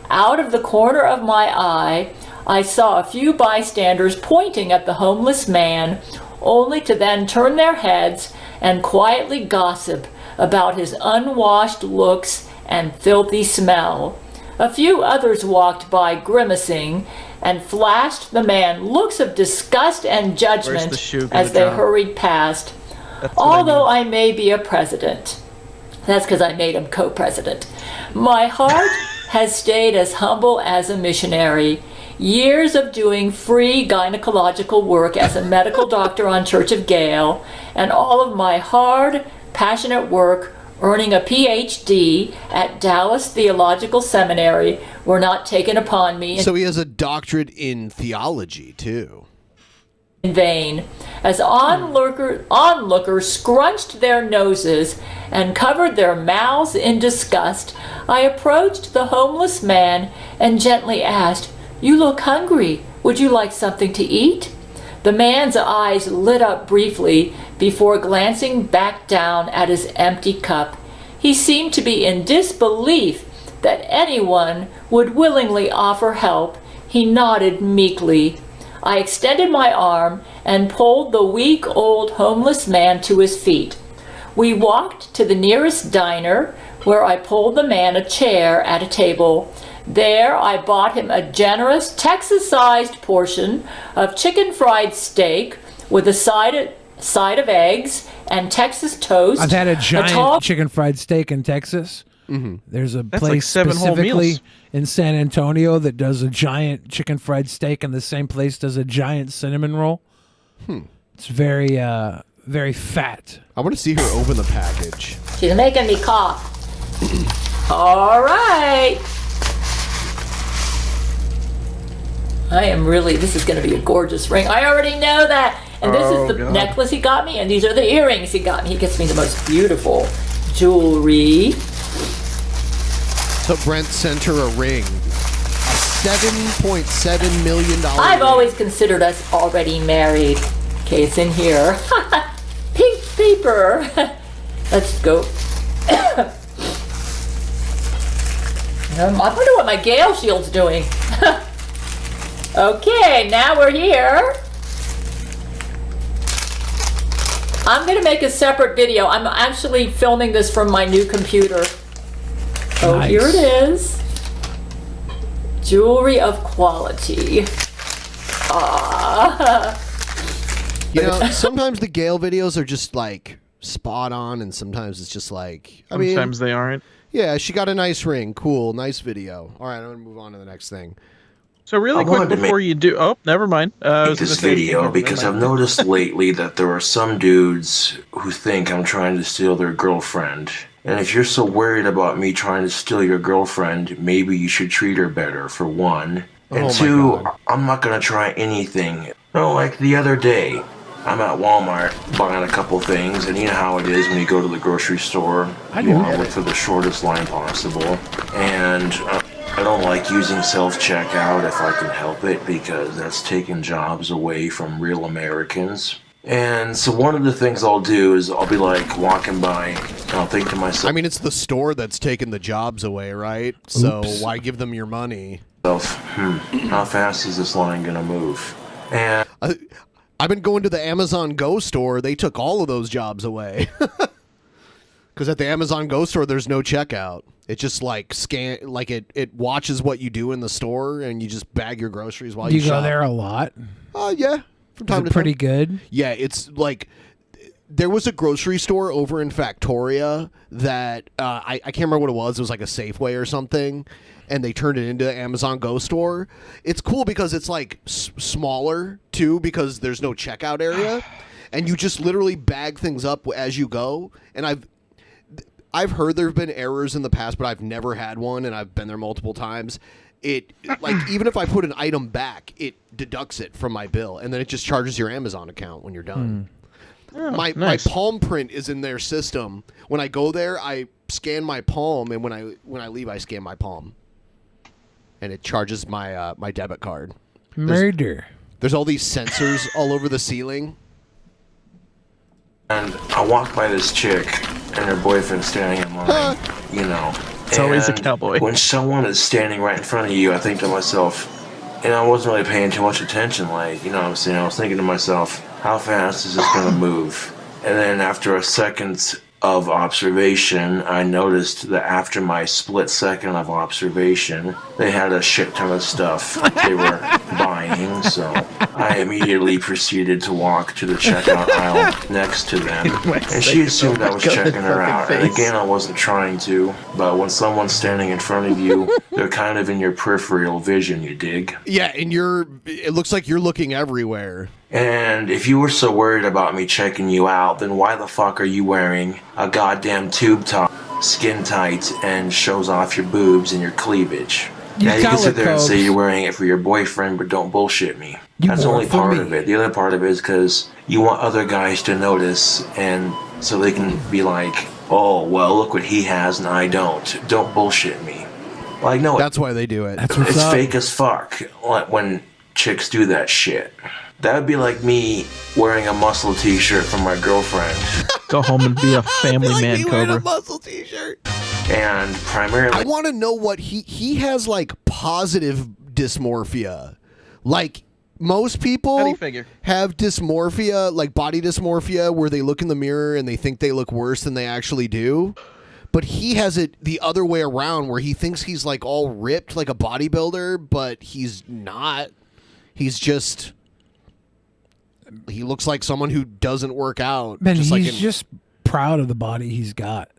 Out of the corner of my eye, I saw a few bystanders pointing at the homeless man, only to then turn their heads and quietly gossip about his unwashed looks and filthy smell. A few others walked by grimacing and flashed the man looks of disgust and judgment as they hurried past. Although I may be a president, that's because I made him co-president, my heart has stayed as humble as a missionary. Years of doing free gynecological work as a medical doctor on Church of Gale, and all of my hard, passionate work earning a PhD at Dallas Theological Seminary were not taken upon me. So he has a doctorate in theology, too. In vain, as onlookers scrunched their noses and covered their mouths in disgust, I approached the homeless man and gently asked, "You look hungry. Would you like something to eat?" The man's eyes lit up briefly before glancing back down at his empty cup. He seemed to be in disbelief that anyone would willingly offer help. He nodded meekly. I extended my arm and pulled the weak old homeless man to his feet. We walked to the nearest diner, where I pulled the man a chair at a table. There I bought him a generous Texas-sized portion of chicken fried steak with a side of eggs and Texas toast. I've had a giant chicken fried steak in Texas. Mm-hmm. There's a place specifically in San Antonio that does a giant chicken fried steak, and the same place does a giant cinnamon roll. It's very, very fat. I want to see her open the package. She's making me cough. All right. This is going to be a gorgeous ring. I already know that. And this is the necklace he got me, and these are the earrings he got me. He gets me the most beautiful jewelry. So Brent sent her a ring. A $7.7 million I've always considered us already married. Okay, it's in here. Pink paper. Let's go. I wonder what my Gale shield's doing. Okay, now we're here. I'm going to make a separate video. I'm actually filming this from my new computer. Oh, nice. Here it is. Jewelry of quality. You know, sometimes the Gale videos are just like spot on, and sometimes it's just like, sometimes they aren't. Yeah, she got a nice ring. Cool, nice video. All right, I'm going to move on to the next thing. So really quick before you do, never mind. Make this video because I've noticed lately that there are some dudes who think I'm trying to steal their girlfriend. And if you're so worried about me trying to steal your girlfriend, maybe you should treat her better, for one. And two, I'm not going to try anything. Like the other day, I'm at Walmart buying a couple things, and you know how it is when you go to the grocery store. You want to look for the shortest line possible. And I don't like using self-checkout if I can help it, because that's taking jobs away from real Americans. And so one of the things I'll do is I'll be like walking by and I'll think to myself, it's the store that's taking the jobs away, right? So why give them your money? How fast is this line gonna move? And I've been going to the Amazon Go store. They took all of those jobs away. Because at the Amazon Go store, there's no checkout. It just it watches what you do in the store, and you just bag your groceries while you shop. You go there a lot? Yeah. From time to time. Pretty good? Yeah, it's like There was a grocery store over in Factoria that I can't remember what it was. It was like a Safeway or something, and they turned it into an Amazon Go store. It's cool because it's like smaller too, because there's no checkout area, and you just literally bag things up as you go. And I've heard there have been errors in the past, but I've never had one, and I've been there multiple times. It like even if I put an item back, it deducts it from my bill, and then it just charges your Amazon account when you're done. Oh, my nice. palm print is in their system. When I go there, I scan my palm, and when I leave, I scan my palm, and it charges my my debit card. Murder. There's all these sensors all over the ceiling. And I walked by this chick and her boyfriend standing in line, you know. It's always a cowboy. When someone is standing right in front of you, I think to myself, and I wasn't really paying too much attention, like, you know what I'm saying? I was thinking to myself, how fast is this going to move? And then after a second of observation, I noticed that after my split second of observation, they had a shit ton of stuff they were buying, so I immediately proceeded to walk to the checkout aisle next to them, and she assumed I was checking her out, and again, I wasn't trying to, but when someone's standing in front of you, they're kind of in your peripheral vision, you dig? Yeah, and it looks like you're looking everywhere. And if you were so worried about me checking you out, then why the fuck are you wearing a goddamn tube top, skin tight, and shows off your boobs and your cleavage? Now you can sit there and say you're wearing it for your boyfriend, but don't bullshit me. That's only part of it. The other part of it is because you want other guys to notice, and so they can be like, oh, well, look what he has and I don't. Don't bullshit me. Like, no. That's why they do it. It's fake as fuck when chicks do that shit. That would be like me wearing a muscle t-shirt from my girlfriend. Go home and be a family man, me Cobra. wearing a muscle t-shirt. And primarily, I want to know what he has, like, positive dysmorphia. Like, most people How do you figure? have dysmorphia, like body dysmorphia, where they look in the mirror and they think they look worse than they actually do. But he has it the other way around, where he thinks he's like all ripped like a bodybuilder, but he's not. He's just... He looks like someone who doesn't work out. Man, just he's just proud of the body he's got.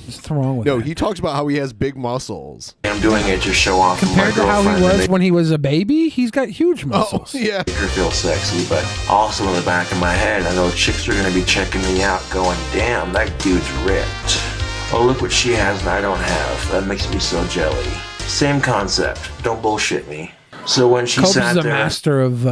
What's wrong with No, that? he talks about how he has big muscles. I'm doing it to show off Compared my to how he girlfriend. was when he was a baby, he's got huge muscles. Yeah. Make her feel sexy, but also in the back of my head, I know chicks are going to be checking me out going, damn, that dude's ripped. Oh, look what she has and I don't have. That makes me so jelly. Same concept. Don't bullshit me. So when she Cobes sat is a there... master of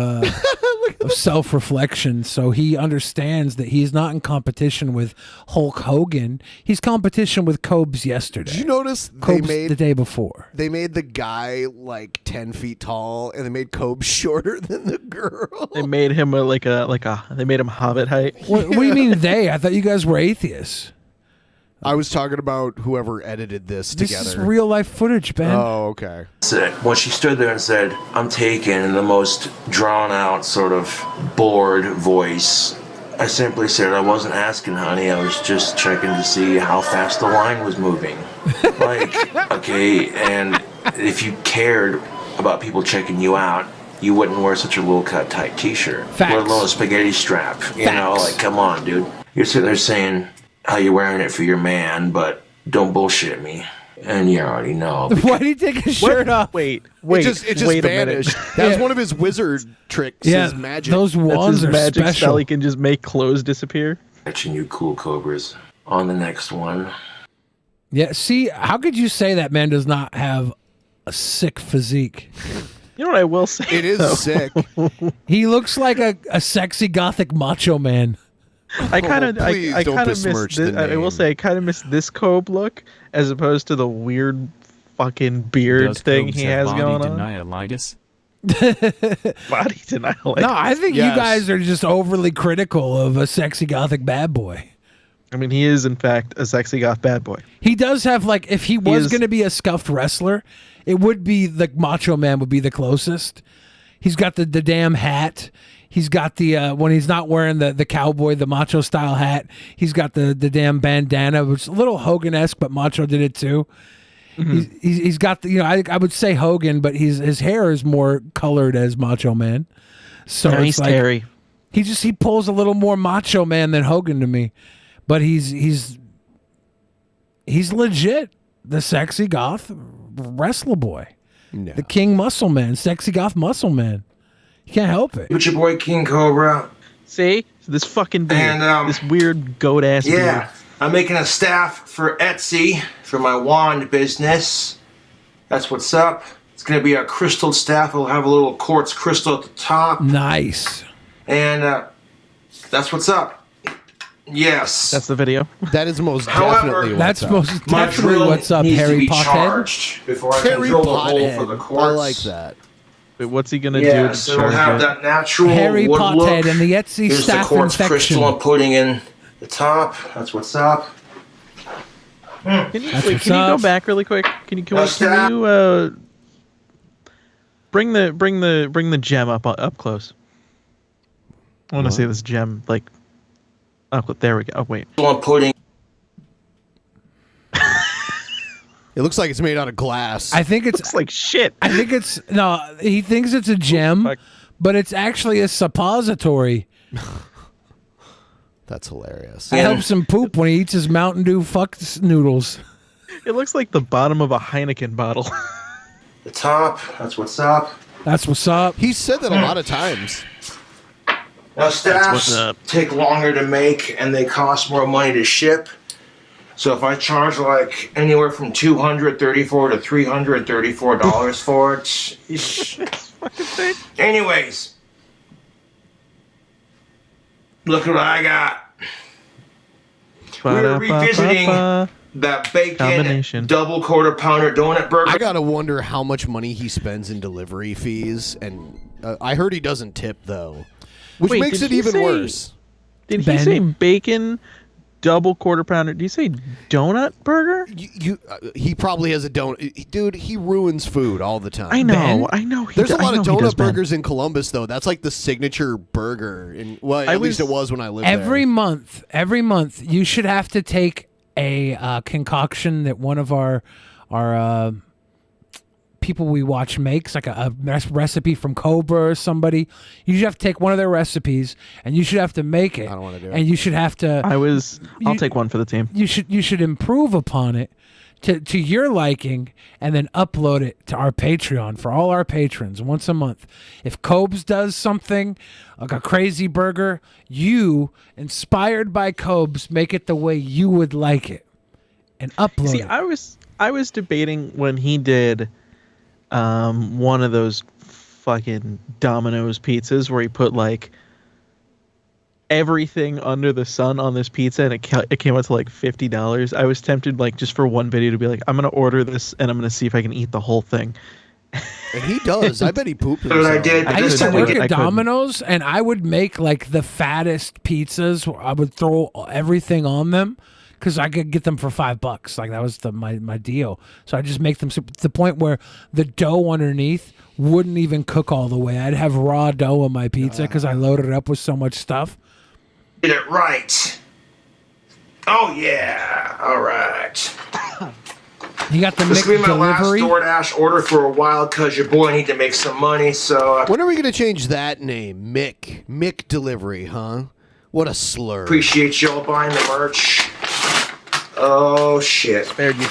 self-reflection, so he understands that he's not in competition with Hulk Hogan. He's competition with Cobes yesterday. Did you notice Cobes the day before? They made the guy like 10 feet tall, and they made Cobes shorter than the girl. They made him they made him hobbit height. What do you mean they? I thought you guys were atheists. I was talking about whoever edited this together. This is real life footage, Ben. Oh, okay. When she stood there and said, I'm taken, in the most drawn out sort of bored voice, I simply said, I wasn't asking, honey. I was just checking to see how fast the line was moving. Like, okay, and if you cared about people checking you out, you wouldn't wear such a low-cut tight t-shirt. Facts. Let alone a spaghetti strap. You know, like, come on, dude. You're sitting there saying how you're wearing it for your man, but don't bullshit me. And you already know. Why did he take his shirt off? Wait. It just vanished. That was one of his wizard tricks. Yeah, his magic. those wands That's his are magic special. spell. He can just make clothes disappear. Catching you cool cobras on the next one. Yeah, see, how could you say that man does not have a sick physique? You know what I will say? It is though? sick. He looks like a sexy gothic macho man. I kind of, please I don't kind of miss. besmirch the I will name. say, I kind of miss this Cobe look as opposed to the weird fucking beard Does thing Cobes he have has body going on. denialitis? Body denial. No, I think you Yes. guys are just overly critical of a sexy gothic bad boy. I mean, he is in fact a sexy goth bad boy. He does have, like, if he was is- going to be a scuffed wrestler, it would be like Macho Man would be the closest. He's got the damn hat. He's got the when he's not wearing the cowboy, the macho style hat, he's got the damn bandana, which is a little Hogan-esque, but Macho did it too. Mm-hmm. He's got the, I would say Hogan, but his hair is more colored as Macho Man. So Nice, it's like, Terry. He pulls a little more macho man than Hogan to me, but he's legit the sexy goth wrestler boy, the King Muscle Man, sexy goth muscle man. You can't help it. With your boy King Cobra. See this fucking dude, and this weird goat ass. Yeah, dude. I'm making a staff for Etsy for my wand business. That's what's up. It's gonna be a crystal staff. It'll have a little quartz crystal at the top. Nice. And that's what's up. Yes. That's the video. That is most However, definitely That's what's up. most definitely what's up, needs to Harry be Pothead. charged before I can Harry drill the hole Pothead. for the quartz. I like that. Wait, what's he gonna do? Yeah, To so it'll charge have it? that natural Harry wood Pothead look. and the Etsy Here's staff the quartz infection. crystal I'm putting in the top. That's what's up. Can you, That's wait, what's can you go up. back really quick? Can you That's bring the gem up close? I want to see this gem like up. There we go. Oh wait. I'm putting. It looks like it's made out of glass. I think it's Looks like shit. I think it's no. He thinks it's a gem, but it's actually a suppository. That's hilarious. It helps him poop when he eats his Mountain Dew fuck noodles. It looks like the bottom of a Heineken bottle. The top. That's what's up. That's what's up. He said that a lot of times. Now what's staffs up. take longer to make and they cost more money to ship. So if I charge like anywhere from $234 to $334 for it, anyways, look what I got. We're revisiting that bacon Combination. double quarter pounder donut burger. I gotta wonder how much money he spends in delivery fees, and I heard he doesn't tip though, which Wait, makes did it he even say- worse. Did he Ben? say bacon double quarter pounder? Did you say donut burger? He probably has a donut. Dude, he ruins food all the time. I know. Ben? I know. He There's do- a lot I of know he does, donut Ben. burgers in Columbus, though. That's like the signature burger. At least it was when I lived Every there. every month, you should have to take a concoction that one of our people we watch makes, like a recipe from Cobra or somebody. You should have to take one of their recipes, and you should have to make it. I don't want to do it. And you should have to. I'll take one for the team. You should improve upon it to your liking, and then upload it to our Patreon for all our patrons once a month. If Cobes does something like a crazy burger, you, inspired by Cobes, make it the way you would like it, and upload See, it. I was debating when he did one of those fucking Domino's pizzas where he put like everything under the sun on this pizza, and it came out to like $50. I was tempted, like, just for one video to be like, I'm gonna order this and I'm gonna see if I can eat the whole thing. And he does. I bet he pooped. But I did. I used to couldn't work do it. I at couldn't. Domino's, and I would make like the fattest pizzas. Where I would throw everything on them because I could get them for $5. Like that was my deal. So I just make them to the point where the dough underneath wouldn't even cook all the way. I'd have raw dough on my pizza because I loaded it up with so much stuff. Did it right. Oh yeah. All right. You got the This will be my McDelivery. last DoorDash order for a while because your boy need to make some money. So When are we going to change that name? Mick Delivery, huh? What a slur. appreciate y'all buying the merch. Oh shit. Spared you the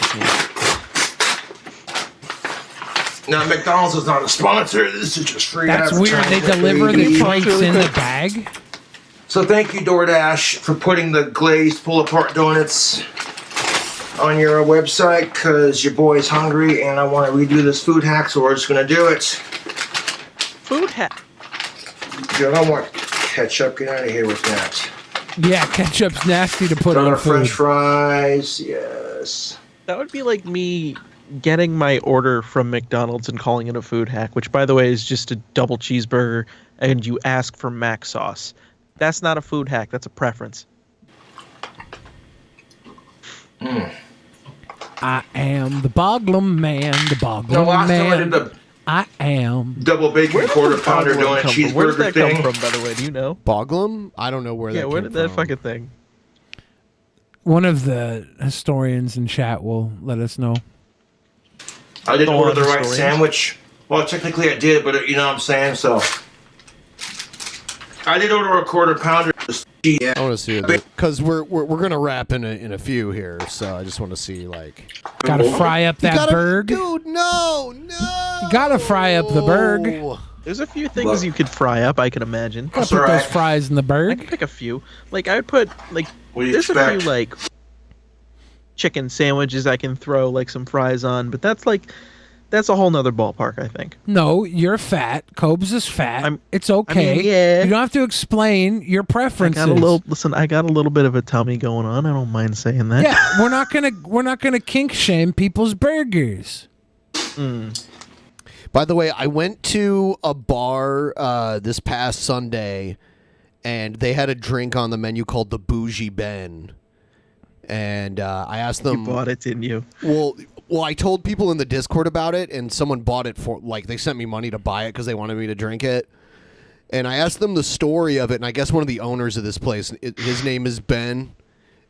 team. Now McDonald's is not a sponsor. This is just free. That's weird. They advertising, deliver the baby. drinks in the bag. So thank you, DoorDash, for putting the glazed pull-apart donuts on your website because your boy's hungry and I want to redo this food hack, so we're just going to do it. Food hack. Dude, I don't want ketchup. Get out of here with that. Yeah, ketchup's nasty to put Another on food. French fries, yes. That would be like me getting my order from McDonald's and calling it a food hack, which, by the way, is just a double cheeseburger and you ask for mac sauce. That's not a food hack. That's a preference. I am the Boglum Man, the Boglum No, last time I Man. did the I am. double bacon quarter pounder donut cheeseburger Where did that thing. come from, by the way? Do you know? Boglum? I don't know where that Yeah, came where did that from. fucking thing? One of the historians in chat will let us know. I didn't Go order on, the right historians. sandwich. Well, technically I did, but you know what I'm saying, so. I did order a quarter pounder. I want to see it because we're gonna wrap in a few here, so I just want to see like. Gotta fry up that burg, dude. No. You gotta fry up the burg. There's a few things you could fry up. I can imagine. Gotta put those fries in the I burg. can pick a few. Like I would put like. What do you There's expect? a few like chicken sandwiches I can throw like some fries on, but that's a whole nother ballpark, I think. No, you're fat. Cobes is fat. It's okay. I mean, yeah. You don't have to explain your preferences. I got a little bit of a tummy going on. I don't mind saying that. Yeah, we're not gonna kink shame people's burgers. By the way, I went to a bar this past Sunday, and they had a drink on the menu called the Bougie Ben. And I asked them. You bought it, didn't you? Well, I told people in the Discord about it, and someone bought it for, like, they sent me money to buy it because they wanted me to drink it. And I asked them the story of it, and I guess one of the owners of this place, his name is Ben,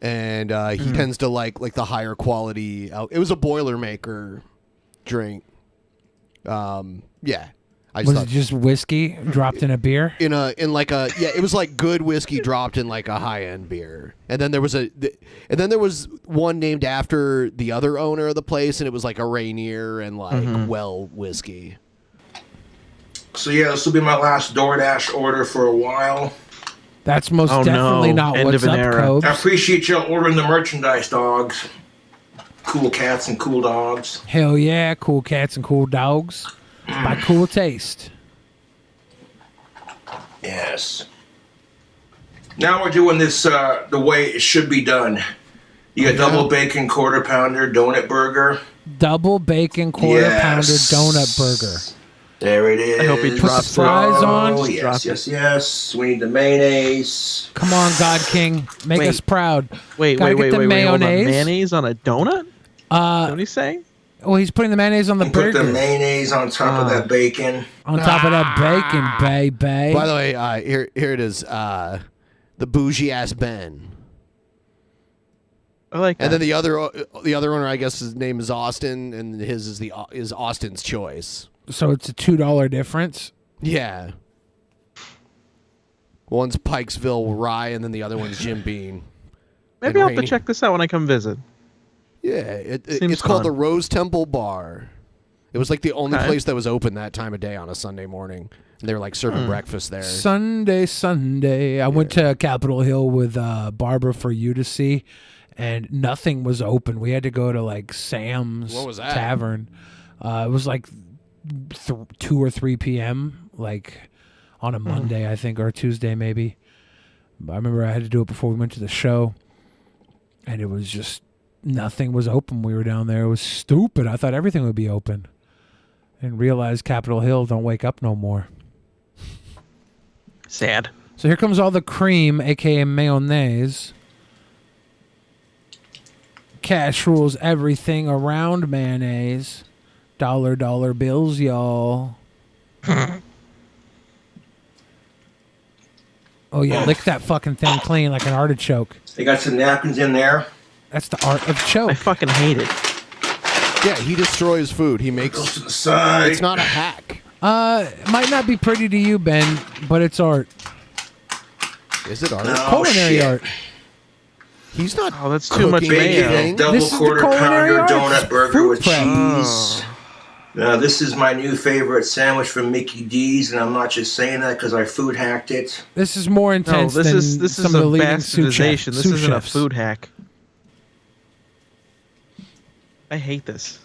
and he tends to like the higher quality. It was a Boilermaker drink. Yeah. Was it just whiskey dropped in a beer? It was like good whiskey dropped in like a high end beer, and then there was one named after the other owner of the place, and it was like a Rainier and like well whiskey. So yeah, this will be my last DoorDash order for a while. That's most definitely not End what's of an up, era. Cobes. I appreciate y'all ordering the merchandise, dogs. Cool cats and cool dogs. Hell yeah, cool cats and cool dogs. By Cool Taste. Yes. Now we're doing this the way it should be done. You got double bacon quarter pounder donut burger. Double bacon quarter pounder donut burger. There it is. I hope he Put drops the fries on. Oh, yes. We need the mayonnaise. Come on, God King. Make us proud. Wait, Gotta get the hold on. mayonnaise. Mayonnaise on a donut? What are you saying? Well, he's putting the mayonnaise on the And burger. put the mayonnaise on top of that bacon. On top of that bacon, baby. By the way, here it is. The bougie ass Ben. I like that. And then the other owner, I guess his name is Austin, and his is Austin's Choice. So it's a $2 difference. Yeah. One's Pikesville Rye, and then the other one's Jim Beam. Maybe I'll have to check this out when I come visit. Yeah, it's called the Rose Temple Bar. It was like the only place that was open that time of day on a Sunday morning. And they were like serving breakfast there. Sunday. I went to Capitol Hill with Barbara for you to see, and nothing was open. We had to go to like Sam's What was that? Tavern. It was like 2 or 3 p.m. like on a Monday, I think, or a Tuesday maybe. I remember I had to do it before we went to the show, and it was just nothing was open. We were down there. It was stupid. I thought everything would be open, and realized Capitol Hill don't wake up no more. Sad. So here comes all the cream, aka mayonnaise. Cash rules everything around mayonnaise. Dollar bills, y'all. Oh yeah, lick that fucking thing clean like an artichoke. They got some napkins in there. That's the art of choke. I fucking hate it. Yeah, he destroys food. He makes Goes to the side. It's not a hack. It might not be pretty to you, Ben, but it's art. Is it art? No, Culinary shit. art. He's not. Oh, that's too much Bacon, mayo. double This is the quarter culinary pounder arts. donut burger Food with prep. cheese. Now, this is my new favorite sandwich from Mickey D's, and I'm not just saying that because I food hacked it. This is more No, intense this than is some a of the leading sous bastardization. This sous isn't a chefs. food hack. I hate this.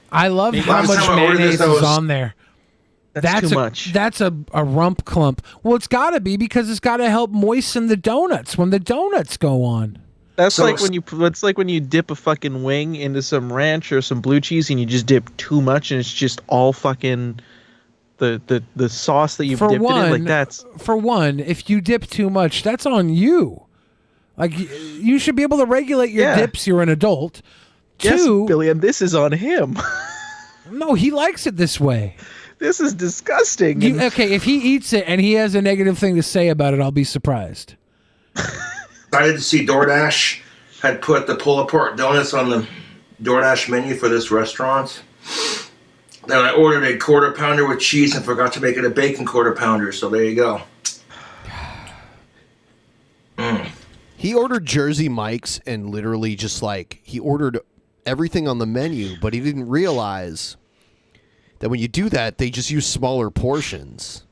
I love how Last much time I ordered mayonnaise this, I is was- on there. That's too much. That's a rump clump. Well, it's got to be because it's got to help moisten the donuts when the donuts go on. That's like when you. It's like when you dip a fucking wing into some ranch or some blue cheese, and you just dip too much, and it's just all fucking the sauce that you've dipped it in. Like that's for one. If you dip too much, that's on you. Like you should be able to regulate your dips. You're an adult. Yes, Two, Billy, and this is on him. no, he likes it this way. This is disgusting. Okay, if he eats it and he has a negative thing to say about it, I'll be surprised. Excited to see DoorDash had put the pull-apart donuts on the DoorDash menu for this restaurant. Then I ordered a quarter pounder with cheese and forgot to make it a bacon quarter pounder. So there you go. He ordered Jersey Mike's and literally just like he ordered everything on the menu, but he didn't realize that when you do that, they just use smaller portions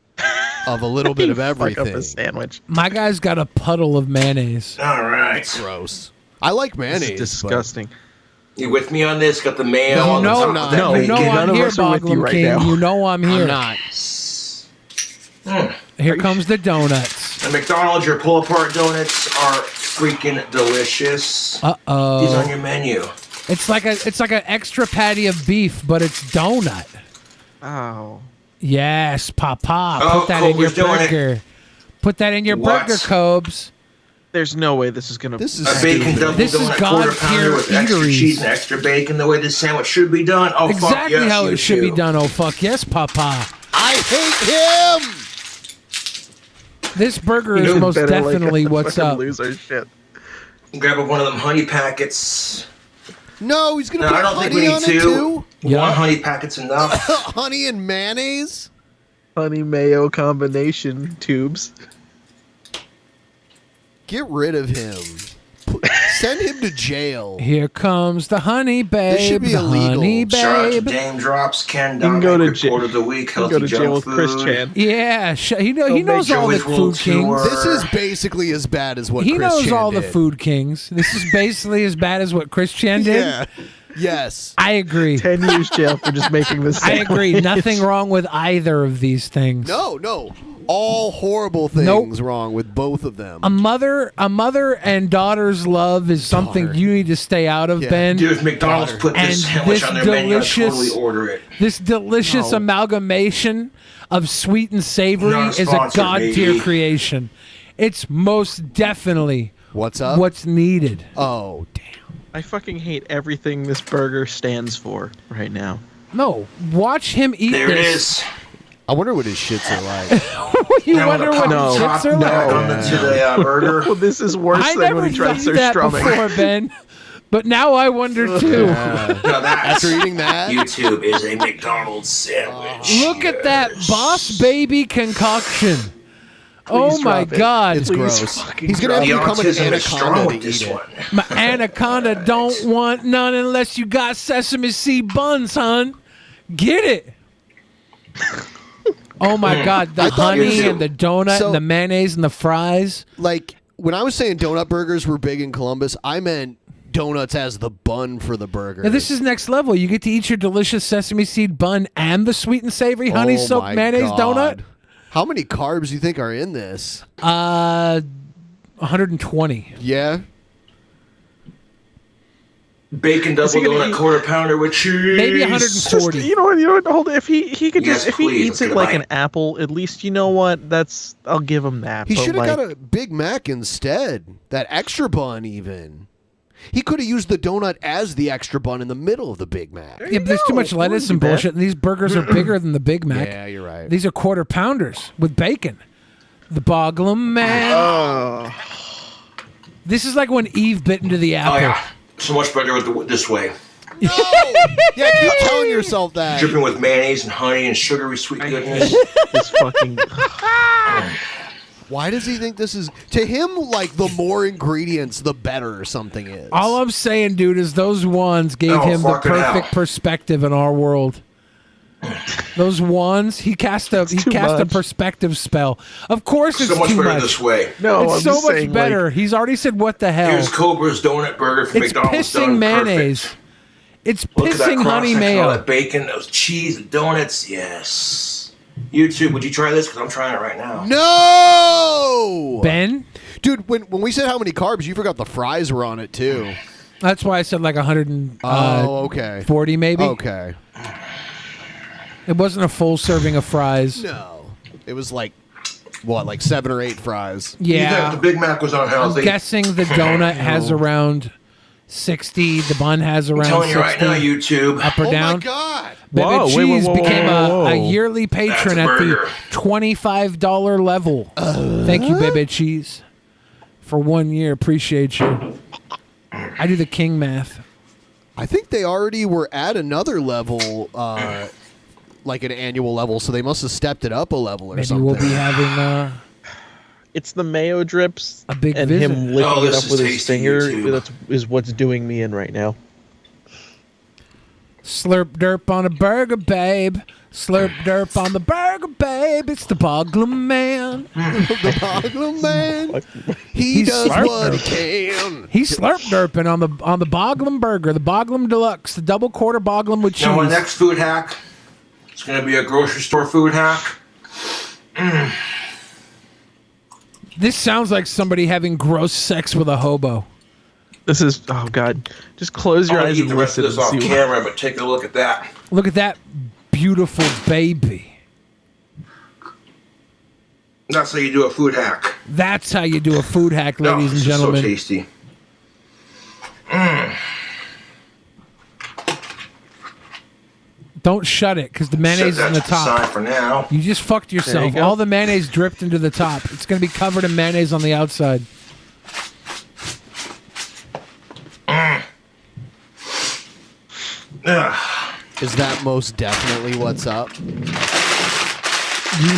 of a little bit of everything. Fuck up a sandwich. My guy's got a puddle of mayonnaise. All right. Gross. I like mayonnaise. This is disgusting. You with me on this? Got the mayo No, on the top of that no, bacon. I'm here, Boglum King. now. You know I'm here. I'm not. Here comes the donuts. The McDonald's, your pull-apart donuts are freaking delicious. Uh-oh. These on your menu. It's like an extra patty of beef, but it's donut. Oh. Yes, Papa. Oh, Put that in your Cobra's doing it. burger. Put that in your What? burger, Cobes. There's no way this is gonna. This is A bacon double This is donut quarter God pounder tier with extra eateries. cheese and extra bacon. The way this sandwich should be done. Oh, fuck Exactly yes, how you it should be too. done. Oh, fuck yes, Papa. I hate him. This burger You is most better like definitely a what's fucking up. Loser shit. Grab one of them honey packets. No, he's gonna No, put I don't think we honey need on it two. too. Yeah. One honey packet's enough. Honey and mayonnaise. Honey mayo combination tubes. Get rid of him. Send him to jail. Here comes the honey babe. This should be the illegal. honey Shout out to babe. Dame Drops, Ken You can Dog, go to report of the week, Go healthy to jail junk with food. Chris Chan. Yeah, he Don't knows make all the Joey's World food kings. Tour. This is basically as bad as what He Chris knows Chan all the did. food kings. This is basically as bad as what Chris Chan did. Yeah. Yes. I agree. 10 years jail for just making this. I agree. Nothing wrong with either of these things. No. All horrible things wrong with both of them. A mother and daughter's love is something you need to stay out of, Yeah. Ben. Dude, if McDonald's put this sandwich on their menu, I'd totally order it. This delicious amalgamation of sweet and savory Not is a sponsored, god tier baby. creation. It's most definitely What's up? what's needed. Oh, damn. I fucking hate everything this burger stands for right now. No, watch him eat There it this. is. I wonder what his shits are like. You Now wonder with a what pop his top shits are back like? on the burger. Well, this is worse I than never when he tried to thought serve that strawberry. before, Ben. But now I wonder too. No, that's After eating that, YouTube is a McDonald's sandwich. Look at that Boss Baby concoction. Oh my drop it. God. it's Please gross. fucking He's gonna have The to become an autism is strong anaconda with to this eat it. one. My anaconda don't want none unless you got sesame seed buns, hon. Get it. Oh my God, the I thought you honey were- and the donut So- and the mayonnaise and the fries. Like when I was saying donut burgers were big in Columbus, I meant donuts as the bun for the burger. Now, this is next level. You get to eat your delicious sesame seed bun and the sweet and savory honey soaked mayonnaise donut. How many carbs do you think are in this? 120. Yeah. Bacon double he gonna donut eat- quarter pounder with cheese. Maybe Just, 140. you know what? Hold it. If he could Yes, just if please, he eats let's it get a like bite. an apple, at least you know what? I'll give him that. He but should have like, got a Big Mac instead. That extra bun, even. He could have used the donut as the extra bun in the middle of the Big Mac. Yeah, but there's too much lettuce and bullshit, and these burgers are bigger than the Big Mac. Yeah, you're right. These are quarter pounders with bacon. The Boglum Man. This is like when Eve bit into the apple. Oh yeah, so much better with this way. No! Yeah, keep telling yourself that. Dripping with mayonnaise and honey and sugary sweet goodness. this fucking. Why does he think this is... To him, like, the more ingredients, the better something is. All I'm saying, dude, is those ones gave him the fucking perfect hell. perspective in our world. Those wands, he cast a much. perspective spell. Of course, it's So much too better much. this way. No, It's I'm so just much saying, better. Like, He's already said, "What the hell?" Here's Cobra's donut burger from It's McDonald's. pissing done mayonnaise. perfect. It's Look at that pissing honey cross-section, all mayo. that bacon, those cheese, the donuts. Yes. YouTube, would you try this? Because I'm trying it right now. No! Ben, Dude, when we said how many carbs, you forgot the fries were on it, too. that's why I said like 140 okay. maybe. Okay. It wasn't a full serving of fries. No. It was like, what, like 7 or 8 fries? Yeah. The Big Mac was I'm unhealthy. guessing the donut has around 60. The bun has I'm around telling you 60. right now, YouTube. Up or down. Oh, my God. Bebe Whoa, wait, Cheese whoa, whoa, became whoa, a whoa. yearly patron That's a at the burger. $25 level. Thank you, Bebe Cheese, for 1 year. Appreciate you. I do the king math. I think they already were at another level like an annual level, so they must have stepped it up a level or Maybe something. we'll be having It's the mayo drips a big and visit. him licking it up with his tasty, finger. YouTube. That is what's doing me in right now. Slurp derp on a burger, babe. Slurp derp on the burger, babe. It's the Boglum Man. The Boglum Man. He He's does slurp what he derping. can. He's slurp derping on the Boglum burger, the Boglum Deluxe, the double quarter Boglum with cheese. Now, my next food hack, it's going to be a grocery store food hack. This sounds like somebody having gross sex with a hobo. This is, oh God. Just close your I'm eyes going to eat and the rest of listen this and off see camera, but take a look at that. Look at that beautiful baby. That's how you do a food hack. That's how you do a food hack, No, ladies and this is gentlemen. so tasty. Don't shut it, because the mayonnaise is Set in the that to the top. side for now. You just fucked There yourself. you go. All the mayonnaise dripped into the top. It's going to be covered in mayonnaise on the outside. Is that most definitely what's up? You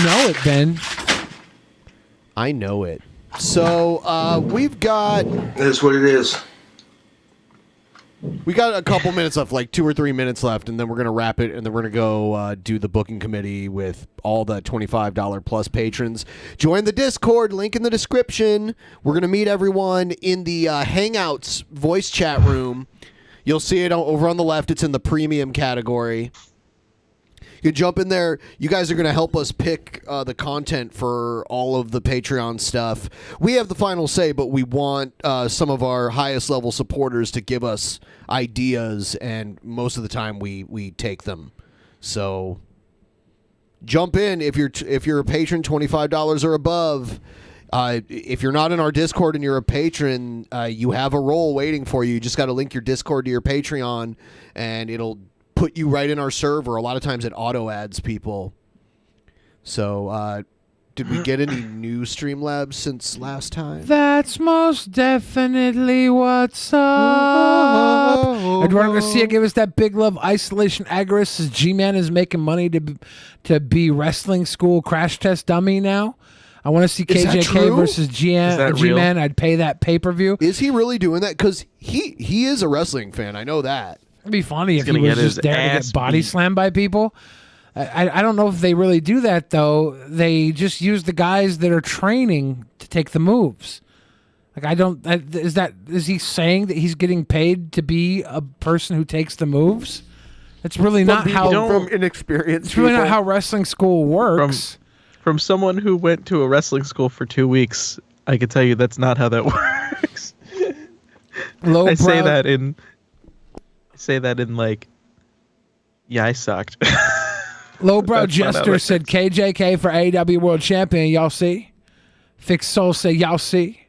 know it, Ben. I know it. So we've got. That's what it is. We got a couple minutes left, like 2 or 3 minutes left, and then we're gonna wrap it, and then we're gonna go do the booking committee with all the $25 plus patrons. Join the Discord, link in the description. We're gonna meet everyone in the Hangouts voice chat room. You'll see it over on the left. It's in the premium category. You can jump in there. You guys are going to help us pick the content for all of the Patreon stuff. We have the final say, but we want some of our highest level supporters to give us ideas, and most of the time we take them. So jump in if you're a patron, $25 or above. If you're not in our Discord and you're a patron, you have a role waiting for you. You just got to link your Discord to your Patreon, and it'll put you right in our server. A lot of times it auto adds people. So, did we get any new Streamlabs since last time? That's most definitely what's up. Eduardo Garcia gave us that big love. Isolation Agorist says G-Man is making money to be wrestling school crash test dummy now. I want to see Is that KJK true? versus G-Man. I'd pay that pay-per-view. Is he really doing that? Because he is a wrestling fan. I know that. It'd be funny if he gonna was get his just there to ass get body beat. slammed by people. I don't know if they really do that, though. They just use the guys that are training to take the moves. Like, is he saying that he's getting paid to be a person who takes the moves? It's really not how from inexperienced. It's really not how wrestling school works. From someone who went to a wrestling school for 2 weeks, I can tell you that's not how that works. I say that in like, yeah, I sucked. Lowbrow That's not how Jester that said KJK for AEW World Champion. Y'all see? Fixed Soul said y'all see.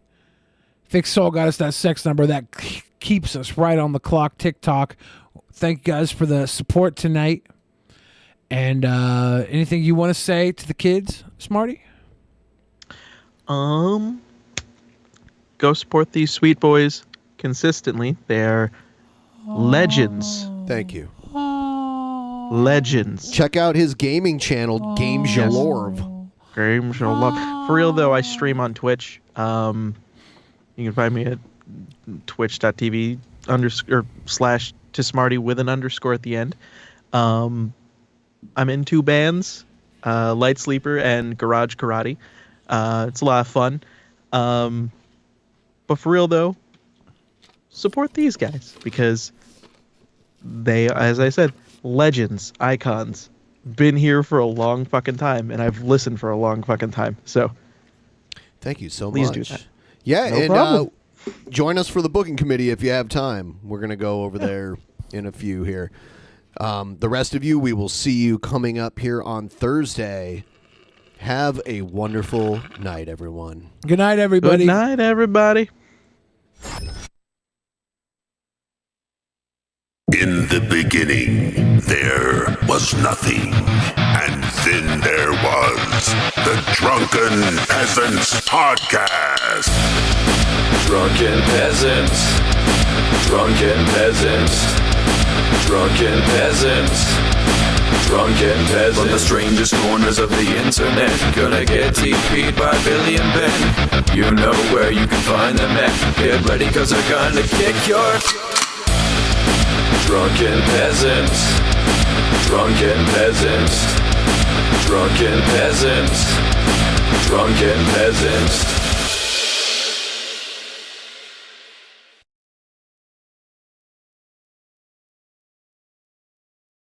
Fixed Soul got us that sex number that keeps us right on the clock. TikTok. Thank you guys for the support tonight. And anything you want to say to the kids, Smarty? Go support these sweet boys consistently. They're legends. Thank you. Legends. Check out his gaming channel, Games Galore. Games Galore. For real though, I stream on Twitch. You can find me at twitch.tv/to_smarty with an underscore at the end. I'm in 2 bands, Light Sleeper and Garage Karate. It's a lot of fun. But for real though, support these guys because they, as I said, legends, icons, been here for a long fucking time, and I've listened for a long fucking time. So, thank you so please much. do that. Yeah, No and problem. join us for the booking committee if you have time. We're gonna go over there in a few here. The rest of you, we will see you coming up here on Thursday. Have a wonderful night, everyone. Good night, everybody. Good night, everybody. In the beginning, there was nothing. And then there was the Drunken Peasants Podcast. Drunken Peasants. Drunken Peasants. Drunken Peasants. Drunken Peasants. From the strangest corners of the internet, gonna get TP'd by Billy and Ben. You know where you can find them at. Get ready cause they're gonna kick your Drunken Peasants. Drunken Peasants. Drunken Peasants. Drunken Peasants.